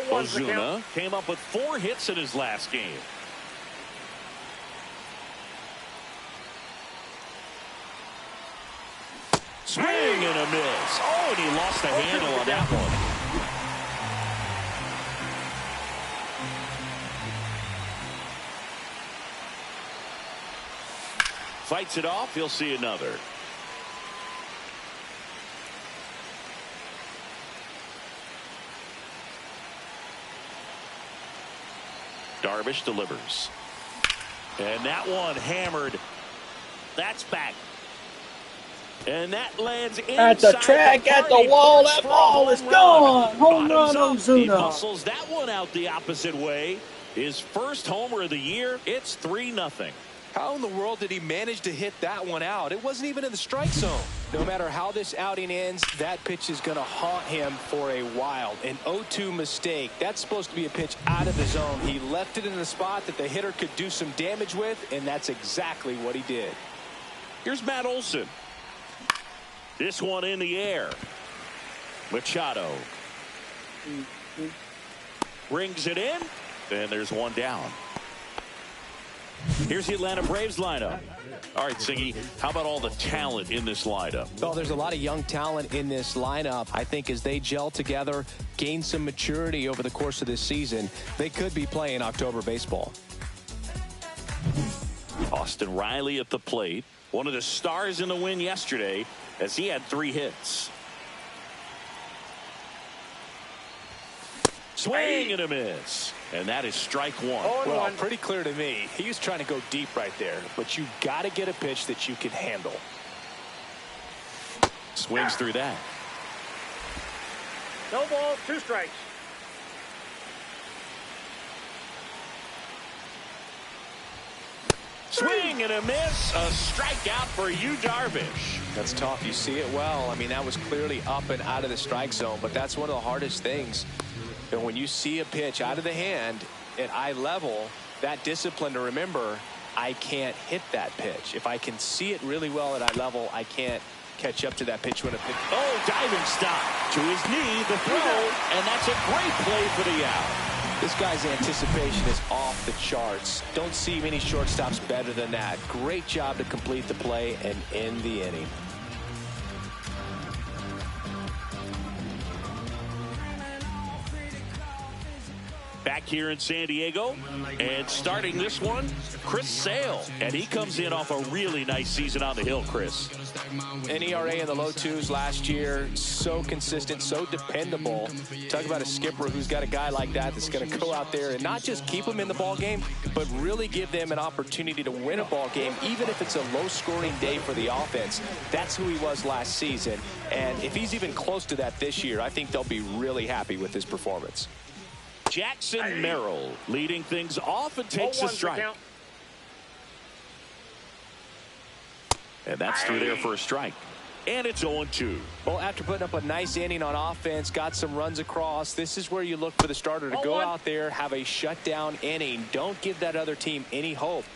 Ozuna came up with 4 hits in his last game. Swing and a miss. Oh, and he lost the handle on that one. Fights it off. He'll see another. Darvish delivers. And that one hammered. That's back. And that lands at the track, at the wall. That ball is gone. Home run, Ozuna. He muscles that one out the opposite way. His first homer of the year. It's 3-0. How in the world did he manage to hit that one out? It wasn't even in the strike zone. No matter how this outing ends, that pitch is going to haunt him for a while. An 0-2 mistake. That's supposed to be a pitch out of the zone. He left it in the spot that the hitter could do some damage with, and that's exactly what he did. Here's Matt Olson. This one in the air. Machado rings it in, and there's one down. Here's the Atlanta Braves lineup. All right, Siggy, how about all the talent in this lineup? Well, there's a lot of young talent in this lineup. I think as they gel together, gain some maturity over the course of this season, they could be playing October baseball. Austin Riley at the plate. One of the stars in the win yesterday, as he had 3 hits. Swing and a miss. And that is strike 1. Well, pretty clear to me. He was trying to go deep right there, but you got to get a pitch that you can handle. Swings through that. No ball, 2 strikes. Swing and a miss. A strikeout for you, Darvish. That's tough. You see it well. I mean, that was clearly up and out of the strike zone, but that's one of the hardest things. And when you see a pitch out of the hand at eye level, that discipline to remember, I can't hit that pitch. If I can see it really well at eye level, I can't catch up to that pitch when a pitch. Oh, diving stop to his knee, the throw, and that's a great play for the out. This guy's anticipation is off the charts. Don't see many shortstops better than that. Great job to complete the play and end the inning. Back here in San Diego, and starting this one, Chris Sale. And he comes in off a really nice season on the hill, Chris. An ERA in the low 2s last year. So consistent, so dependable. Talk about a skipper who's got a guy like that that's going to go out there and not just keep them in the ball game, but really give them an opportunity to win a ball game, even if it's a low-scoring day for the offense. That's who he was last season. And if he's even close to that this year, I think they'll be really happy with his performance. Jackson Merrill leading things off and takes a strike. And that's through there for a strike. And it's 0-2. Well, after putting up a nice inning on offense, got some runs across, this is where you look for the starter to go out there, have a shutdown inning. Don't give that other team any hope.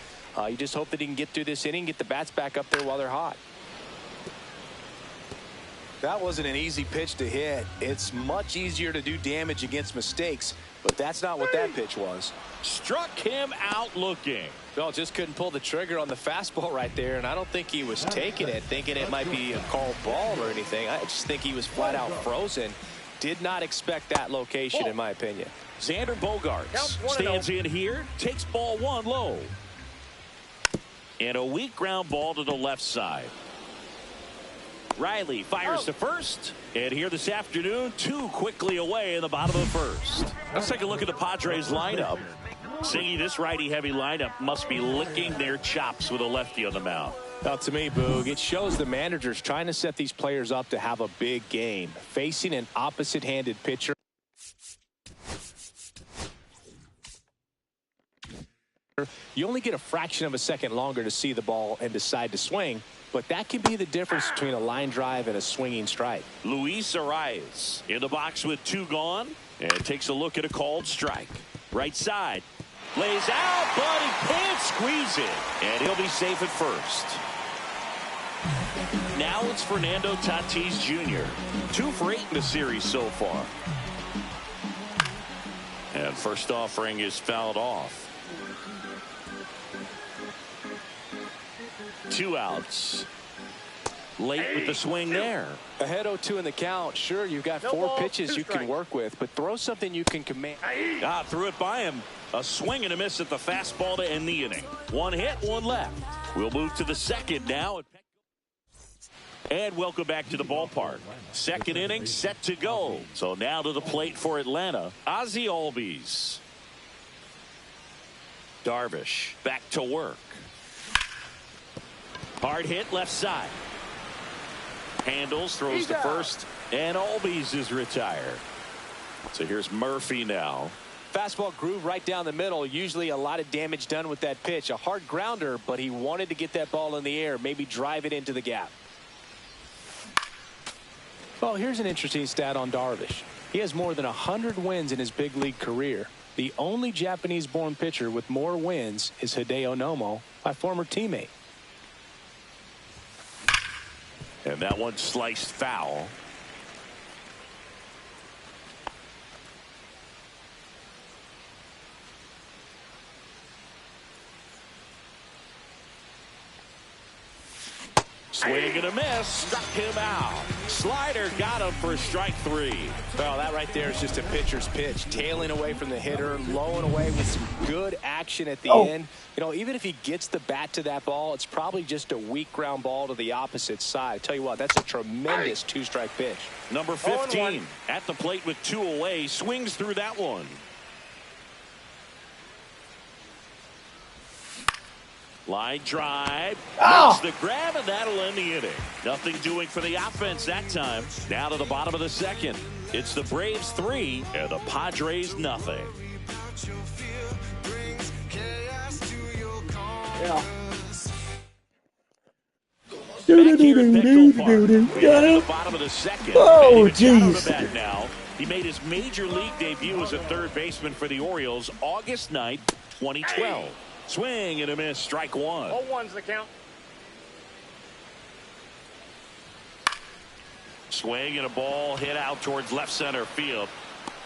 You just hope that he can get through this inning, get the bats back up there while they're hot. That wasn't an easy pitch to hit. It's much easier to do damage against mistakes, but that's not what that pitch was. Struck him out looking. Well, just couldn't pull the trigger on the fastball right there, and I don't think he was taking it, thinking it might be a called ball or anything. I just think he was flat out frozen. Did not expect that location, in my opinion. Xander Bogaerts stands in here, takes ball 1 low. And a weak ground ball to the left side. Riley fires to first, and here this afternoon, 2 quickly away in the bottom of the first. Let's take a look at the Padres lineup. Singy, this righty-heavy lineup must be licking their chops with a lefty on the mound. Well, to me, Boog, it shows the manager's trying to set these players up to have a big game. Facing an opposite-handed pitcher. You only get a fraction of a second longer to see the ball and decide to swing, but that can be the difference between a line drive and a swinging strike. Luis Arias in the box with 2 gone and takes a look at a called strike. Right side. Lays out, but he can't squeeze it. And he'll be safe at first. Now it's Fernando Tatis Jr. 2 for 8 in the series so far. And first offering is fouled off. 2 outs. Late with the swing there. Ahead 0-2 in the count. Sure, you've got 4 pitches you can work with, but throw something you can command. Threw it by him. A swing and a miss at the fastball to end the inning. 1 hit, 1 left. We'll move to the second now. And welcome back to the ballpark. Second inning set to go. So now to the plate for Atlanta, Ozzie Albies. Darvish back to work. Hard hit left side. Handles, throws to first, and Albies is retired. So here's Murphy now. Fastball groove right down the middle. Usually a lot of damage done with that pitch. A hard grounder, but he wanted to get that ball in the air, maybe drive it into the gap. Well, here's an interesting stat on Darvish. He has more than 100 wins in his big league career. The only Japanese-born pitcher with more wins is Hideo Nomo, my former teammate. And that one sliced foul. Swing and a miss. Struck him out. Slider got him for strike 3. Well, that right there is just a pitcher's pitch. Tailing away from the hitter, lowing away with some good action at the end. You know, even if he gets the bat to that ball, it's probably just a weak ground ball to the opposite side. Tell you what, that's a tremendous 2-strike pitch. Number 15 at the plate with 2 away. Swings through that one. Line drive. Makes the grab, and that'll end the inning. Nothing doing for the offense that time. Now to the bottom of the second. It's the Braves 3 and the Padres nothing. Yeah. Back here at Petco Park, we are at the bottom of the second. Oh, jeez. Now, he made his major league debut as a third baseman for the Orioles August 9th, 2012. Swing and a miss, strike 1. 0-1's the count. Swing and a ball hit out towards left center field.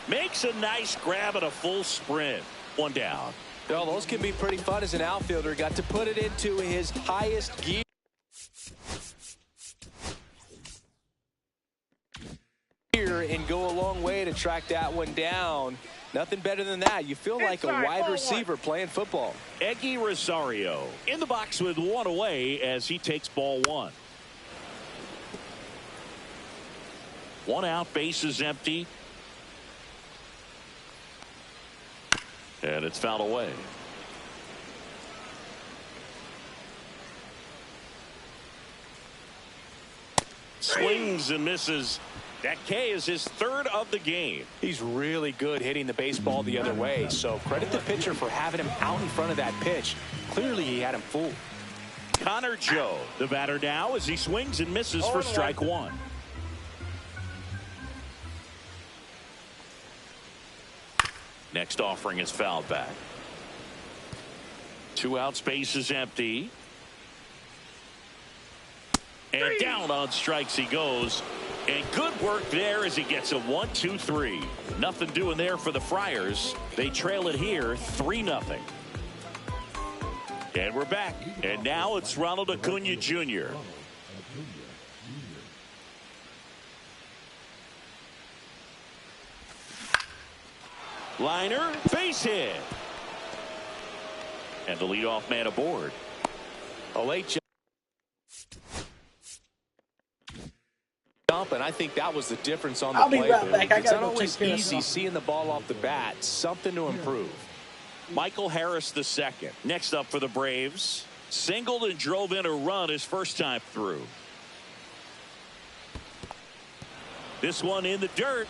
Makes a nice grab at a full sprint. 1 down. Well, those can be pretty fun as an outfielder. Got to put it into his highest gear. And go a long way to track that one down. Nothing better than that. You feel like a wide receiver playing football. Eggy Rosario in the box with 1 away as he takes ball 1. 1 out, bases empty. And it's fouled away. Swings and misses. That K is his 3rd of the game. He's really good hitting the baseball the other way, so credit the pitcher for having him out in front of that pitch. Clearly he had him fooled. Connor Joe, the batter now, as he swings and misses for strike 1. Next offering is fouled back. 2 outs, base is empty. And down on strikes he goes. And good work there as he gets a 1-2-3. Nothing doing there for the Friars. They trail it here 3-0. And we're back. And now it's Ronald Acuna Jr. Liner, base hit. And the leadoff man aboard. A late jump. And I think that was the difference on the play. I'll be right back. It's not always easy seeing the ball off the bat. Something to improve. Michael Harris II. Next up for the Braves. Singled and drove in a run his first time through. This one in the dirt.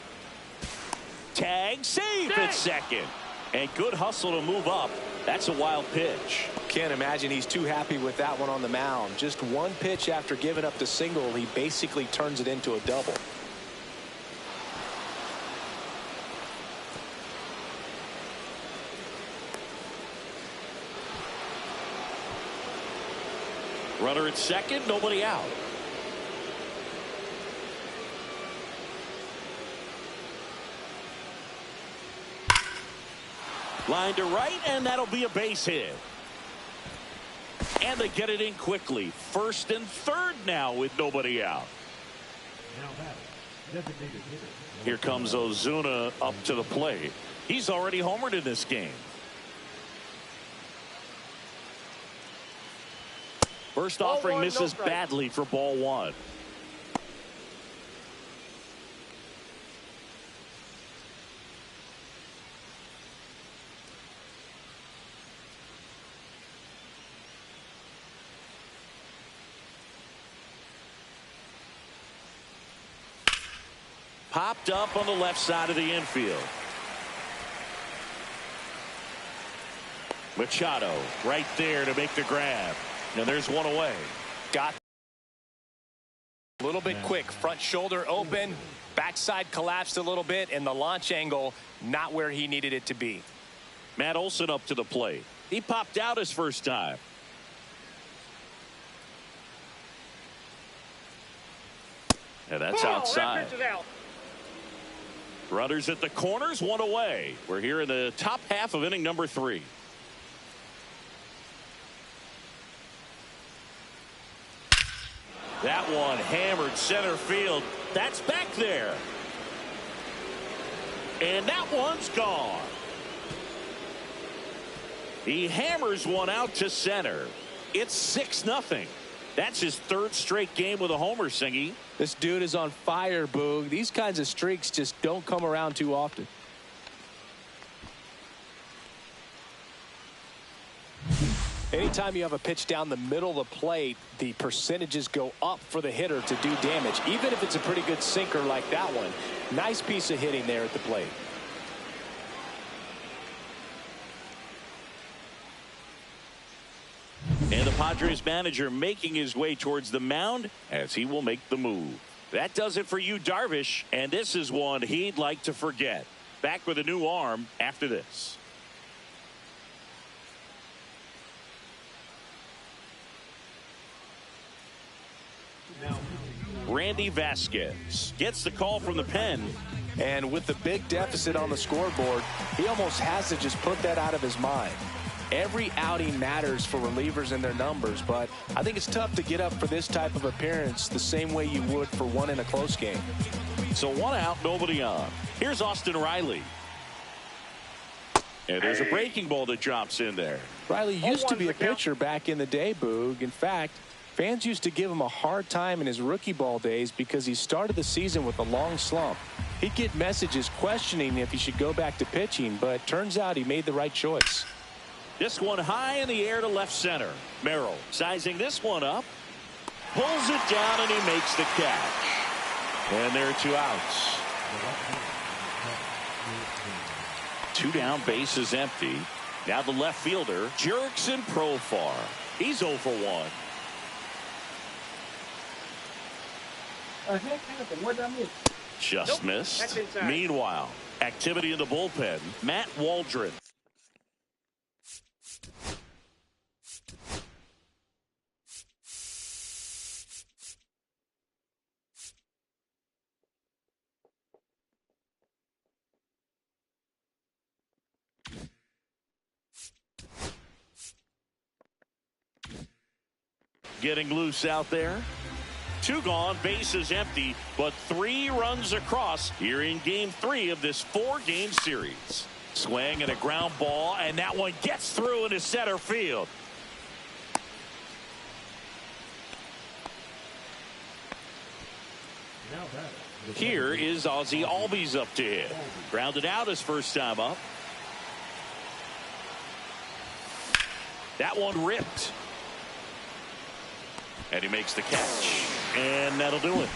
Tag, safe at second. And good hustle to move up. That's a wild pitch. Can't imagine he's too happy with that one on the mound. Just one pitch after giving up the single, he basically turns it into a double. Runner at second, nobody out. Line to right, and that'll be a base hit. And they get it in quickly. First and third now with nobody out. Here comes Ozuna up to the plate. He's already homered in this game. First offering misses badly for ball one. Popped up on the left side of the infield. Machado right there to make the grab. And there's one away. Got a little bit quick. Front shoulder open. Backside collapsed a little bit. And the launch angle not where he needed it to be. Matt Olson up to the plate. He popped out his first time. And that's outside. Runners at the corners, one away. We're here in the top half of inning number 3. That one hammered center field. That's back there. And that one's gone. He hammers one out to center. It's 6-0. That's his third straight game with a homer, Singy. This dude is on fire, Boog. These kinds of streaks just don't come around too often. Anytime you have a pitch down the middle of the plate, the percentages go up for the hitter to do damage, even if it's a pretty good sinker like that one. Nice piece of hitting there at the plate. And the Padres manager making his way towards the mound as he will make the move. That does it for Yu Darvish, and this is one he'd like to forget. Back with a new arm after this. Randy Vasquez gets the call from the pen. And with the big deficit on the scoreboard, he almost has to just put that out of his mind. Every outing matters for relievers and their numbers, but I think it's tough to get up for this type of appearance the same way you would for one in a close game. So one out, nobody on. Here's Austin Riley. And there's a breaking ball that drops in there. Riley used to be a pitcher back in the day, Boog. In fact, fans used to give him a hard time in his rookie ball days because he started the season with a long slump. He'd get messages questioning if he should go back to pitching, but turns out he made the right choice. This one high in the air to left center. Merrill sizing this one up. Pulls it down and he makes the catch. And there are 2 outs. 2 down, bases empty. Now the left fielder, Jurickson Profar. He's 0 for 1. What did I miss? Just missed. Meanwhile, activity in the bullpen. Matt Waldron. Getting loose out there. 2 gone, bases empty, but 3 runs across here in game 3 of this 4-game series. Swing and a ground ball, and that one gets through into center field. Here is Ozzie Albies up to hit. Grounded out his first time up. That one ripped. And he makes the catch. And that'll do it.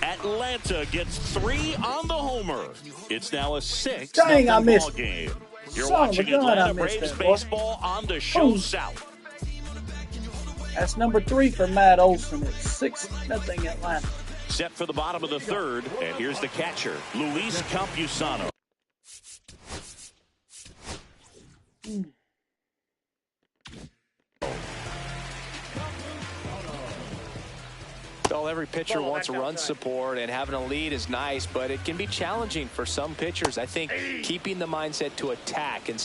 Atlanta gets 3 on the homer. It's now a 6-0 ball game. You're watching Atlanta Braves baseball on the Show South. That's number 3 for Matt Olson. It's 6-0 Atlanta. Set for the bottom of the third, and here's the catcher, Luis Campusano. Well, every pitcher wants run support, and having a lead is nice, but it can be challenging for some pitchers. I think keeping the mindset to attack and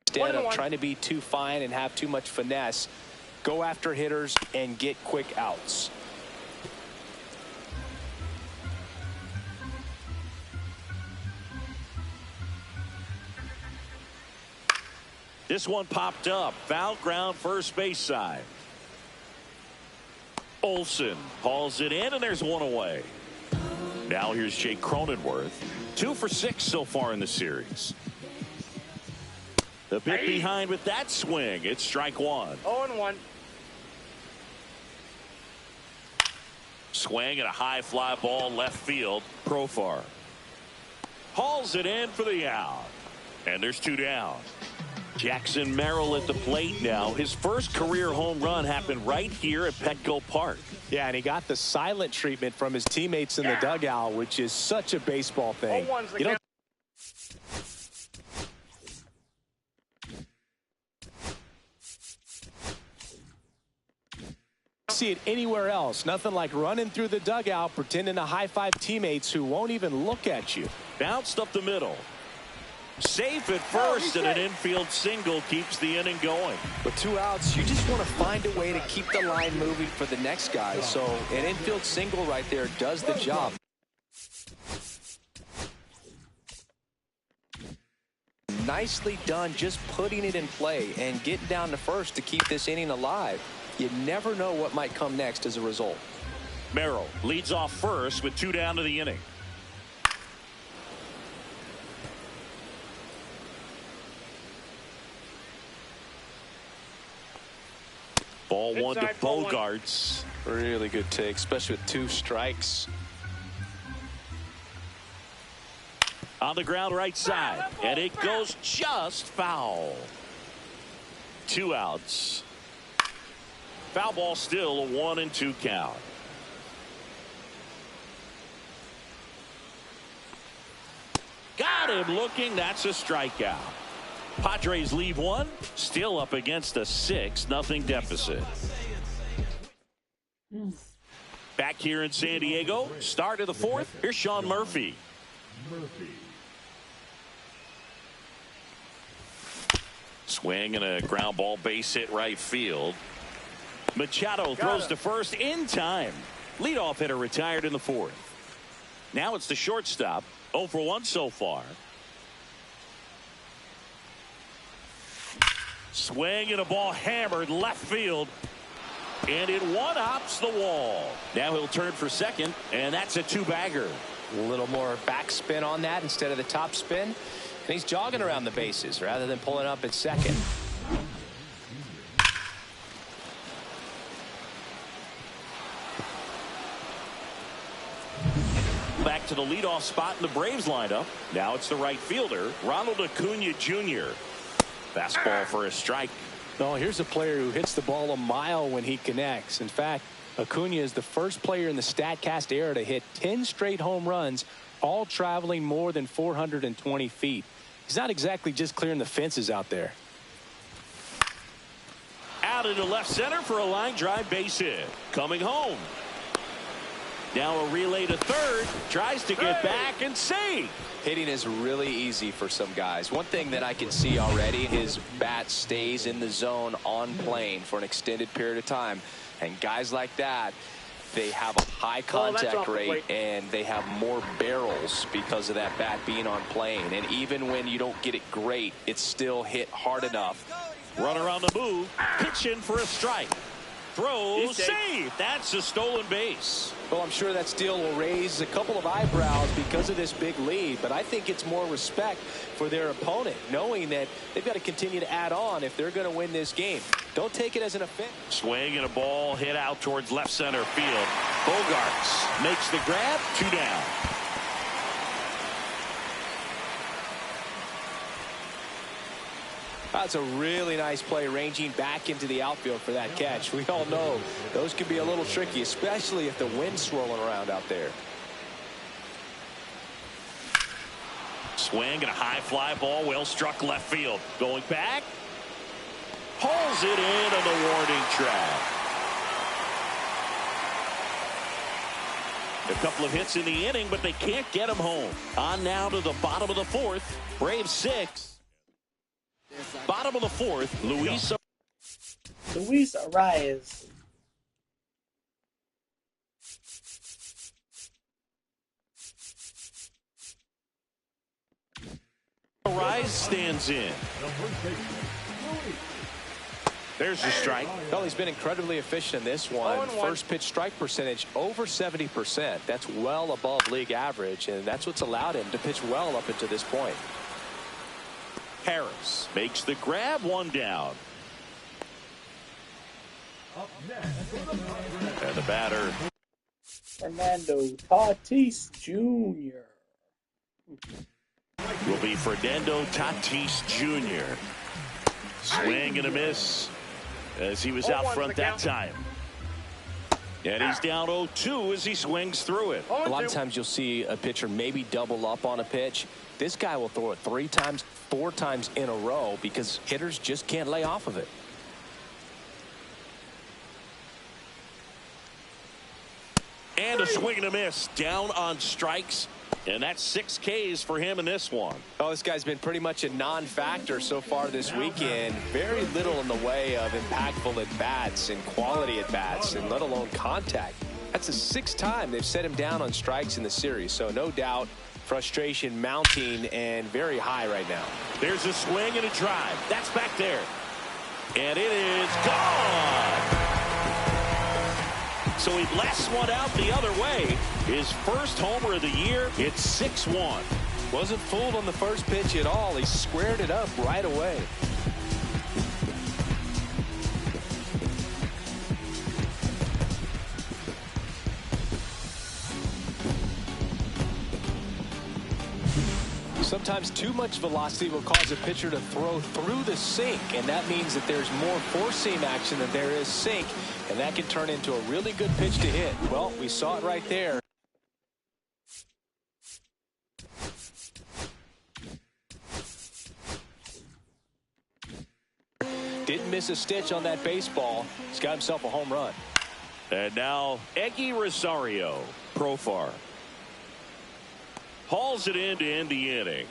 instead of trying to be too fine and have too much finesse, go after hitters and get quick outs. This one popped up. Foul ground, first base side. Olson hauls it in, and there's one away. Now here's Jake Cronenworth. 2 for 6 so far in the series. The pick behind with that swing. It's strike 1. 0-1. Swing and a high fly ball left field. Profar hauls it in for the out. And there's 2 down. Jackson Merrill at the plate now. His first career home run happened right here at Petco Park. Yeah, and he got the silent treatment from his teammates in the dugout, which is such a baseball thing. You don't see it anywhere else. Nothing like running through the dugout, pretending to high-five teammates who won't even look at you. Bounced up the middle. Safe at first, and an infield single keeps the inning going. With 2 outs, you just want to find a way to keep the line moving for the next guy. So an infield single right there does the job. Nicely done, just putting it in play and getting down to first to keep this inning alive. You never know what might come next as a result. Merrill leads off first with 2 down to the inning. Ball 1 to Bogarts. Really good take, especially with 2 strikes. On the ground right side, and it goes just foul. 2 outs. Foul ball, still a 1-2 count. Got him looking. That's a strikeout. Padres leave 1, still up against a 6-0 deficit. Back here in San Diego, start of the 4th. Here's Sean Murphy. Swing and a ground ball, base hit right field. Machado throws to first in time. Leadoff hitter retired in the 4th. Now it's the shortstop. 0 for 1 so far. Swing and a ball hammered left field. And it one-hops the wall. Now he'll turn for second, and that's a 2-bagger. A little more backspin on that instead of the top spin. And he's jogging around the bases rather than pulling up at second. Back to the leadoff spot in the Braves lineup. Now it's the right fielder, Ronald Acuna Jr. Fastball for a strike. No, here's a player who hits the ball a mile when he connects. In fact, Acuna is the first player in the StatCast era to hit 10 straight home runs, all traveling more than 420 feet. He's not exactly just clearing the fences out there. Out into left center for a line drive base hit. Coming home. Now a relay to third. Tries to get back and save. Hitting is really easy for some guys. One thing that I can see already, his bat stays in the zone on plane for an extended period of time. And guys like that, they have a high contact rate and they have more barrels because of that bat being on plane. And even when you don't get it great, it's still hit hard enough. Runner on the move. Pitch in for a strike. Throws, save. That's a stolen base. Well, I'm sure that steal will raise a couple of eyebrows because of this big lead, but I think it's more respect for their opponent, knowing that they've got to continue to add on if they're going to win this game. Don't take it as an offense. Swing and a ball hit out towards left center field. Bogarts makes the grab. 2 down. That's a really nice play, ranging back into the outfield for that catch. We all know those can be a little tricky, especially if the wind's swirling around out there. Swing and a high fly ball, well struck left field. Going back. Pulls it in on the warning track. A couple of hits in the inning, but they can't get him home. On now to the bottom of the 4th. Braves 6. Bottom of the 4th, Luis Arias. Arias stands in. There's a strike. Well, he's been incredibly efficient in this one. First pitch strike percentage over 70%. That's well above league average, and that's what's allowed him to pitch well up until this point. Harris makes the grab. 1 down. And the batter, Fernando Tatis Jr. will be Fernando Tatis Jr. Swing and a miss as he was out front that time. And he's down 0-2 as he swings through it. A lot of times you'll see a pitcher maybe double up on a pitch. This guy will throw it 3 times, 4 times in a row because hitters just can't lay off of it. And a swing and a miss. Down on strikes. And that's 6 Ks for him in this one. Oh, this guy's been pretty much a non-factor so far this weekend. Very little in the way of impactful at-bats and quality at-bats, and let alone contact. That's the 6th time they've set him down on strikes in the series. So no doubt frustration mounting and very high right now. There's a swing and a drive. That's back there. And it is gone. So he blasts one out the other way. His first homer of the year. It's 6-1. Wasn't fooled on the first pitch at all. He squared it up right away. Sometimes too much velocity will cause a pitcher to throw through the sink, and that means that there's more four-seam action than there is sink, and that can turn into a really good pitch to hit. Well, we saw it right there. Didn't miss a stitch on that baseball. He's got himself a home run. And now Eggy Rosario, Profar. Hauls it in to end the inning.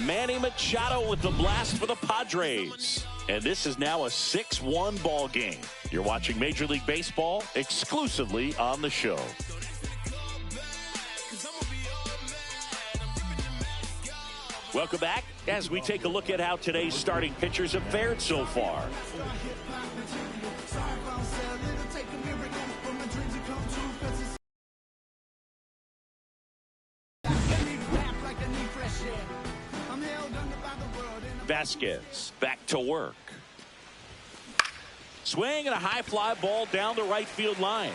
Manny Machado with the blast for the Padres. And this is now a 6-1 ball game. You're watching Major League Baseball exclusively on the show. Welcome back as we take a look at how today's starting pitchers have fared so far. Vasquez back to work. Swing and a high fly ball down the right field line.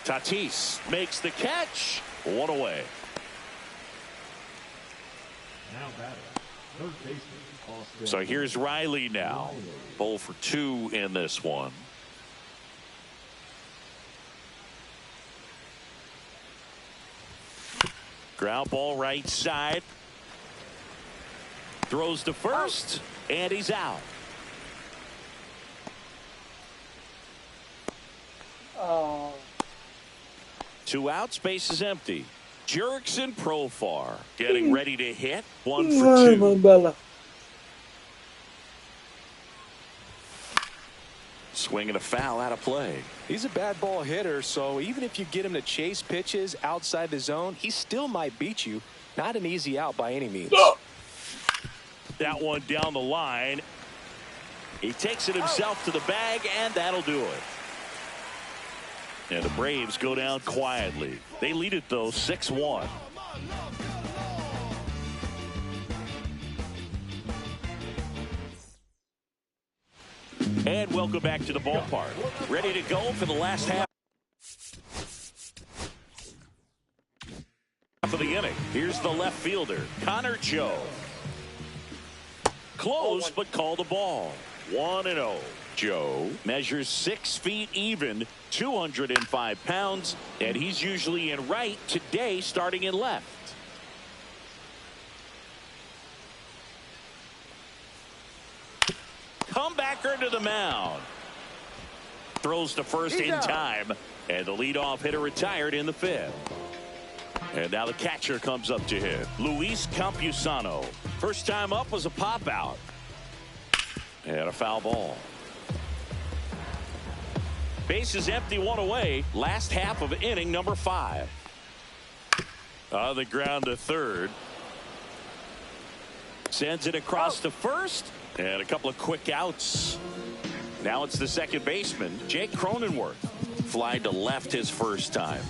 Tatis makes the catch. One away. So here's Riley now. 0 for 2 in this one. Ground ball right side. Throws to first, and he's out. Oh. 2 outs, base is empty. Jerks and Profar getting ready to hit. 1 for 2. Swing and a foul out of play. He's a bad ball hitter, so even if you get him to chase pitches outside the zone, he still might beat you. Not an easy out by any means. That one down the line. He takes it himself to the bag, and that'll do it. And the Braves go down quietly. They lead it, though, 6-1. And welcome back to the ballpark. Ready to go for the last half of the inning. Here's the left fielder, Connor Joe. Close, but called a ball. 1-0. Joe measures 6 feet even, 205 pounds, and he's usually in right, today starting in left. Comebacker to the mound. Throws to first in time, and the leadoff hitter retired in the 5th. And now the catcher comes up to hit. Luis Campusano. First time up was a pop out. And a foul ball. Base is empty, 1 away. Last half of inning number 5. On the ground to third. Sends it across to first. And a couple of quick outs. Now it's the second baseman, Jake Cronenworth. Fly to left his first time.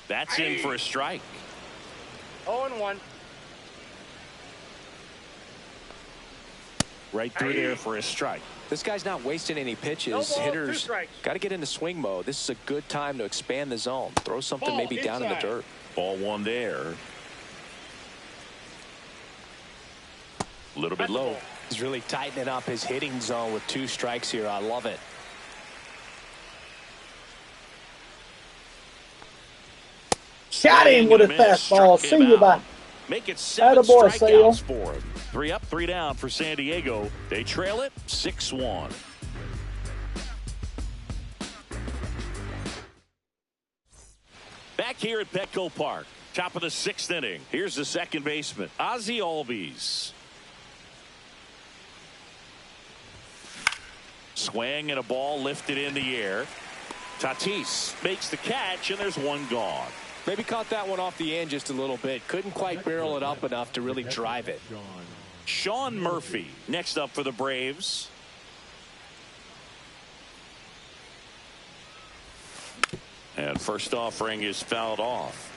That's in for a strike. 0-1. Right through there for a strike. This guy's not wasting any pitches. No ball, 2 Hitters strikes. got to get into swing mode. This is a good time to expand the zone. Throw something Ball maybe down in the inside. dirt. Ball 1 there. A little bit low. He's really tightening up his hitting zone with 2 strikes here. I love it. Got him with a fastball. See you, bye. Make it 7 Attaboy, strikeouts for him. 3 up, 3 down for San Diego. They trail it 6-1. Back here at Petco Park, top of the 6th inning. Here's the second baseman, Ozzie Albies. Swing and a ball lifted in the air. Tatis makes the catch, and there's 1 gone. Maybe caught that one off the end just a little bit. Couldn't quite barrel it up enough to really drive it. Sean Murphy next up for the Braves. And first offering is fouled off.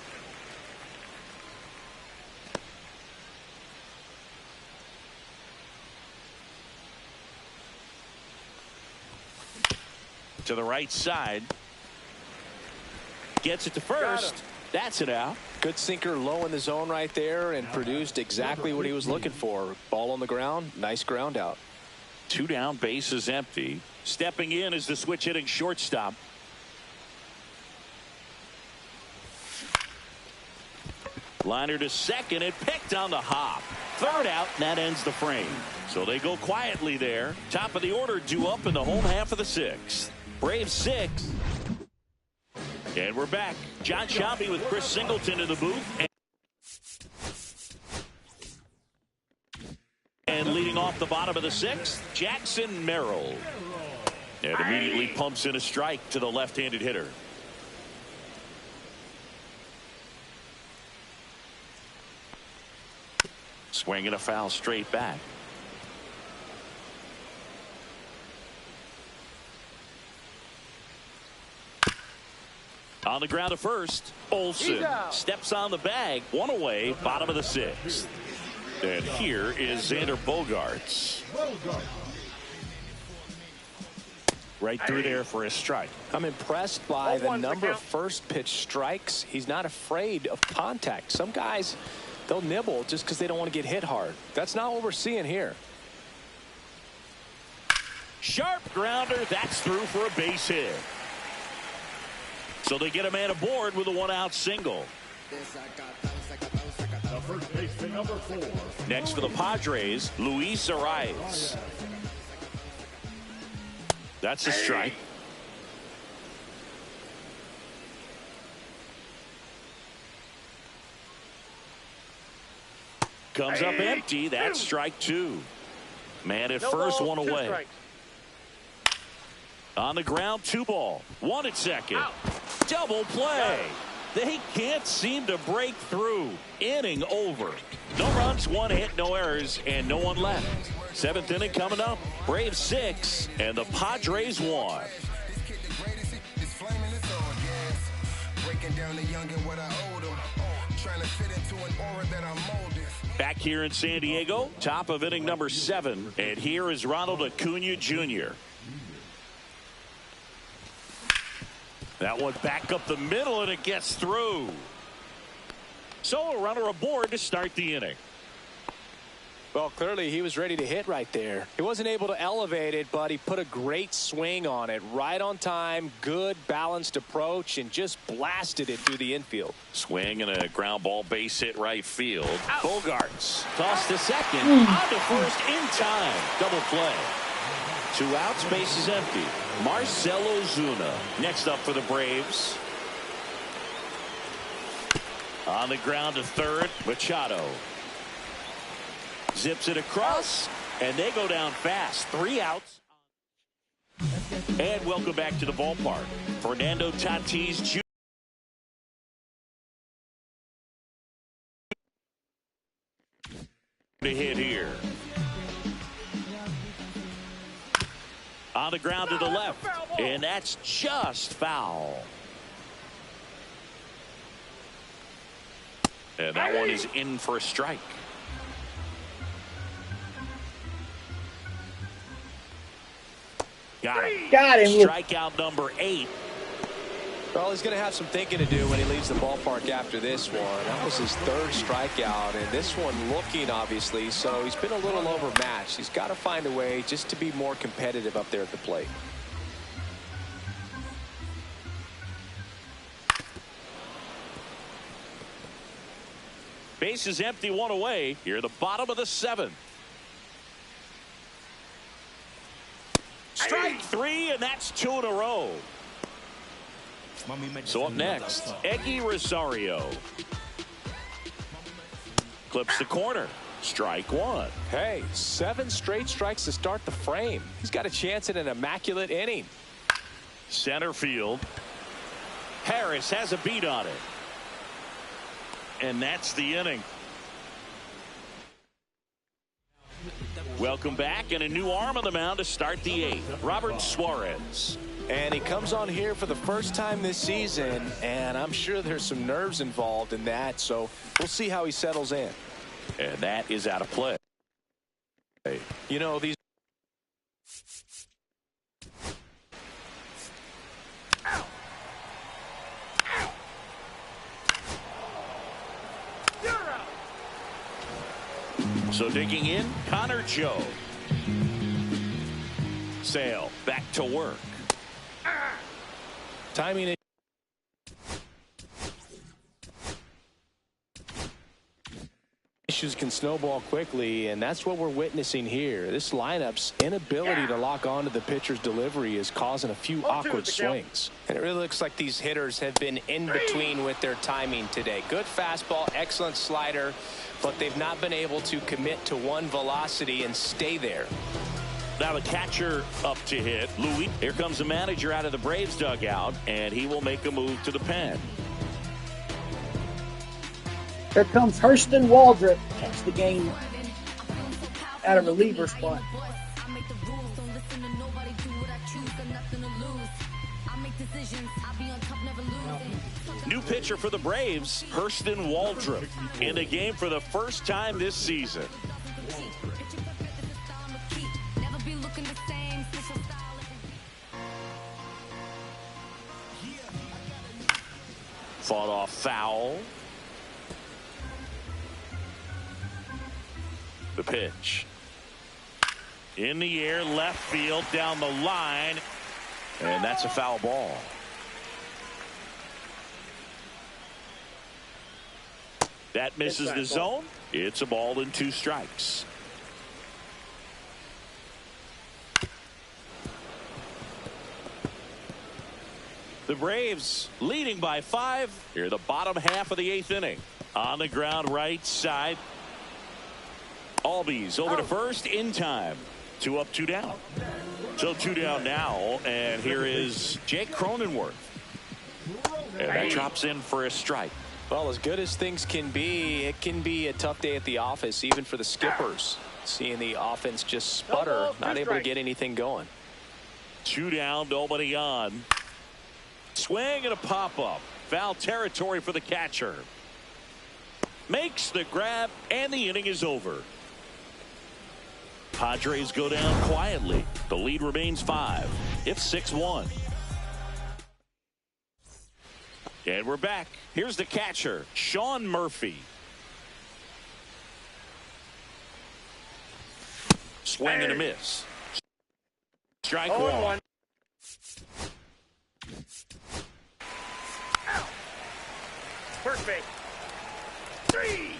To the right side. Gets it to first. That's it out. Good sinker low in the zone right there and produced exactly what he was looking for. Ball on the ground. Nice ground out. 2 down, base is empty. Stepping in is the switch hitting shortstop. Liner to second and picked on the hop. 3rd out, and that ends the frame. So they go quietly there. Top of the order due up in the home half of the 6th. Braves 6. And we're back. John Shelby with Chris Singleton in the booth. And leading off the bottom of the 6th, Jackson Merrill. And immediately pumps in a strike to the left-handed hitter. Swinging a foul straight back. On the ground to first, Olsen steps on the bag. 1 away, bottom of the 6th. And here is Xander Bogaerts. Right through there for a strike. I'm impressed by the number of first pitch strikes. He's not afraid of contact. Some guys, they'll nibble just because they don't want to get hit hard. That's not what we're seeing here. Sharp grounder. That's through for a base hit. So they get a man aboard with a 1-out single. First baseman number 4. Next for the Padres, Luis Arias. That's a strike. Comes up empty. That's strike 2. Man at first, 1 away. On the ground, 2 ball. 1 at second. Double play. They can't seem to break through. Inning over. No runs, 1 hit, no errors, and no one left. Seventh inning coming up. Braves 6 and the Padres 1. Back here in San Diego, top of inning number 7. And here is Ronald Acuna Jr. That one back up the middle, and it gets through. So a runner aboard to start the inning. Well, clearly he was ready to hit right there. He wasn't able to elevate it, but he put a great swing on it. Right on time, good balanced approach, and just blasted it through the infield. Swing and a ground ball base hit right field. Bogarts tossed to second. On to first in time. Double play. 2 outs, base is empty. Marcell Ozuna next up for the Braves. On the ground to third, Machado. Zips it across, and they go down fast. 3 outs. And welcome back to the ballpark. Fernando Tatis Jr. to hit here. On the ground to the left, and that's just foul. And that one is in for a strike. Got him. Got him. Strikeout number 8. Well, he's going to have some thinking to do when he leaves the ballpark after this one. That was his 3rd strikeout, and this one looking, obviously, so he's been a little overmatched. He's got to find a way just to be more competitive up there at the plate. Base is empty, 1 away. Here, the bottom of the 7th. Strike 3, and that's 2 in a row. So up next, Eggy Rosario. Clips the corner. Strike 1. Hey, 7 straight strikes to start the frame. He's got a chance at an immaculate inning. Center field. Harris has a beat on it. And that's the inning. Welcome back, and a new arm on the mound to start the 8th. Robert Suarez. And he comes on here for the first time this season, and I'm sure there's some nerves involved in that, so we'll see how he settles in. And that is out of play. You know, these So digging in, Connor Joe. Sale back to work. timing issues can snowball quickly, and that's what we're witnessing here. This lineup's inability to lock onto the pitcher's delivery is causing a few awkward swings. And it really looks like these hitters have been in between with their timing today. Good fastball, excellent slider, but they've not been able to commit to one velocity and stay there. Now the catcher up to hit. Louis. Here comes the manager out of the Braves dugout, and he will make a move to the pen. Here comes Hurston Waldrop. Catch the game at a reliever spot. New pitcher for the Braves, Hurston Waldrop, in the game for the first time this season. Fought off foul. The pitch. In the air, left field, down the line. And that's a foul ball. That misses the zone. It's a ball and 2 strikes. The Braves leading by 5. Here, the bottom half of the 8th inning. On the ground, right side. Albies over to first in time. 2 up, 2 down. So 2 down now, and here is Jake Cronenworth. And that drops in for a strike. Well, as good as things can be, it can be a tough day at the office, even for the skippers. Seeing the offense just sputter, not able to get anything going. 2 down, nobody on. Swing and a pop-up. Foul territory for the catcher. Makes the grab, and the inning is over. Padres go down quietly. The lead remains 5. It's 6-1. And we're back. Here's the catcher, Sean Murphy. Swing and a miss. Strike 1. Perfect. 3.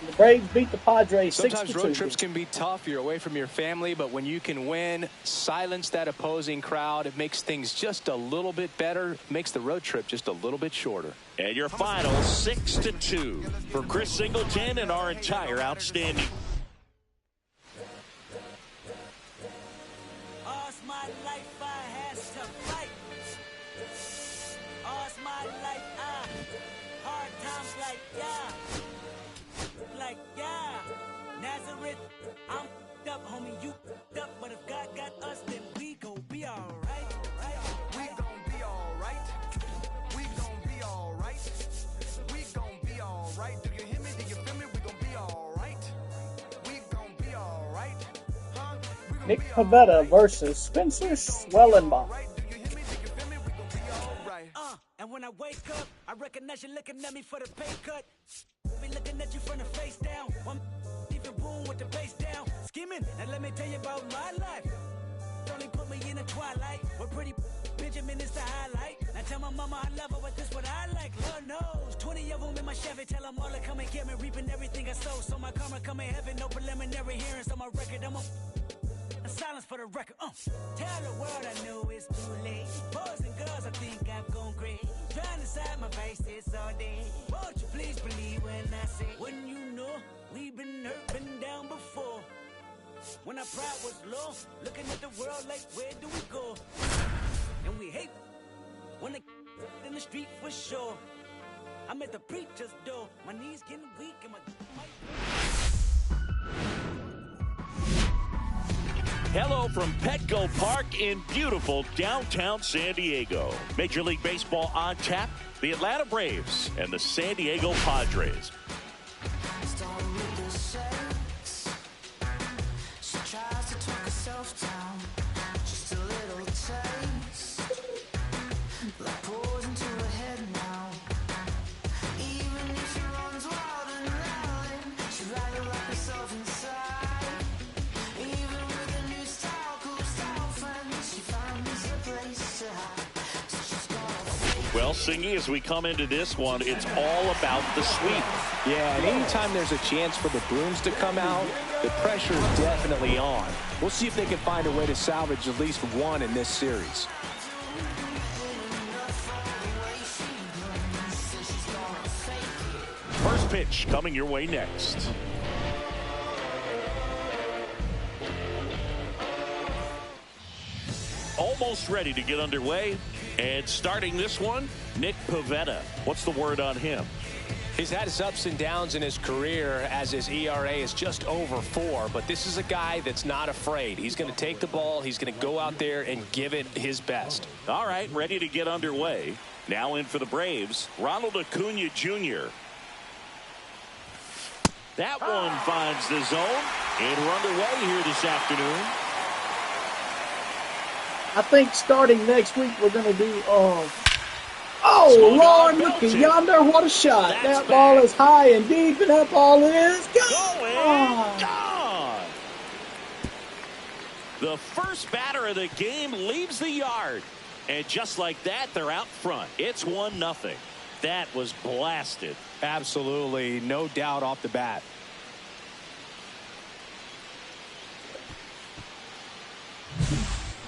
The Braves beat the Padres 6-2. Sometimes road trips can be tough. You're away from your family, but when you can win, silence that opposing crowd, it makes things just a little bit better, makes the road trip just a little bit shorter. And your final 6-2 for Chris Singleton and our entire outstanding. All's my life I had to fight. All's my life hard times like Nazareth, I'm up, homie, you up, but if God got us, then we gon' be alright. We gon' be alright. We gon' be alright. We gon' be alright. Do you hear me? Do you feel me? We gon' be alright. We gon' be alright. Huh? Nick Pivetta versus Spencer Swellenbach. And when I wake up, I recognize you looking at me for the pay cut. Be looking at you from the face down. One even boom with the bass down. Skimming, and let me tell you about my life. Only put me in the twilight. We're pretty Benjamin is the highlight. Now tell my mama I love her, but this what I like. Lord knows, 20 of them in my Chevy. Tell them all to come and get me, reaping everything I sow. So my karma come in heaven, no preliminary hearings on my record. I'm a silence for the record. Tell the world I know it's too late. Boys and girls, I think I've gone crazy. Trying to side my vices all day. Won't you please believe when I say, when you know we've been hurt, been down before. When our pride was low, looking at the world like, where do we go? And we hate when they in the street for sure. I'm at the preacher's door. My knees getting weak and my Hello from Petco Park in beautiful downtown San Diego. Major League Baseball on tap, the Atlanta Braves and the San Diego Padres. Well, Singy, as we come into this one, it's all about the sweep. Yeah, and anytime there's a chance for the Bruins to come out, the pressure is definitely on. We'll see if they can find a way to salvage at least one in this series. First pitch coming your way next. Almost ready to get underway. And starting this one, Nick Pivetta. What's the word on him? He's had his ups and downs in his career as his ERA is just over 4. But this is a guy that's not afraid. He's going to take the ball. He's going to go out there and give it his best. All right, ready to get underway. Now in for the Braves, Ronald Acuna Jr. That one finds the zone. And we're underway here this afternoon. I think starting next week we're going to do, Lord, look at yonder. What a shot. That ball is high and deep, and that ball is gone. The first batter of the game leaves the yard. And just like that, they're out front. It's 1-0. That was blasted. Absolutely, no doubt off the bat.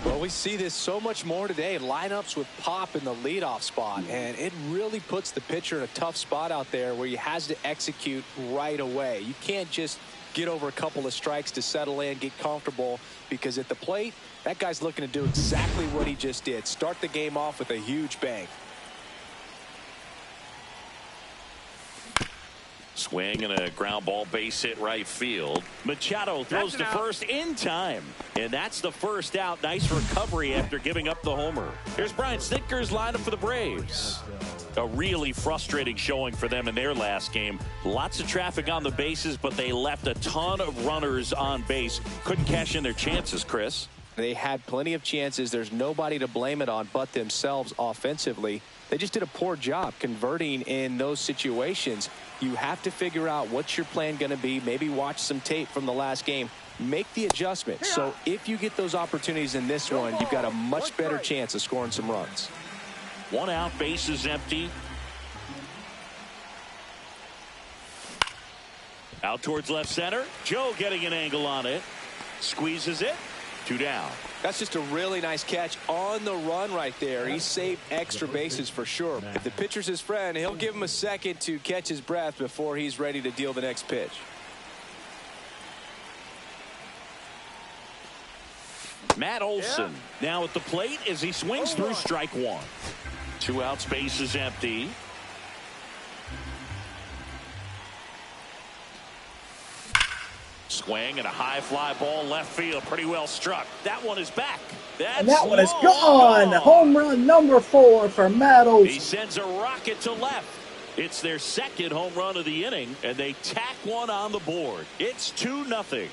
Well, we see this so much more today. Lineups with pop in the leadoff spot, and it really puts the pitcher in a tough spot out there where he has to execute right away. You can't just get over a couple of strikes to settle in, get comfortable, because at the plate, that guy's looking to do exactly what he just did. Start the game off with a huge bang. Swing and a ground ball, base hit right field. Machado throws to first in time. And that's the first out. Nice recovery after giving up the homer. Here's Brian Snitker's lineup for the Braves. A really frustrating showing for them in their last game. Lots of traffic on the bases, but they left a ton of runners on base. Couldn't cash in their chances, Chris. They had plenty of chances. There's nobody to blame it on but themselves offensively. They just did a poor job converting in those situations. You have to figure out what's your plan going to be. Maybe watch some tape from the last game. Make the adjustment. So if you get those opportunities in this one, you've got a much better chance of scoring some runs. One out, base is empty. Out towards left center. Joe getting an angle on it. Squeezes it. 2 down. That's just a really nice catch on the run right there. He saved extra bases for sure. If the pitcher's his friend, he'll give him a second to catch his breath before he's ready to deal the next pitch. Matt Olson now at the plate as he swings through strike one. 2 outs, base is empty. Swing and a high fly ball left field, pretty well struck. That one is back. And that one is gone. Home run number 4 for Matt Olson. He sends a rocket to left. It's their second home run of the inning, and they tack one on the board. It's 2-0.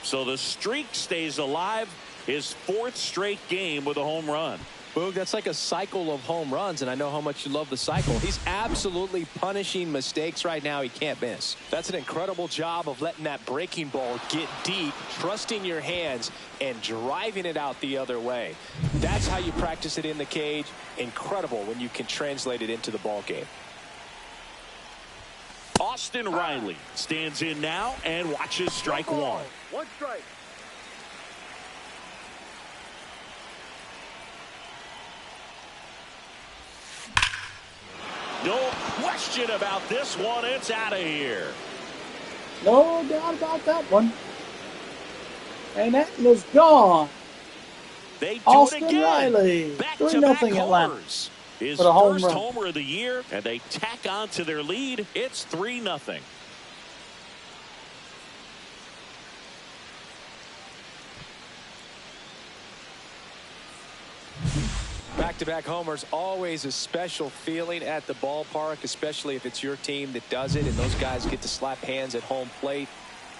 So the streak stays alive. His 4th straight game with a home run. Boog, that's like a cycle of home runs, and I know how much you love the cycle. He's absolutely punishing mistakes right now he can't miss. That's an incredible job of letting that breaking ball get deep, trusting your hands, and driving it out the other way. That's how you practice it in the cage. Incredible when you can translate it into the ball game. Austin Riley stands in now and watches strike one. 1 strike. No question about this one. It's out of here. No doubt about that one. And that was gone. They do Austin it again. Riley. Back-to-back 3-0 Atlanta. homers. His for the home first run. homer of the year, and they tack on to their lead. It's 3-0. Back-to-back homers, always a special feeling at the ballpark, especially if it's your team that does it and those guys get to slap hands at home plate.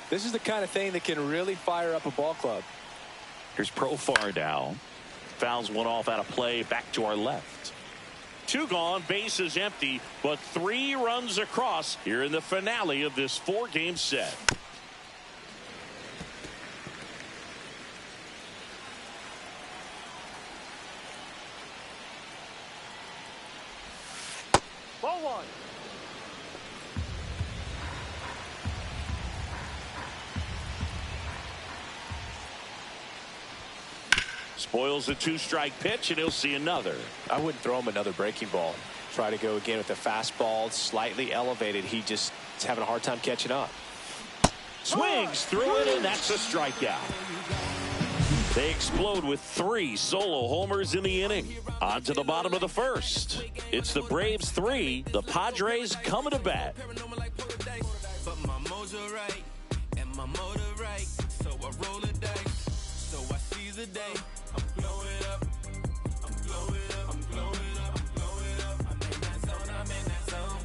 This is the kind of thing that can really fire up a ball club. Here's Profar now. Fouls one off out of play, back to our left. 2 gone, base is empty, but 3 runs across here in the finale of this 4-game set. Ball 1. Spoils a 2-strike pitch, and he'll see another. I wouldn't throw him another breaking ball. Try to go again with the fastball, slightly elevated. He just is having a hard time catching up. Swings through it, and that's a strikeout. They explode with 3 solo homers in the inning. On to the bottom of the first. It's the Braves 3, the Padres coming to bat. But my mojo right, and my motor right. So I roll the dice, so I seize the day. I'm blowing up, I'm blowing up, I'm blowing up, I'm blowing up. I'm in that zone, I'm in that zone.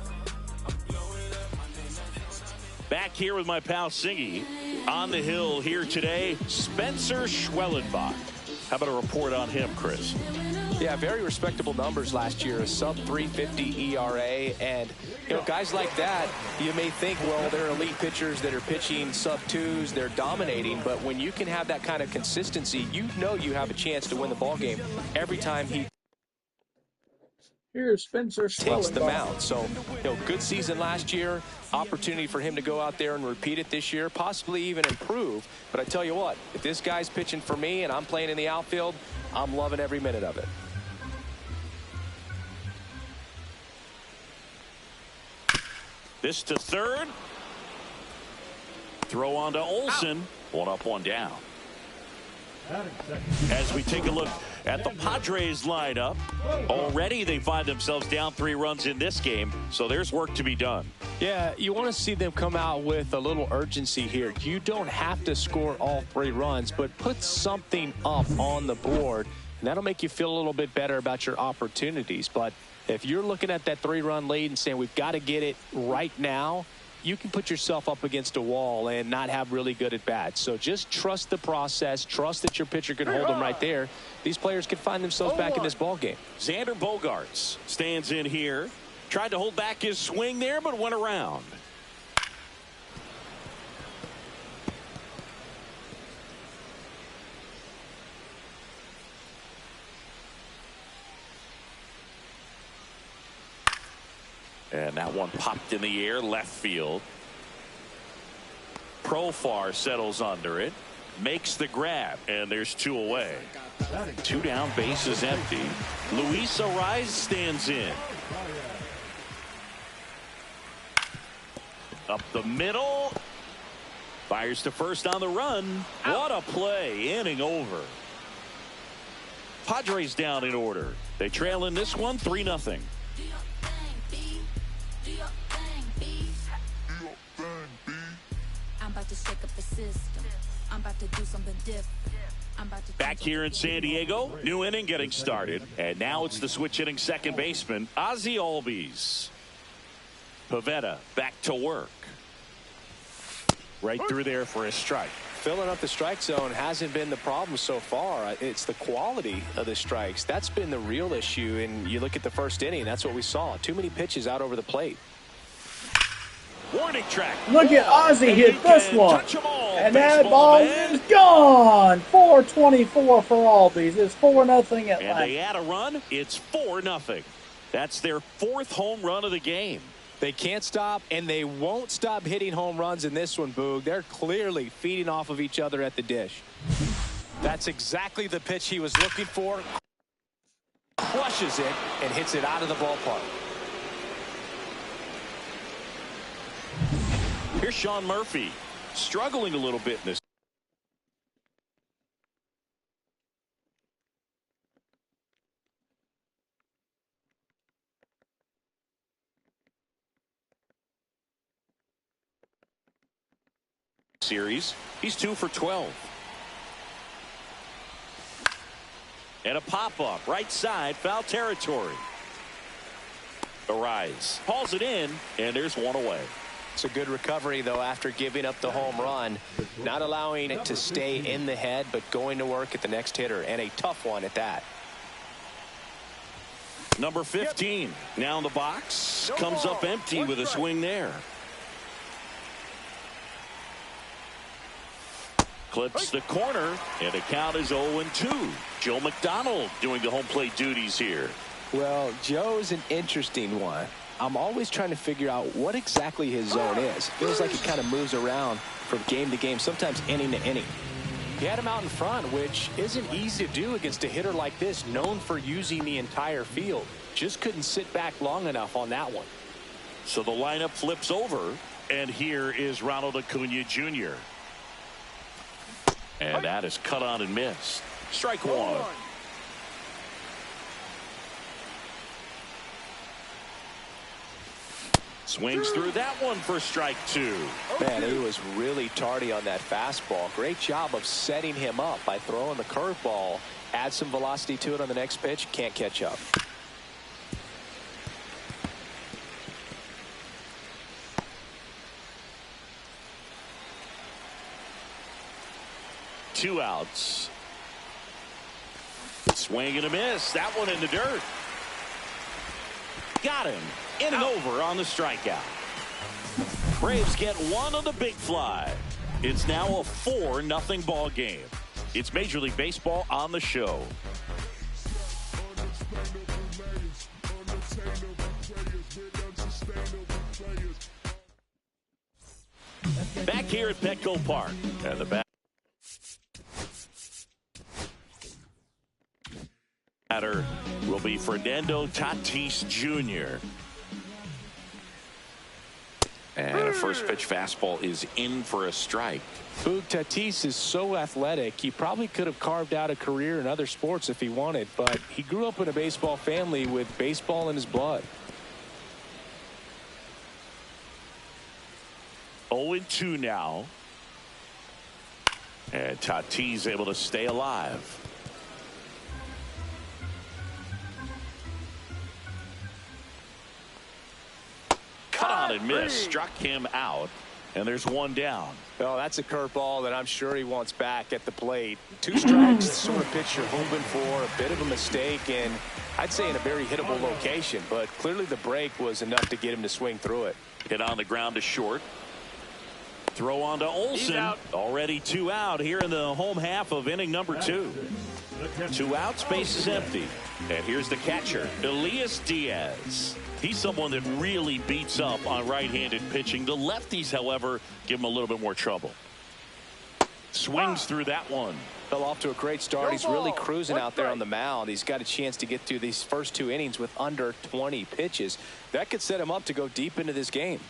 I'm blowing up, I'm in that zone. Back here with my pal Singy. On the hill here today, Spencer Schwellenbach. How about a report on him, Chris? Yeah, very respectable numbers last year, a sub-350 ERA, and you know, guys like that, you may think, well, they're elite pitchers that are pitching sub-2s, they're dominating, but when you can have that kind of consistency, you know you have a chance to win the ball game every time he Here's Spencer takes the Schwellenbach. mound. So, good season last year. Opportunity for him to go out there and repeat it this year, possibly even improve. But I tell you what, if this guy's pitching for me and I'm playing in the outfield, I'm loving every minute of it. This to third. Throw on to Olsen. One up, one down. As we take a look at the Padres lineup, already they find themselves down 3 runs in this game, so there's work to be done. Yeah, you want to see them come out with a little urgency here. You don't have to score all 3 runs, but put something up on the board, and that'll make you feel a little bit better about your opportunities. But if you're looking at that 3-run lead and saying we've got to get it right now, you can put yourself up against a wall and not have really good at bats. So just trust the process. Trust that your pitcher can hold them right there. These players can find themselves back in this ball game. Xander Bogaerts stands in here. Tried to hold back his swing there, but went around. And that one popped in the air, left field. Profar settles under it, makes the grab, and there's 2 away. 2 down, base is empty. Luis Ariz stands in. Up the middle. Fires to first on the run. What a play, inning over. Padres down in order. They trail in this one 3-0. I'm about to shake up the system. I'm about to do something different. Back here in San Diego, new inning getting started. And now it's the switch hitting second baseman, Ozzie Albies. Pivetta back to work. Right through there for a strike. Filling up the strike zone hasn't been the problem so far. It's the quality of the strikes. That's been the real issue. And you look at the first inning, that's what we saw. Too many pitches out over the plate. Warning track. Look at Ozzie hit this one. And that ball is gone. 424 for Albies. It's 4-0 Atlanta. And they add a run. It's 4-0. That's their 4th home run of the game. They can't stop, and they won't stop hitting home runs in this one, Boog. They're clearly feeding off of each other at the dish. That's exactly the pitch he was looking for. Crushes it and hits it out of the ballpark. Here's Sean Murphy, struggling a little bit in this. Series. He's 2 for 12. And a pop-up right side, foul territory. Ariz hauls it in, and there's 1 away. It's a good recovery, though, after giving up the home run. Not allowing it to stay in the head, but going to work at the next hitter, and a tough one at that. Number 15 now in the box. Comes up empty with a swing there. Clips the corner, and the count is 0-2. Joe McDonald doing the home plate duties here. Well, Joe's an interesting one. I'm always trying to figure out what exactly his zone is. Feels like it kind of moves around from game to game, sometimes inning to inning. He had him out in front, which isn't easy to do against a hitter like this, known for using the entire field. Just couldn't sit back long enough on that one. So the lineup flips over, and here is Ronald Acuna Jr. And that is cut on and missed. Strike 1. Swings through that one for strike 2. Man, he was really tardy on that fastball. Great job of setting him up by throwing the curveball. Add some velocity to it on the next pitch. Can't catch up. Two outs. Swing and a miss. That one in the dirt. Got him. Inning over on the strikeout. Braves get one on the big fly. It's now a 4-0 ball game. It's Major League Baseball on the show. Back here at Petco Park. And the batter will be Fernando Tatis Jr. And a first pitch fastball is in for a strike. Boog, Tatis is so athletic, he probably could have carved out a career in other sports if he wanted, but he grew up in a baseball family with baseball in his blood. 0-2 now. And Tatis able to stay alive. Cut on and miss. Struck him out. And there's one down. Oh, that's a curveball that I'm sure he wants back at the plate. 2 strikes, the sort of pitch you're hoping for. A bit of a mistake, and I'd say in a very hittable location. But clearly the break was enough to get him to swing through it. Hit on the ground to short. Throw on to Olsen. Already 2 out here in the home half of inning number 2. 2 out, space is empty. And here's the catcher, Elias Diaz. He's someone that really beats up on right-handed pitching. The lefties, however, give him a little bit more trouble. Swings through that one. Fell off to a great start. He's really cruising out there on the mound. He's got a chance to get through these first 2 innings with under 20 pitches. That could set him up to go deep into this game.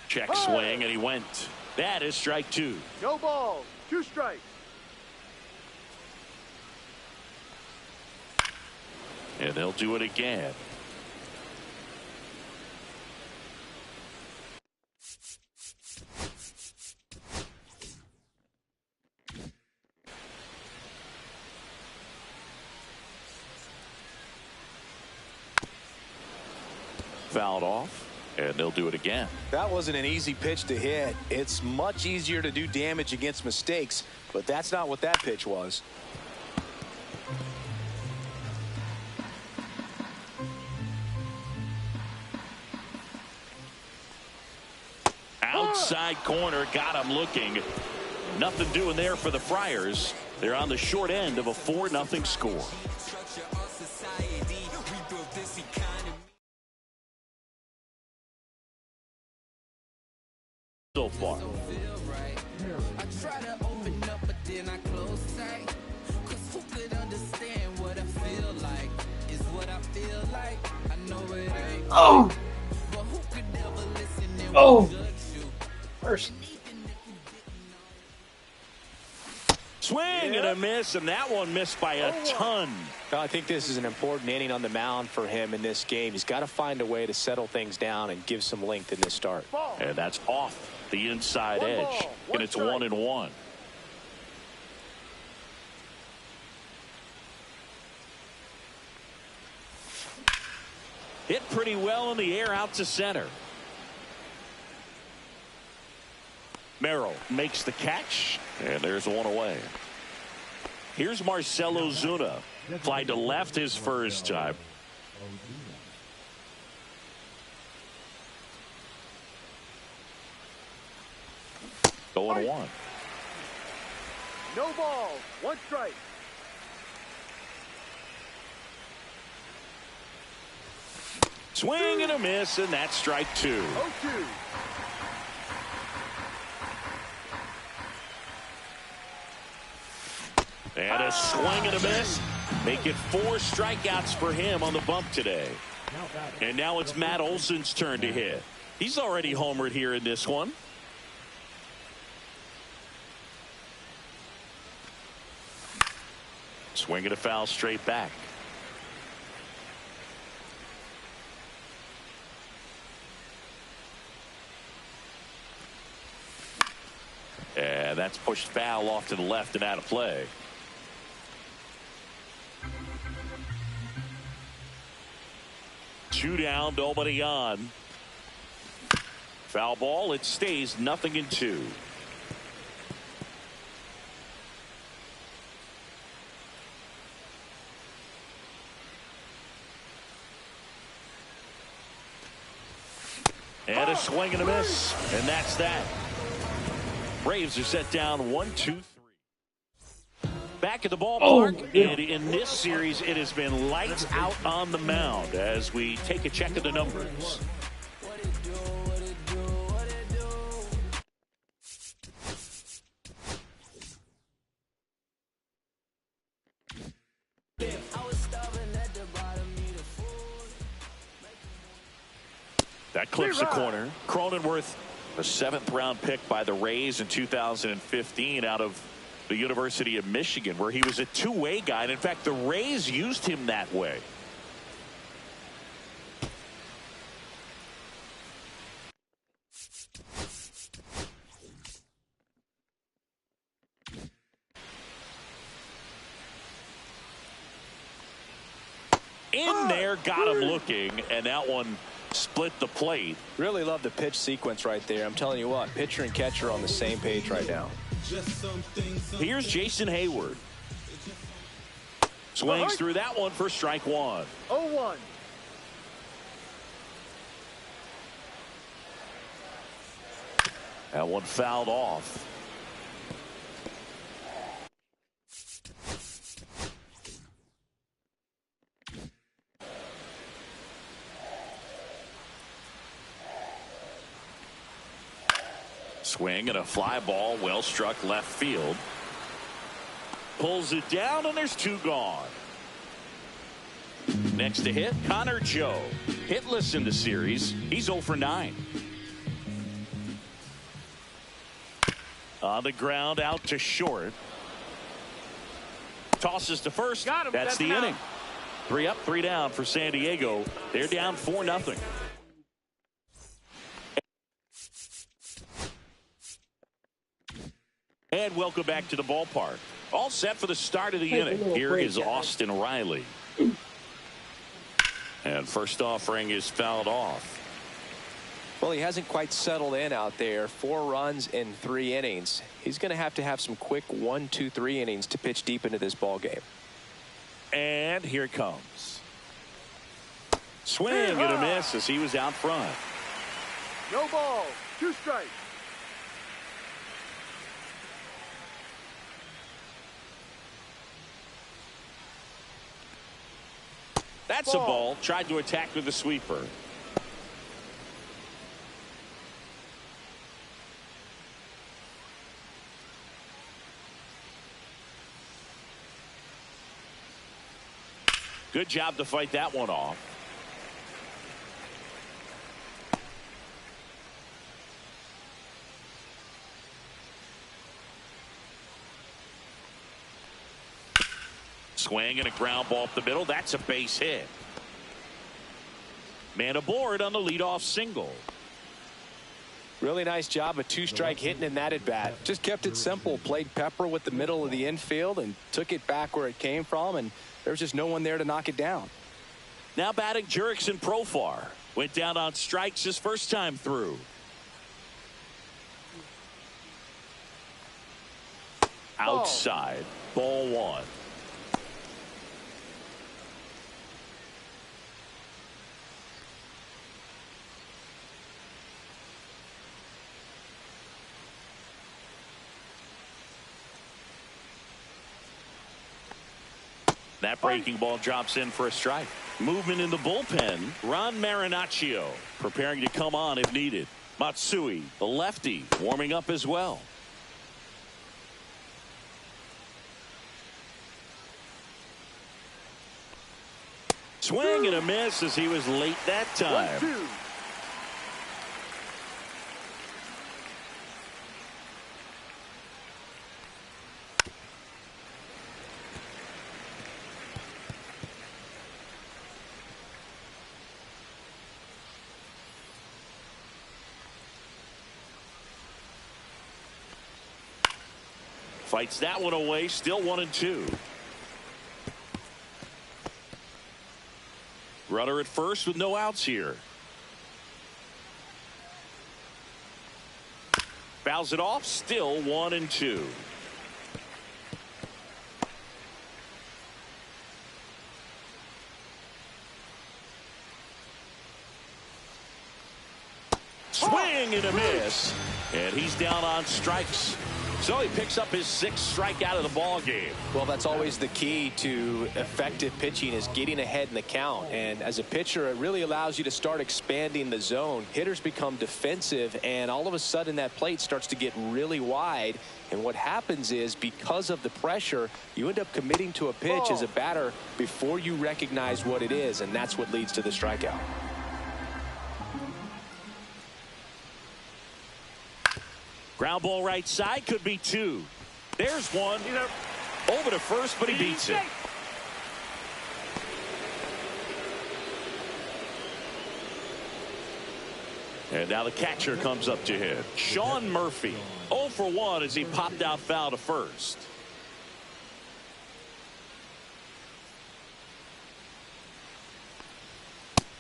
Check swing, and he went. That is strike 2. No ball. 2 strikes. And they'll do it again. Fouled off, and they'll do it again. That wasn't an easy pitch to hit. It's much easier to do damage against mistakes, but that's not what that pitch was. Outside corner, got him looking. Nothing doing there for the Friars. They're on the short end of a 4-0 score. So far. Oh! Oh! First. Swing and a miss, and that one missed by a ton. I think this is an important inning on the mound for him in this game. He's got to find a way to settle things down and give some length in this start. And that's off the inside edge, and it's 1-1. Hit pretty well in the air out to center. Merrill makes the catch, and there's one away. Here's Marcell Ozuna. Fly to left his first time. Going 1. No ball. 1 strike. Swing and a miss, and that's strike 2. 0-2. And a swing and a miss. Make it 4 strikeouts for him on the bump today. And now it's Matt Olson's turn to hit. He's already homered here in this one. Swing and a foul straight back. And that's pushed foul off to the left and out of play. Two down, nobody on. Foul ball, it stays 0-2. And a swing and a miss, and that's that. Braves are set down 1-2-3. Back at the ballpark, and in this series, it has been lights out on the mound as we take a check of the numbers. That clips the corner. Cronenworth, a 7th-round pick by the Rays in 2015 out of the University of Michigan, where he was a two-way guy. And in fact, the Rays used him that way. In there, got him looking, and that one split the plate. Really love the pitch sequence right there. I'm telling you what, pitcher and catcher are on the same page right now. Here's Jason Hayward. Swings through that one for strike one. 0-1. That one fouled off. Swing and a fly ball, well struck left field. Pulls it down, and there's two gone. Next to hit, Connor Joe. Hitless in the series. He's 0 for 9. On the ground, out to short. Tosses to first. Got him. That's the inning. 3 up, 3 down for San Diego. They're down 4-0. And welcome back to the ballpark. All set for the start of the inning. Here is Austin Riley. And first offering is fouled off. Well, he hasn't quite settled in out there. 4 runs in 3 innings. He's going to have some quick 1, 2, 3 innings to pitch deep into this ball game. And here it comes. Swing and a miss as he was out front. No ball. 2 strikes. That's a ball. Tried to attack with a sweeper. Good job to fight that one off. Swing and a ground ball up the middle. That's a base hit. Man aboard on the leadoff single. Really nice job of 2-strike hitting in that at bat. Just kept it simple. Played pepper with the middle of the infield and took it back where it came from, and there was just no one there to knock it down. Now batting Jurickson Profar. Went down on strikes his first time through. Outside. Ball 1. That breaking ball drops in for a strike. Movement in the bullpen. Ron Marinaccio preparing to come on if needed. Matsui, the lefty, warming up as well. Swing and a miss as he was late that time. 1-2. Fights that one away. Still 1-2. Runner at first with no outs here. Fouls it off. Still 1-2. Swing and a miss. And he's down on strikes. So he picks up his 6th strikeout of the ball game. Well, that's always the key to effective pitching, is getting ahead in the count. And as a pitcher, it really allows you to start expanding the zone. Hitters become defensive, and all of a sudden that plate starts to get really wide. And what happens is, because of the pressure, you end up committing to a pitch as a batter before you recognize what it is, and that's what leads to the strikeout. Ground ball right side, could be two. There's one. Over to first, but he beats it. And now the catcher comes up to hit. Sean Murphy, 0 for 1 as he popped out foul to first.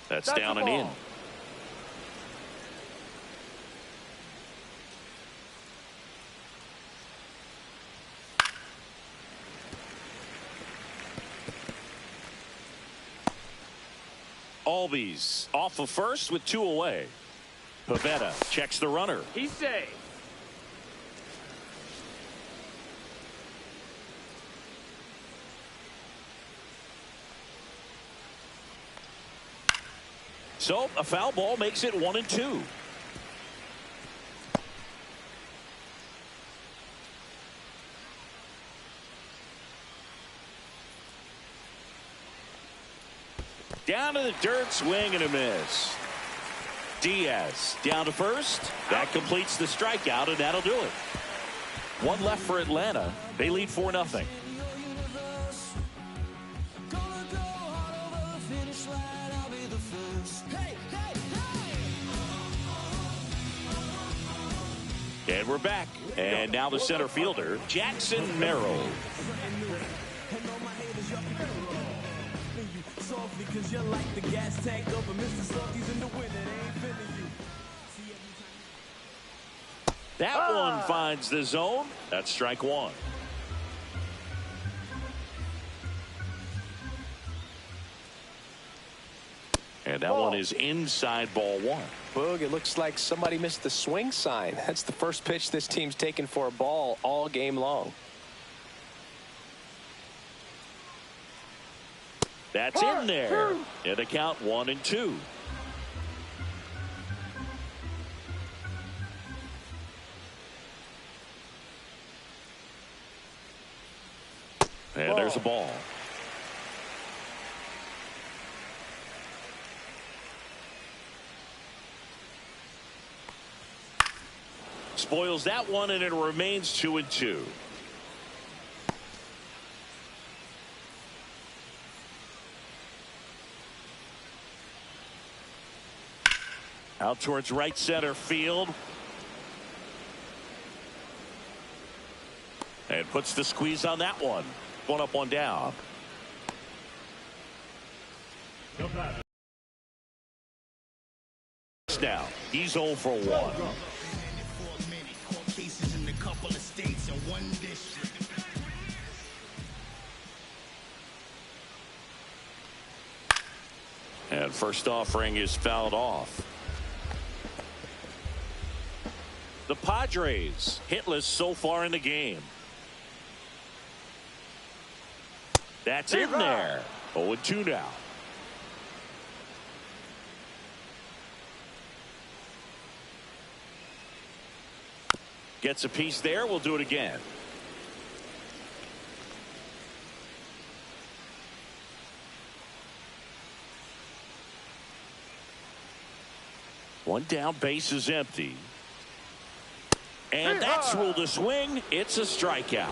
That's down and in. Albies off of first with 2 away. Pavetta checks the runner. He's safe. So a foul ball makes it 1-2. Down to the dirt, swing and a miss. Diaz down to first. That completes the strikeout, and that'll do it. 1 left for Atlanta. They lead 4-0. And we're back. And now the center fielder, Jackson Merrill. That one finds the zone. That's strike 1. And that one is inside ball 1. Boog, it looks like somebody missed the swing sign. That's the first pitch this team's taken for a ball all game long. That's in there. And the count 1-2. And there's a ball. Spoils that one, and it remains 2-2. Out towards right center field. And puts the squeeze on that one. 1 up, 1 down. Now he's 0 for 1. And first offering is fouled off. The Padres hitless so far in the game. That's in there. 0-2 now. Gets a piece there. We'll do it again. One down, base is empty. And that's ruled a swing. It's a strikeout.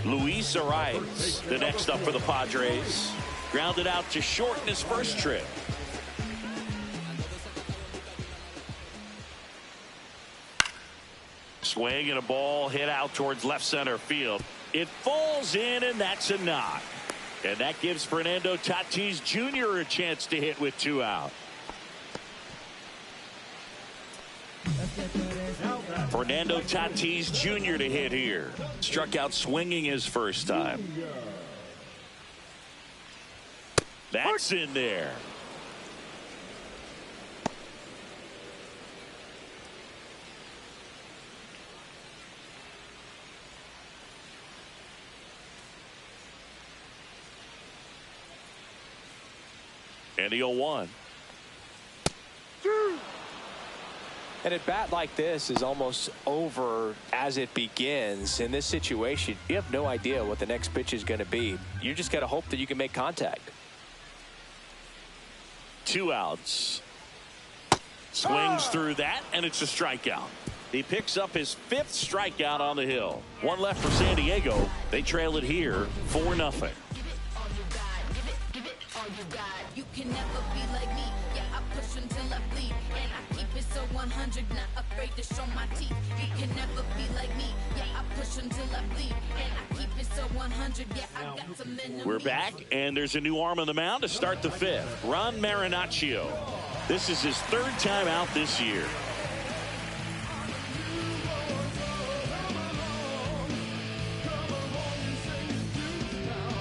Luis Arias, the next up for the Padres. Grounded out to short in his first trip. Swing and a ball hit out towards left center field. It falls in, and that's a knock. And that gives Fernando Tatis Jr. a chance to hit with 2 out. Fernando Tatis Jr. to hit here. Struck out swinging his first time. That's in there. And the 0-1. And a bat like this is almost over as it begins. In this situation, you have no idea what the next pitch is going to be. You just got to hope that you can make contact. 2 outs. Swings through that, and it's a strikeout. He picks up his 5th strikeout on the hill. One left for San Diego. They trail it here 4-0. You can never be like me. Yeah, I push until I bleed. And I keep it so 100, not afraid to show my teeth. You can never be like me. Yeah, I push until I bleed. And I keep it so 100. Yeah, I got some enemies. We're back, and there's a new arm on the mound to start the 5th. Ron Marinaccio. This is his 3rd time out this year.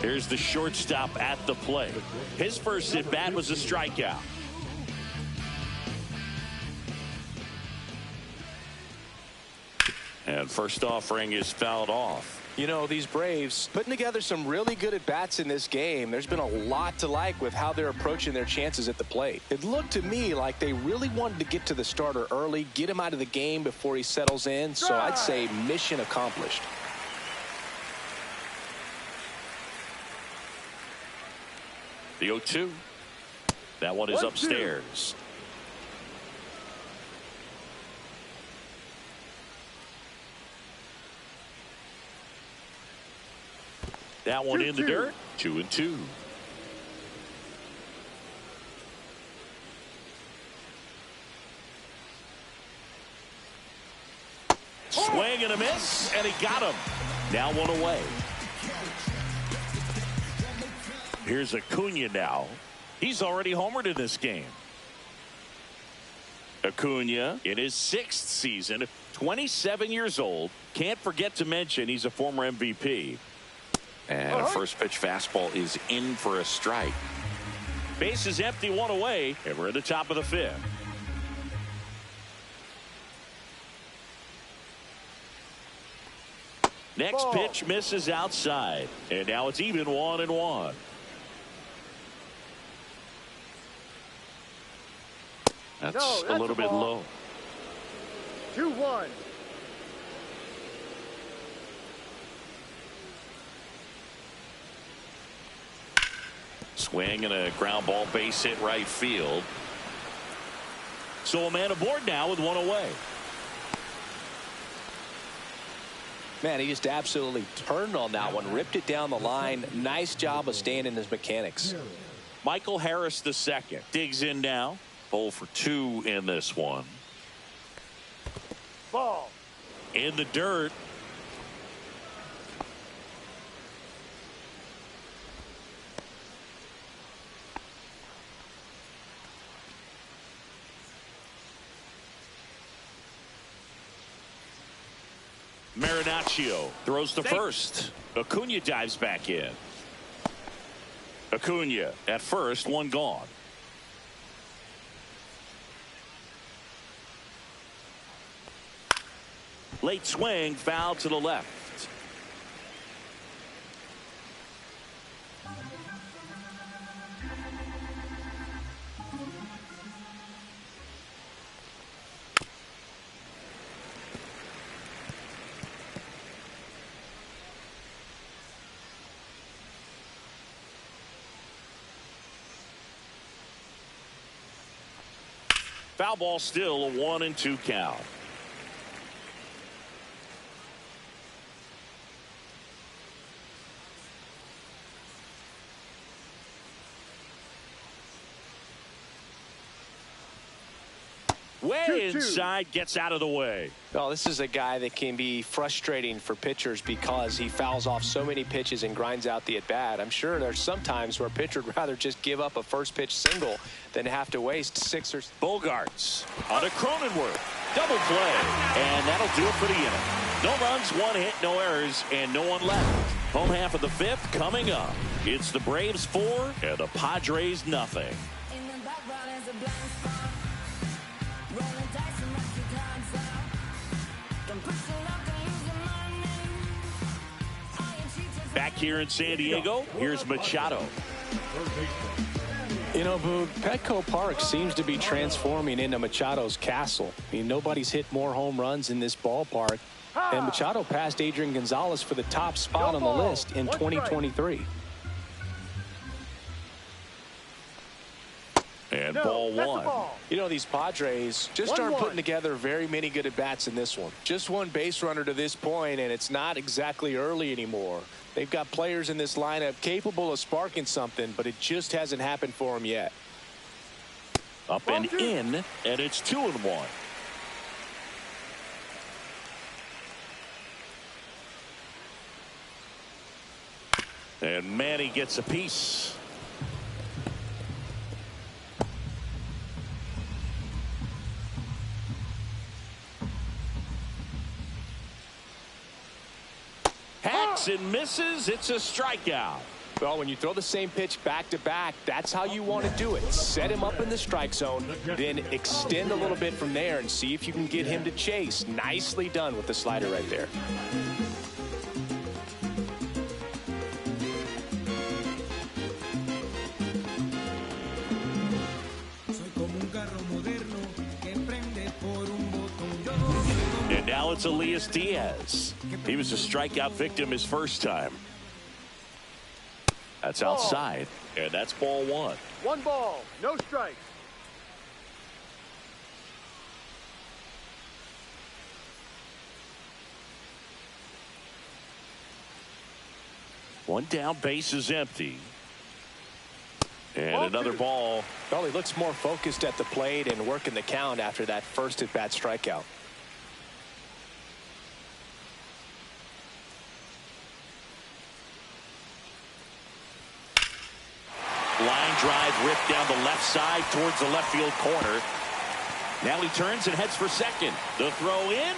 Here's the shortstop at the plate. His first at bat was a strikeout. And first offering is fouled off. You know, these Braves putting together some really good at-bats in this game. There's been a lot to like with how they're approaching their chances at the plate. It looked to me like they really wanted to get to the starter early, get him out of the game before he settles in. So I'd say mission accomplished. The 0-2. That one is upstairs. That one in the dirt. 2-2. Swing and a miss, and he got him. Now one away. Here's Acuna now. He's already homered in this game. Acuna in his 6th season, 27 years old. Can't forget to mention he's a former MVP. And a first pitch fastball is in for a strike. Base is empty, one away, and we're at the top of the 5th. Next pitch misses outside, and now it's even 1-1. That's a little bit low. 2-1. Swing and a ground ball, base hit right field. So a man aboard now with one away. Man, he just absolutely turned on that one, ripped it down the line. Nice job of staying in his mechanics. Michael Harris II digs in now. 0 for 2 in this one. Ball. In the dirt. Marinaccio throws to first. Acuna dives back in. Acuna at first, one gone. Late swing, foul to the left. Foul ball, still a 1-2 count. Way inside, gets out of the way. Well, this is a guy that can be frustrating for pitchers because he fouls off so many pitches and grinds out the at-bat. I'm sure there's some times where a pitcher would rather just give up a first pitch single than have to waste 6 or... Bogarts on a Cronenworth. Double play. And that'll do it for the inning. No runs, 1 hit, no errors, and no one left. Home half of the 5th coming up. It's the Braves 4 and the Padres nothing. Back here in San Diego, here's Machado. You know, Boog, Petco Park seems to be transforming into Machado's castle. I mean, nobody's hit more home runs in this ballpark. And Machado passed Adrian Gonzalez for the top spot on the list in 2023. And And ball one. You know, these Padres just aren't putting together very many good at-bats in this one. Just one base runner to this point, and it's not exactly early anymore. They've got players in this lineup capable of sparking something, but it just hasn't happened for them yet. Up and in, and it's 2-1. And Manny gets a piece. Hacks and misses. It's a strikeout. Well, when you throw the same pitch back-to-back, that's how you want to do it. Set him up in the strike zone, then extend a little bit from there and see if you can get him to chase. Nicely done with the slider right there. And now it's Elias Diaz. He was a strikeout victim his first time. That's outside, and that's ball one. 1 ball, no strikes. One down, base is empty. And another ball. Well, he looks more focused at the plate and working the count after that first at-bat strikeout. Line drive ripped down the left side towards the left field corner. Now he turns and heads for second. The throw in.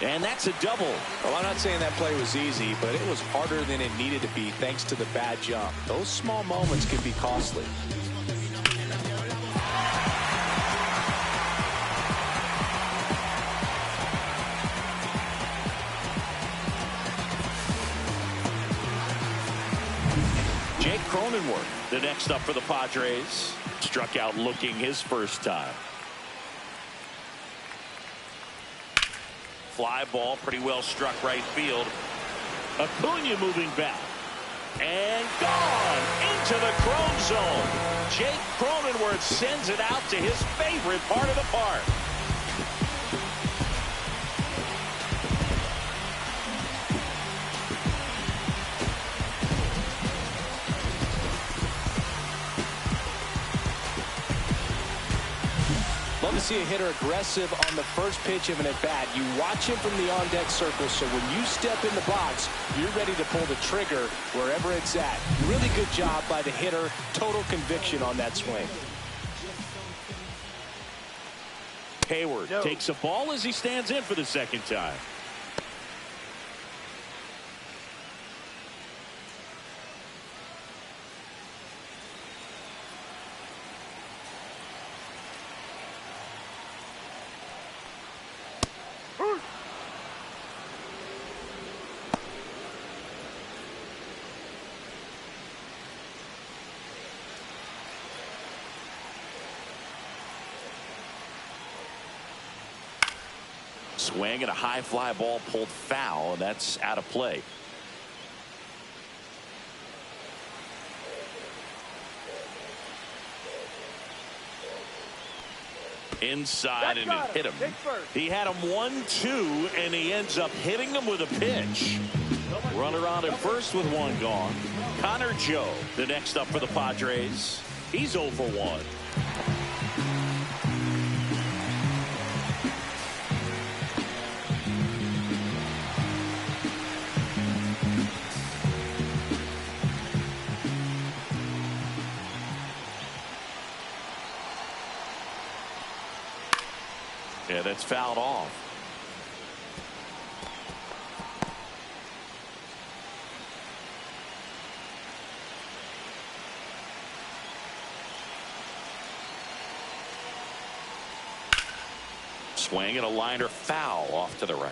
And that's a double. Well, I'm not saying that play was easy, but it was harder than it needed to be thanks to the bad jump. Those small moments can be costly. Jake Cronenworth, the next up for the Padres. Struck out looking his first time. Fly ball, pretty well struck right field. Acuna moving back. And gone into the Crone zone. Jake Cronenworth sends it out to his favorite part of the park. Love to see a hitter aggressive on the first pitch of an at-bat. You watch him from the on-deck circle, so when you step in the box, you're ready to pull the trigger wherever it's at. Really good job by the hitter. Total conviction on that swing. Hayward takes a ball as he stands in for the second time. Swing and a high fly ball pulled foul, and that's out of play. Inside, and it hit him. He had him 1-2, and he ends up hitting him with a pitch. Runner on at first with one gone. Connor Joe, the next up for the Padres. He's 0 for 1. Yeah, that's fouled off. Swing and a liner foul off to the right.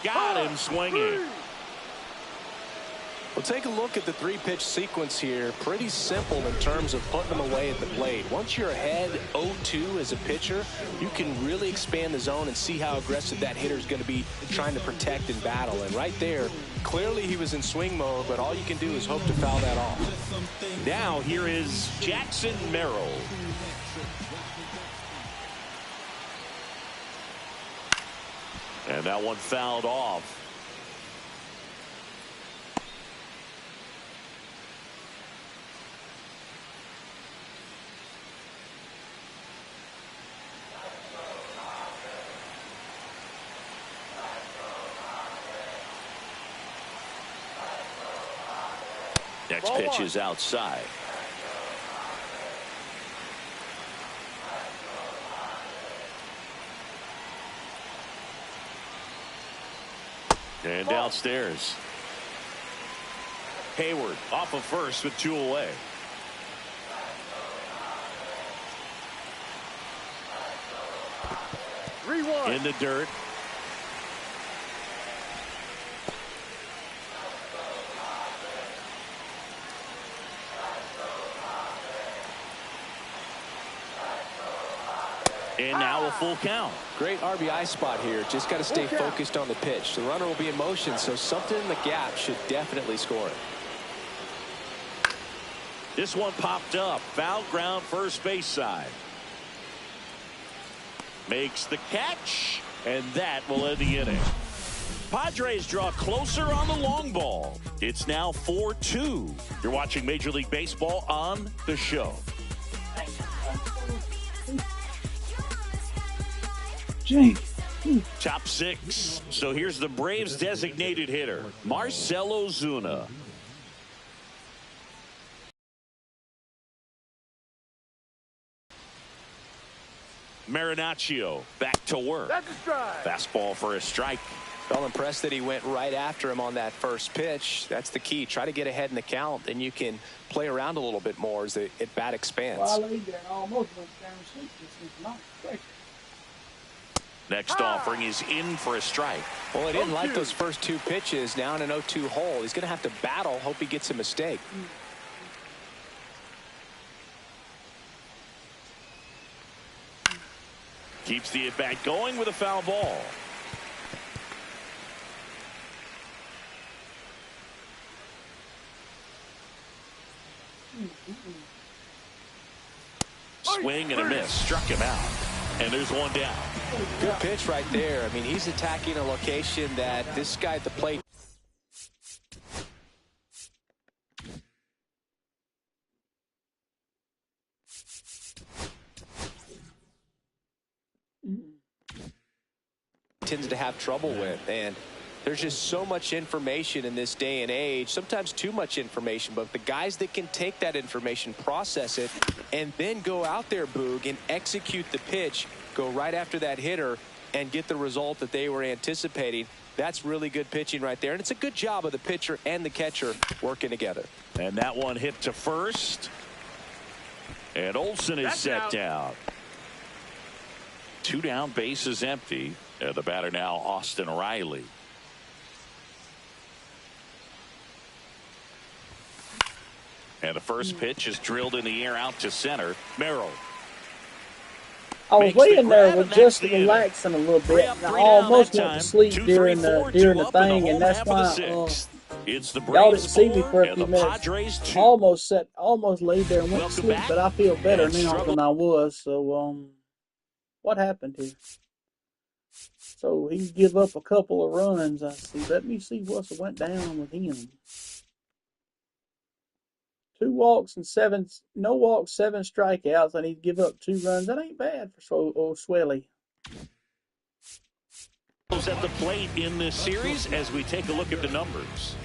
Got him swinging. Well, take a look at the three-pitch sequence here. Pretty simple in terms of putting them away at the plate. Once you're ahead 0-2 as a pitcher, you can really expand the zone and see how aggressive that hitter is going to be trying to protect and battle. And right there, clearly he was in swing mode, but all you can do is hope to foul that off. Now here is Jackson Merrill. And that one fouled off. Next pitch is outside. And downstairs. Hayward off of first with 2 away. In the dirt. And now a full count. Great RBI spot here. Just got to stay focused on the pitch. The runner will be in motion, so something in the gap should definitely score it. This one popped up. Foul ground first base side. Makes the catch, and that will end the inning. Padres draw closer on the long ball. It's now 4-2. You're watching Major League Baseball on The Show. Top 6. So here's the Braves designated hitter, Marcell Ozuna. Marinaccio back to work. That's a strike. Fastball for a strike. Well, impressed that he went right after him on that first pitch. That's the key. Try to get ahead in the count, then you can play around a little bit more as the at-bat expands. Well, I laid there and almost went down to sleep. This is not great. Next offering is in for a strike. Well, he didn't like those first 2 pitches. Now in an 0-2 hole. He's going to have to battle. Hope he gets a mistake. Keeps the at-bat going with a foul ball. Swing and a miss. Struck him out. And there's one down. Good pitch right there. I mean, he's attacking a location that this guy at the plate. Tends to have trouble with, and there's just so much information in this day and age, sometimes too much information, but the guys that can take that information, process it, and then go out there, Boog, and execute the pitch, go right after that hitter and get the result that they were anticipating. That's really good pitching right there, and it's a good job of the pitcher and the catcher working together. And that one hit to first, and Olsen is set down. 2 down, bases empty. The batter now, Austin Riley. And the first pitch is drilled in the air out to center. Merrill. I was laying there with just relaxing a little bit, and I almost went to sleep during the thing, and that's why y'all didn't see me for a few minutes. Almost laid there and went to sleep, but I feel better now than I was. So, what happened here? So he give up a couple of runs. I see. Let me see what went down with him. 2 walks and 7, no walks, 7 strikeouts, and he'd give up 2 runs. That ain't bad for old Swelly. At the plate in this series as we take a look at the numbers.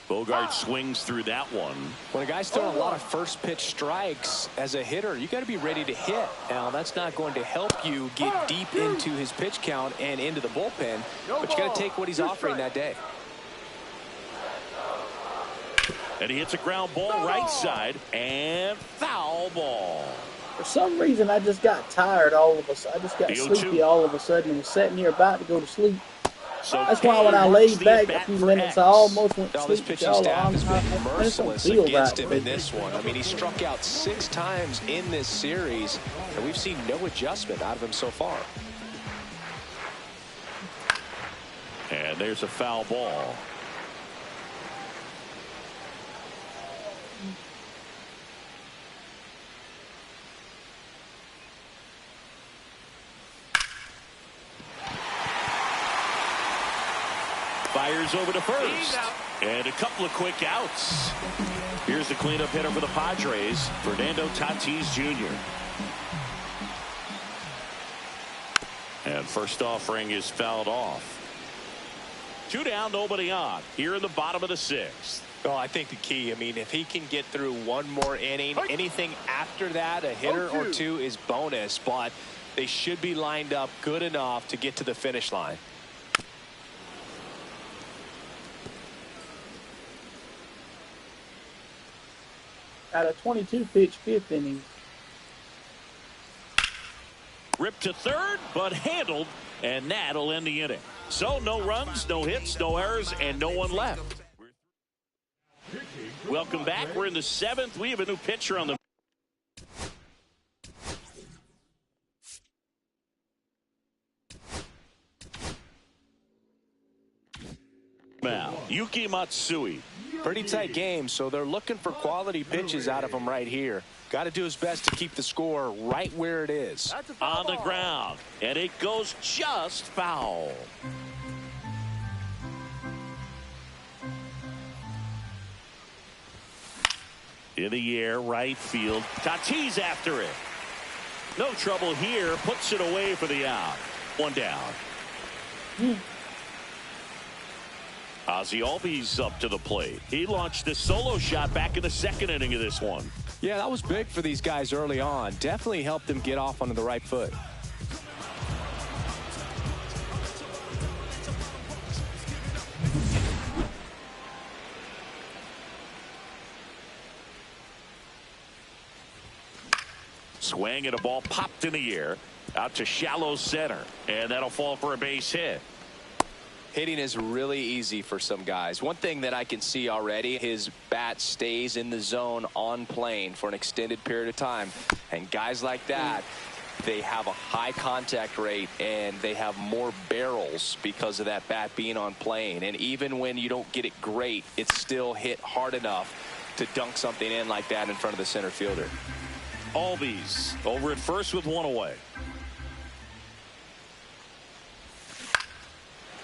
Bogart swings through that one. When a guy's throwing a lot of first pitch strikes as a hitter, you got to be ready to hit. Now, that's not going to help you get deep into his pitch count and into the bullpen, but you got to take what he's offering that day. And he hits a ground ball right side and foul ball. For some reason, I just got tired all of a sudden. I just got sleepy all of a sudden and was sitting here about to go to sleep. So That's why when I laid back a few minutes, I almost went to This sleep. pitching Y'all staff on has top. been I just don't merciless feel against right him in today. this one. I mean, he struck out 6 times in this series, and we've seen no adjustment out of him so far. And there's a foul ball. Fires over to first. And a couple of quick outs. Here's the cleanup hitter for the Padres, Fernando Tatis Jr. And first offering is fouled off. 2 down, nobody on. Here in the bottom of the 6th. Well, I think the key, I mean, if he can get through one more inning, anything after that, a hitter or two is bonus, but they should be lined up good enough to get to the finish line. Out of 22 pitch 5th inning. Ripped to third, but handled, and that'll end the inning. So no runs, no hits, no errors, and no one left. Welcome back. We're in the 7th. We have a new pitcher on the mound. Yuki Matsui. Pretty tight game, so they're looking for quality pitches out of him right here. Got to do his best to keep the score right where it is. On the ground, and it goes just foul. In the air, right field. Tatis after it. No trouble here. Puts it away for the out. 1 down. Ozzie Albies up to the plate. He launched a solo shot back in the 2nd inning of this one. Yeah, that was big for these guys early on. Definitely helped them get off onto the right foot. Swing and a ball popped in the air out to shallow center, and that'll fall for a base hit. Hitting is really easy for some guys. One thing that I can see already, his bat stays in the zone on plane for an extended period of time. And guys like that, they have a high contact rate and they have more barrels because of that bat being on plane. And even when you don't get it great, it's still hit hard enough to dunk something in like that in front of the center fielder. Albies over at first with 1 away.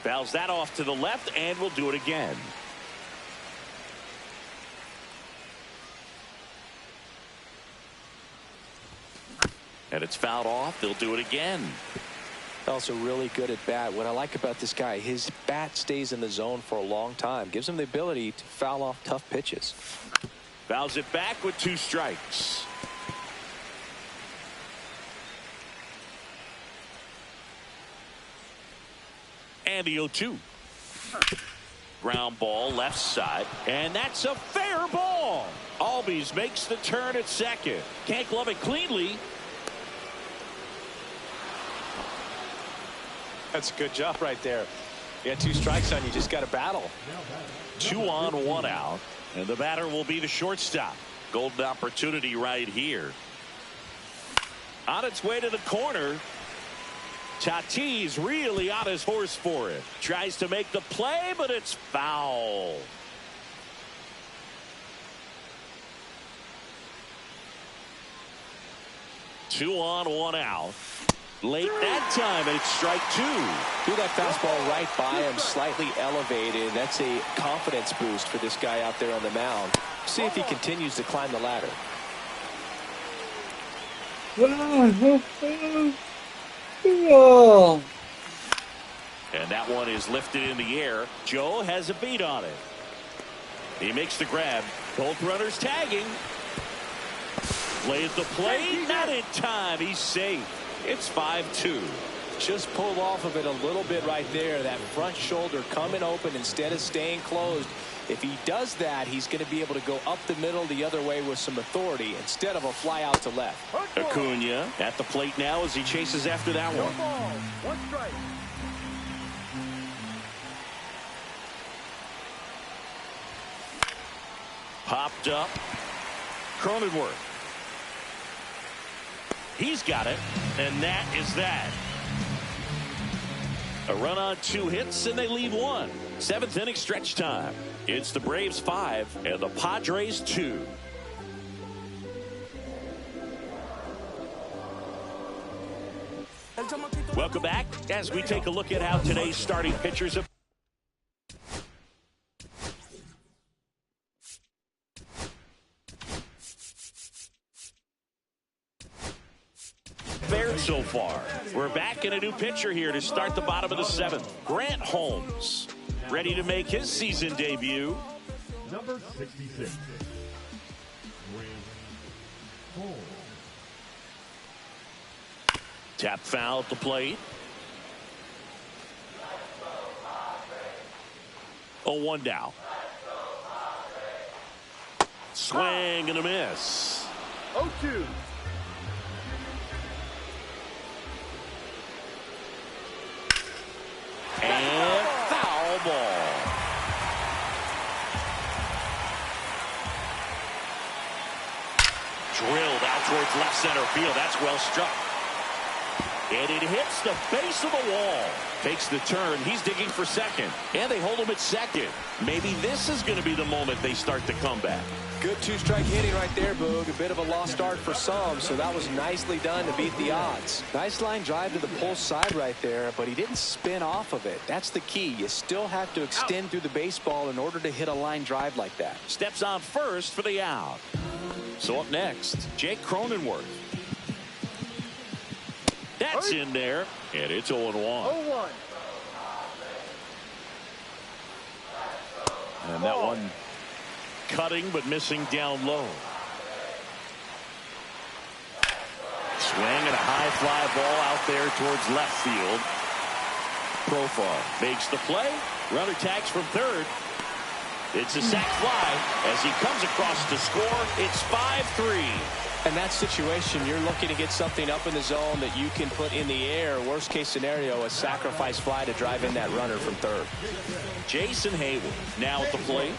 Fouls that off to the left, and we'll do it again. And it's fouled off. They'll do it again. Also really good at bat. What I like about this guy, his bat stays in the zone for a long time. Gives him the ability to foul off tough pitches. Fouls it back with 2 strikes. And the 0-2. Ground ball left side, and that's a fair ball. Albies makes the turn at second. Can't glove it cleanly. That's a good job right there. You got 2 strikes on you, just got to battle. 2 on, 1 out, and the batter will be the shortstop. Golden opportunity right here. On its way to the corner. Tatis really on his horse for it. Tries to make the play, but it's foul. Two on, 1 out. Late that time, and it's strike 2. Threw that fastball right by him, slightly elevated. That's a confidence boost for this guy out there on the mound. See if he continues to climb the ladder. Oh. And that one is lifted in the air. Joe has a beat on it. He makes the grab. Both runners tagging. Plays the play. Not in time. He's safe. It's 5-2. Just pulled off of it a little bit right there. That front shoulder coming open instead of staying closed. If he does that, he's going to be able to go up the middle the other way with some authority instead of a fly out to left. Acuna at the plate now as he chases after that one. Popped up. Cronenworth. He's got it, and that is that. A run on 2 hits, and they leave 1. 7th inning stretch time. It's the Braves 5 and the Padres 2. Welcome back as we take a look at how today's starting pitchers have fared so far. We're back in a new pitcher here to start the bottom of the 7th. Grant Holmes, ready to make his season debut. Number 66. Grant Holmes. Tap foul at the plate. 0-1 down. Swing and a miss. 0-2. And foul ball. Drilled out towards left center field. That's well struck. And it hits the base of the wall. Takes the turn. He's digging for second. And they hold him at second. Maybe this is going to be the moment they start the comeback. Good 2-strike hitting right there, Boog. A bit of a lost start for some, so that was nicely done to beat the odds. Nice line drive to the pull side right there, but he didn't spin off of it. That's the key. You still have to extend through the baseball in order to hit a line drive like that. Steps on first for the out. So up next, Jake Cronenworth. That's in there, and it's 0-1. 0-1. And that one cutting but missing down low. Swing and a high fly ball out there towards left field. Profar makes the play. Runner tags from third. It's a sac fly as he comes across to score. It's 5-3. In that situation, you're looking to get something up in the zone that you can put in the air. Worst case scenario, a sacrifice fly to drive in that runner from third. Jason Hayward now at the plate.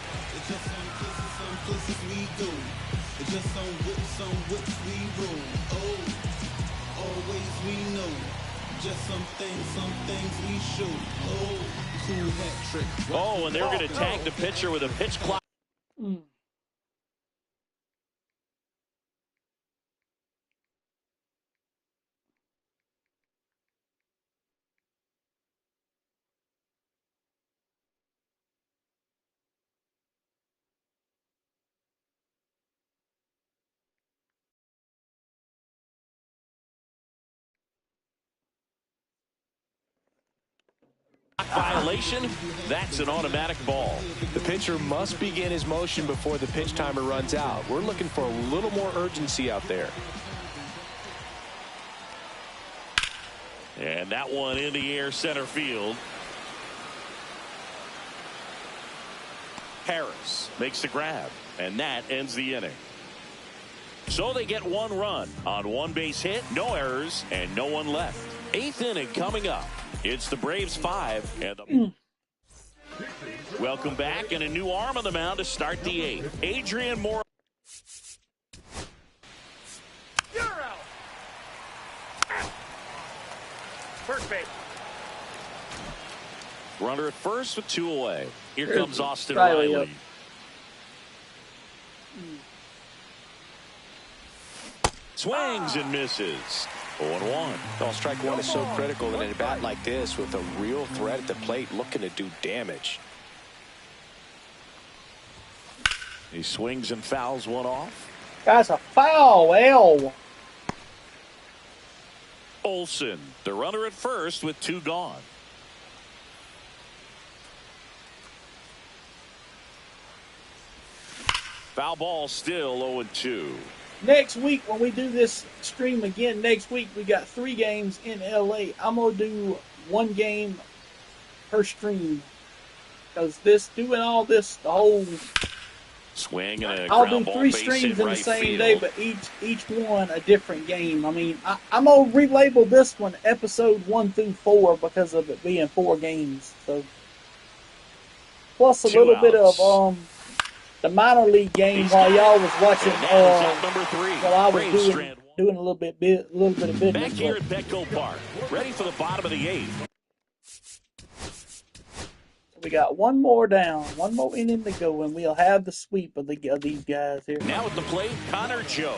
Oh, and they're going to tag the pitcher with a pitch clock. Violation. That's an automatic ball. The pitcher must begin his motion before the pitch timer runs out. We're looking for a little more urgency out there. And that one in the air center field. Harris makes the grab, and that ends the inning. So they get 1 run on 1 base hit, no errors, and no one left. 8th inning coming up. It's the Braves 5 and the welcome back, and a new arm on the mound to start the 8th. Adrian Moore. You're out. First base. Runner at first with 2 away. Here comes Austin Riley. Riley. Swings and misses. 0-1. Well, strike one is so critical in a bat like this with a real threat at the plate looking to do damage. He swings and fouls one off. That's a foul. L. Olsen, the runner at first with 2 gone. Foul ball still 0-2. Next week, when we do this stream again, next week, we got 3 games in LA. I'm going to do 1 game per stream. Because doing all this, the whole... Swing and a I'll ground do ball 3 base streams hit in the right same field. day, but each one a different game. I mean, I'm going to relabel this one episode 1 through 4 because of it being 4 games. So, plus a 2 little bit outs. of the minor league game while y'all was watching. Number 3. While I was doing a little bit of business. Back here at Petco Park, ready for the bottom of the 8th. We got one more down, one more inning to go, and we'll have the sweep of these guys here. Now at the plate, Connor Joe.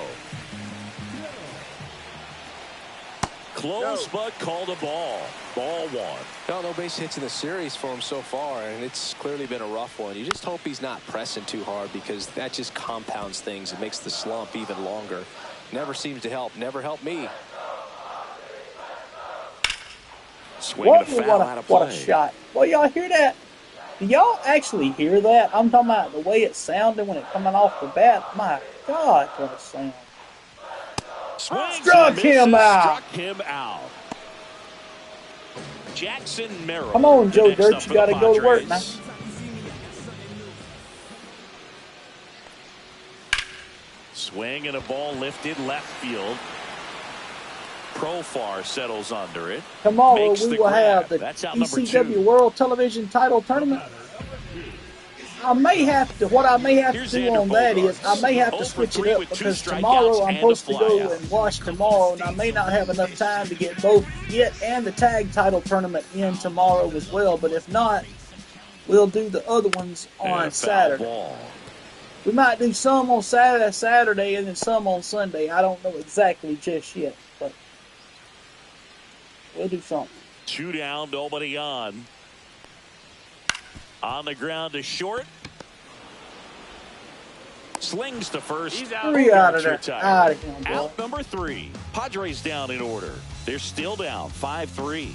Close, but called a ball. Ball 1. No base hits in the series for him so far, and it's clearly been a rough one. You just hope he's not pressing too hard, because that just compounds things. It makes the slump even longer. Never seems to help. Never helped me. Swinging a foul out of play. What a shot. Well, y'all hear that? Do y'all actually hear that? I'm talking about the way it sounded when it coming off the bat. My God, what a sound. Struck him out. Jackson Merrill. Come on, Joe Dirt. You got to go to work now. Swing and a ball lifted left field. Profar settles under it. Tomorrow we will have the ECW World Television Title Tournament. I may have to do on that is I may have to switch it up, because tomorrow I'm supposed to go and watch tomorrow, and I may not have enough time to get both and the tag title tournament in tomorrow as well. But if not, we'll do the other ones on Saturday. We might do some on Saturday and then some on Sunday. I don't know exactly just yet, but we'll do something. 2 down, nobody on. On the ground to short. Slings to first. He's out. 3 out of there. Out number 3. Padres down in order. They're still down 5-3.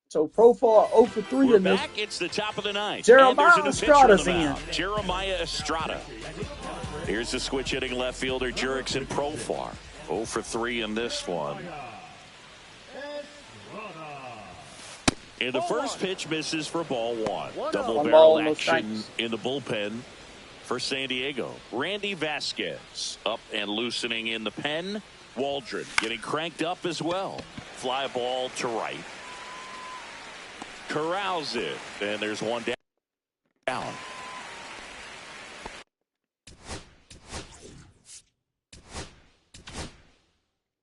So Profar 0 for 3 in this. Back. It's the top of the 9th. Jeremiah Estrada's in. Jeremiah Estrada. Here's the switch hitting left fielder Jurickson Profar. 0 for 3 in this one. And the first pitch misses for ball 1. Double barrel action in the bullpen for San Diego. Randy Vasquez up and loosening in the pen. Waldron getting cranked up as well. Fly ball to right. Corrals it. And there's one down.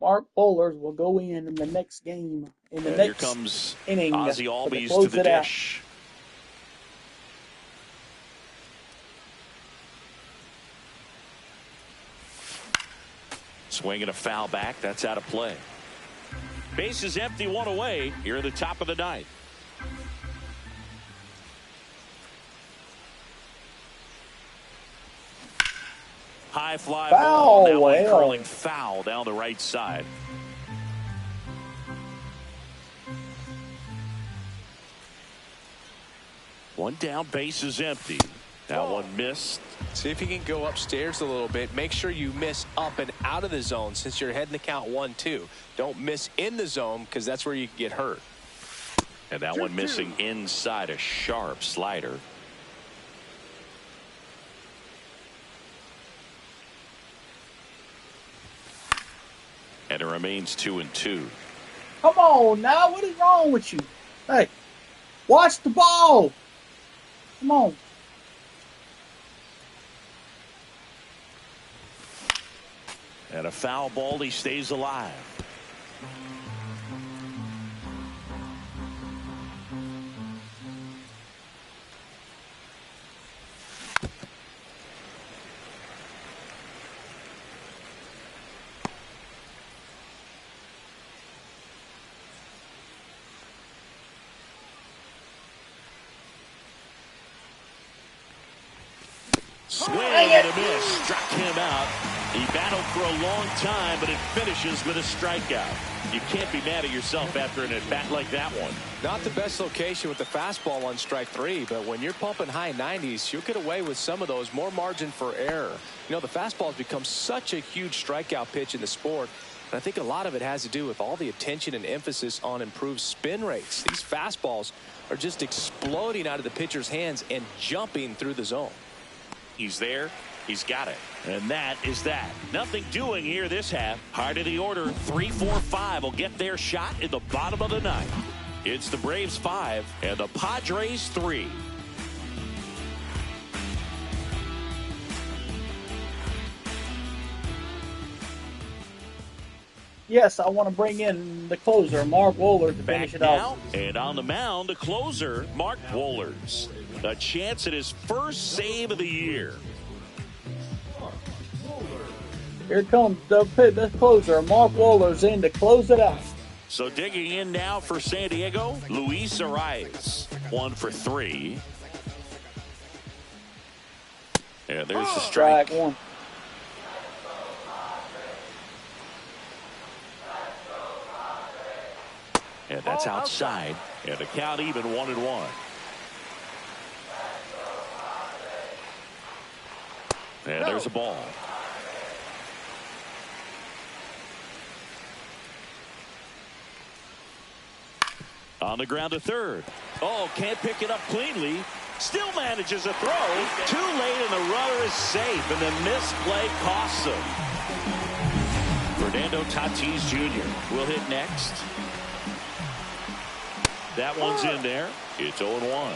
Mark Bowlers will go in the next game. In the next here comes inning. Ozzie Albies to the dish. Swinging a foul back. That's out of play. Base is empty, 1 away. Here at the top of the 9th. High fly ball. Now one curling foul down the right side. One down, base is empty. That one missed. See if you can go upstairs a little bit. Make sure you miss up and out of the zone, since you're heading the count 1-2. Don't miss in the zone, because that's where you can get hurt. And that one missing inside, a sharp slider. And it remains 2-2. Come on now, what is wrong with you? Hey, watch the ball. Come on. And a foul ball, he stays alive. Swing and a miss. Struck him out. He battled for a long time, but it finishes with a strikeout. You can't be mad at yourself after an at-bat like that one. Not the best location with the fastball on strike 3, but when you're pumping high 90s, you'll get away with some of those. More margin for error. You know, the fastball has become such a huge strikeout pitch in the sport. And I think a lot of it has to do with all the attention and emphasis on improved spin rates. These fastballs are just exploding out of the pitcher's hands and jumping through the zone. He's there. He's got it. And that is that. Nothing doing here this half. Hard of the order. 3, 4, 5 will get their shot in the bottom of the 9th. It's the Braves 5 and the Padres 3. yes, I want to bring in the closer, Mark Wohlers, to Back finish it now, off. and on the mound, the closer, Mark Wohlers. A chance at his first save of the year. Here comes the closer, Mark Wohlers, in to close it out. So digging in now for San Diego, Luis Arias, 1 for 3. And there's the strike. Strike one. And that's outside. And the count even 1-1. And there's a ball. On the ground to third. Oh, can't pick it up cleanly. Still manages a throw. Too late, and the runner is safe. And the misplay costs him. Fernando Tatis Jr. will hit next. That one's in there. It's 0-1.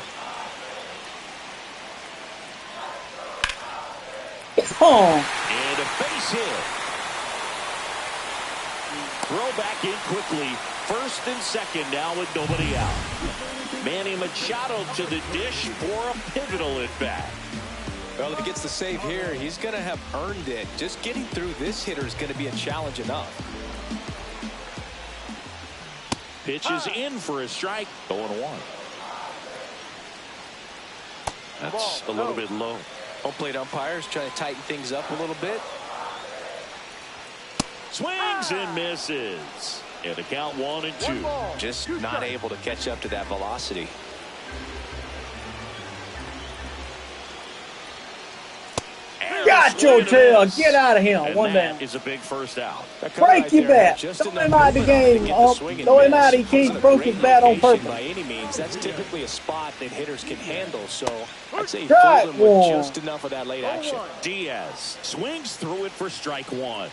And a base hit. Throw back in quickly. First and second now with nobody out. Manny Machado to the dish for a pivotal at bat. Well, if he gets the save here, he's going to have earned it. Just getting through this hitter is going to be a challenge enough. Pitch is in for a strike. 0-1. That's a little bit low. Home plate umpires trying to tighten things up a little bit. Swings and misses. And the count 1-2. Just not able to catch up to that velocity. Got your tail. Get out of here. And One that down. is a big first out. Break your bat. Throw him out the game. Throw him out. He can't broke his bat on purpose. By any means, that's typically a spot that hitters can handle. So I'd say Strike fool him with one. just enough of that late action. Diaz swings through it for strike one.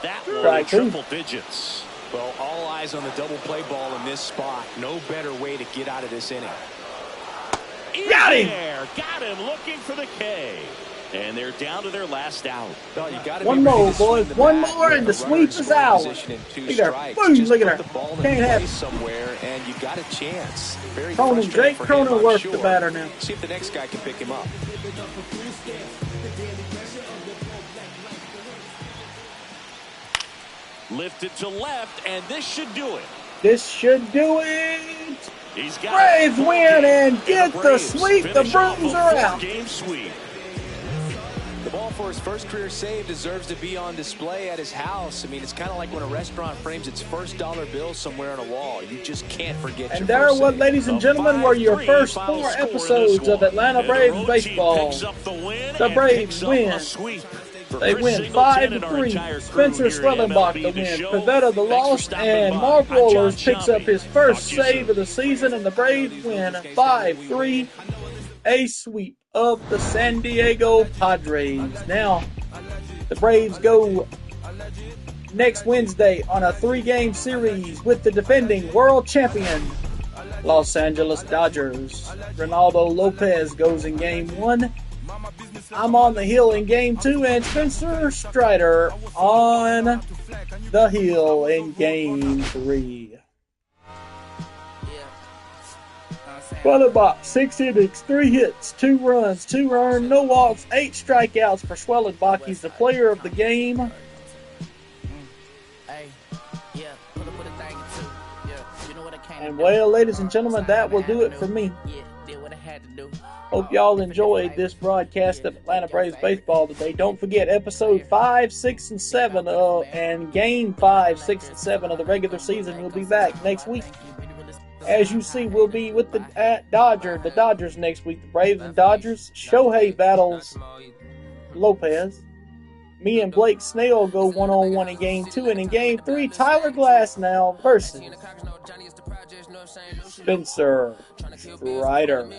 That one Strike two. triple digits. Well, all eyes on the double play ball in this spot. No better way to get out of this inning. Got him. There. Got him looking for the K. And they're down to their last out. Well, you gotta One be ready more, to swing boys. the One bat more, with and the the runner sweep in is scoring out. position in 2 Look at her. strikes. Boom, Just look at put her. the ball in Can't have place somewhere, and you got a chance. Very Cronin, frustrating Jake for him, Cronin I'm worth sure. the batter now. See if the next guy can pick him up. Lifted to left, and this should do it. This should do it. He's got Braves it. win and get the the Braves sweep. The finish off Brewers a are out. four-game sweep. The ball for his first career save deserves to be on display at his house. I mean, it's kind of like when a restaurant frames its first dollar bill somewhere on a wall. You just can't forget your And there, first what, save. ladies and gentlemen, were your first 4 episodes of Atlanta Braves baseball. The Braves win. They win 5-3. Spencer Swellenbach the win. Pavetta the loss, and Mark Wohlers picks up his first save of the season, and the Braves win 5-3. A sweep of the San Diego Padres. Now, the Braves go next Wednesday on a 3-game series with the defending world champion Los Angeles Dodgers. Ronaldo Lopez goes in game 1. I'm on the hill in game 2, and Spencer Strider on the hill in game 3. Swellenbach, 6 innings, 3 hits, 2 runs, 2 earned, no walks, 8 strikeouts for Swellenbach. He's the player of the game. And well, ladies and gentlemen, that will do it for me. Hope y'all enjoyed this broadcast of Atlanta Braves baseball today. Don't forget episode 5, 6, and 7 and game 5, 6, and 7 of the regular season will be back next week. As you see, we'll be with the Dodgers next week. The Braves and Dodgers. Shohei battles Lopez. Me and Blake Snell go 1-on-1 in game 2, and in game 3, Tyler Glasnow versus Spencer Strider.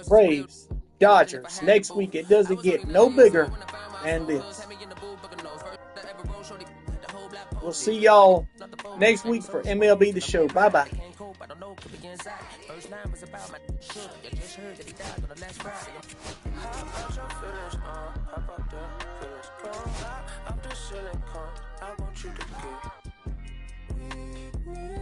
Braves, Dodgers. Next week, it doesn't get no bigger than this. We'll see y'all next week for MLB The Show. Bye-bye. Should you just heard that he died on the last Friday? How about your feelings, how about the feelings? Come out of the silicone, I want you to get weak.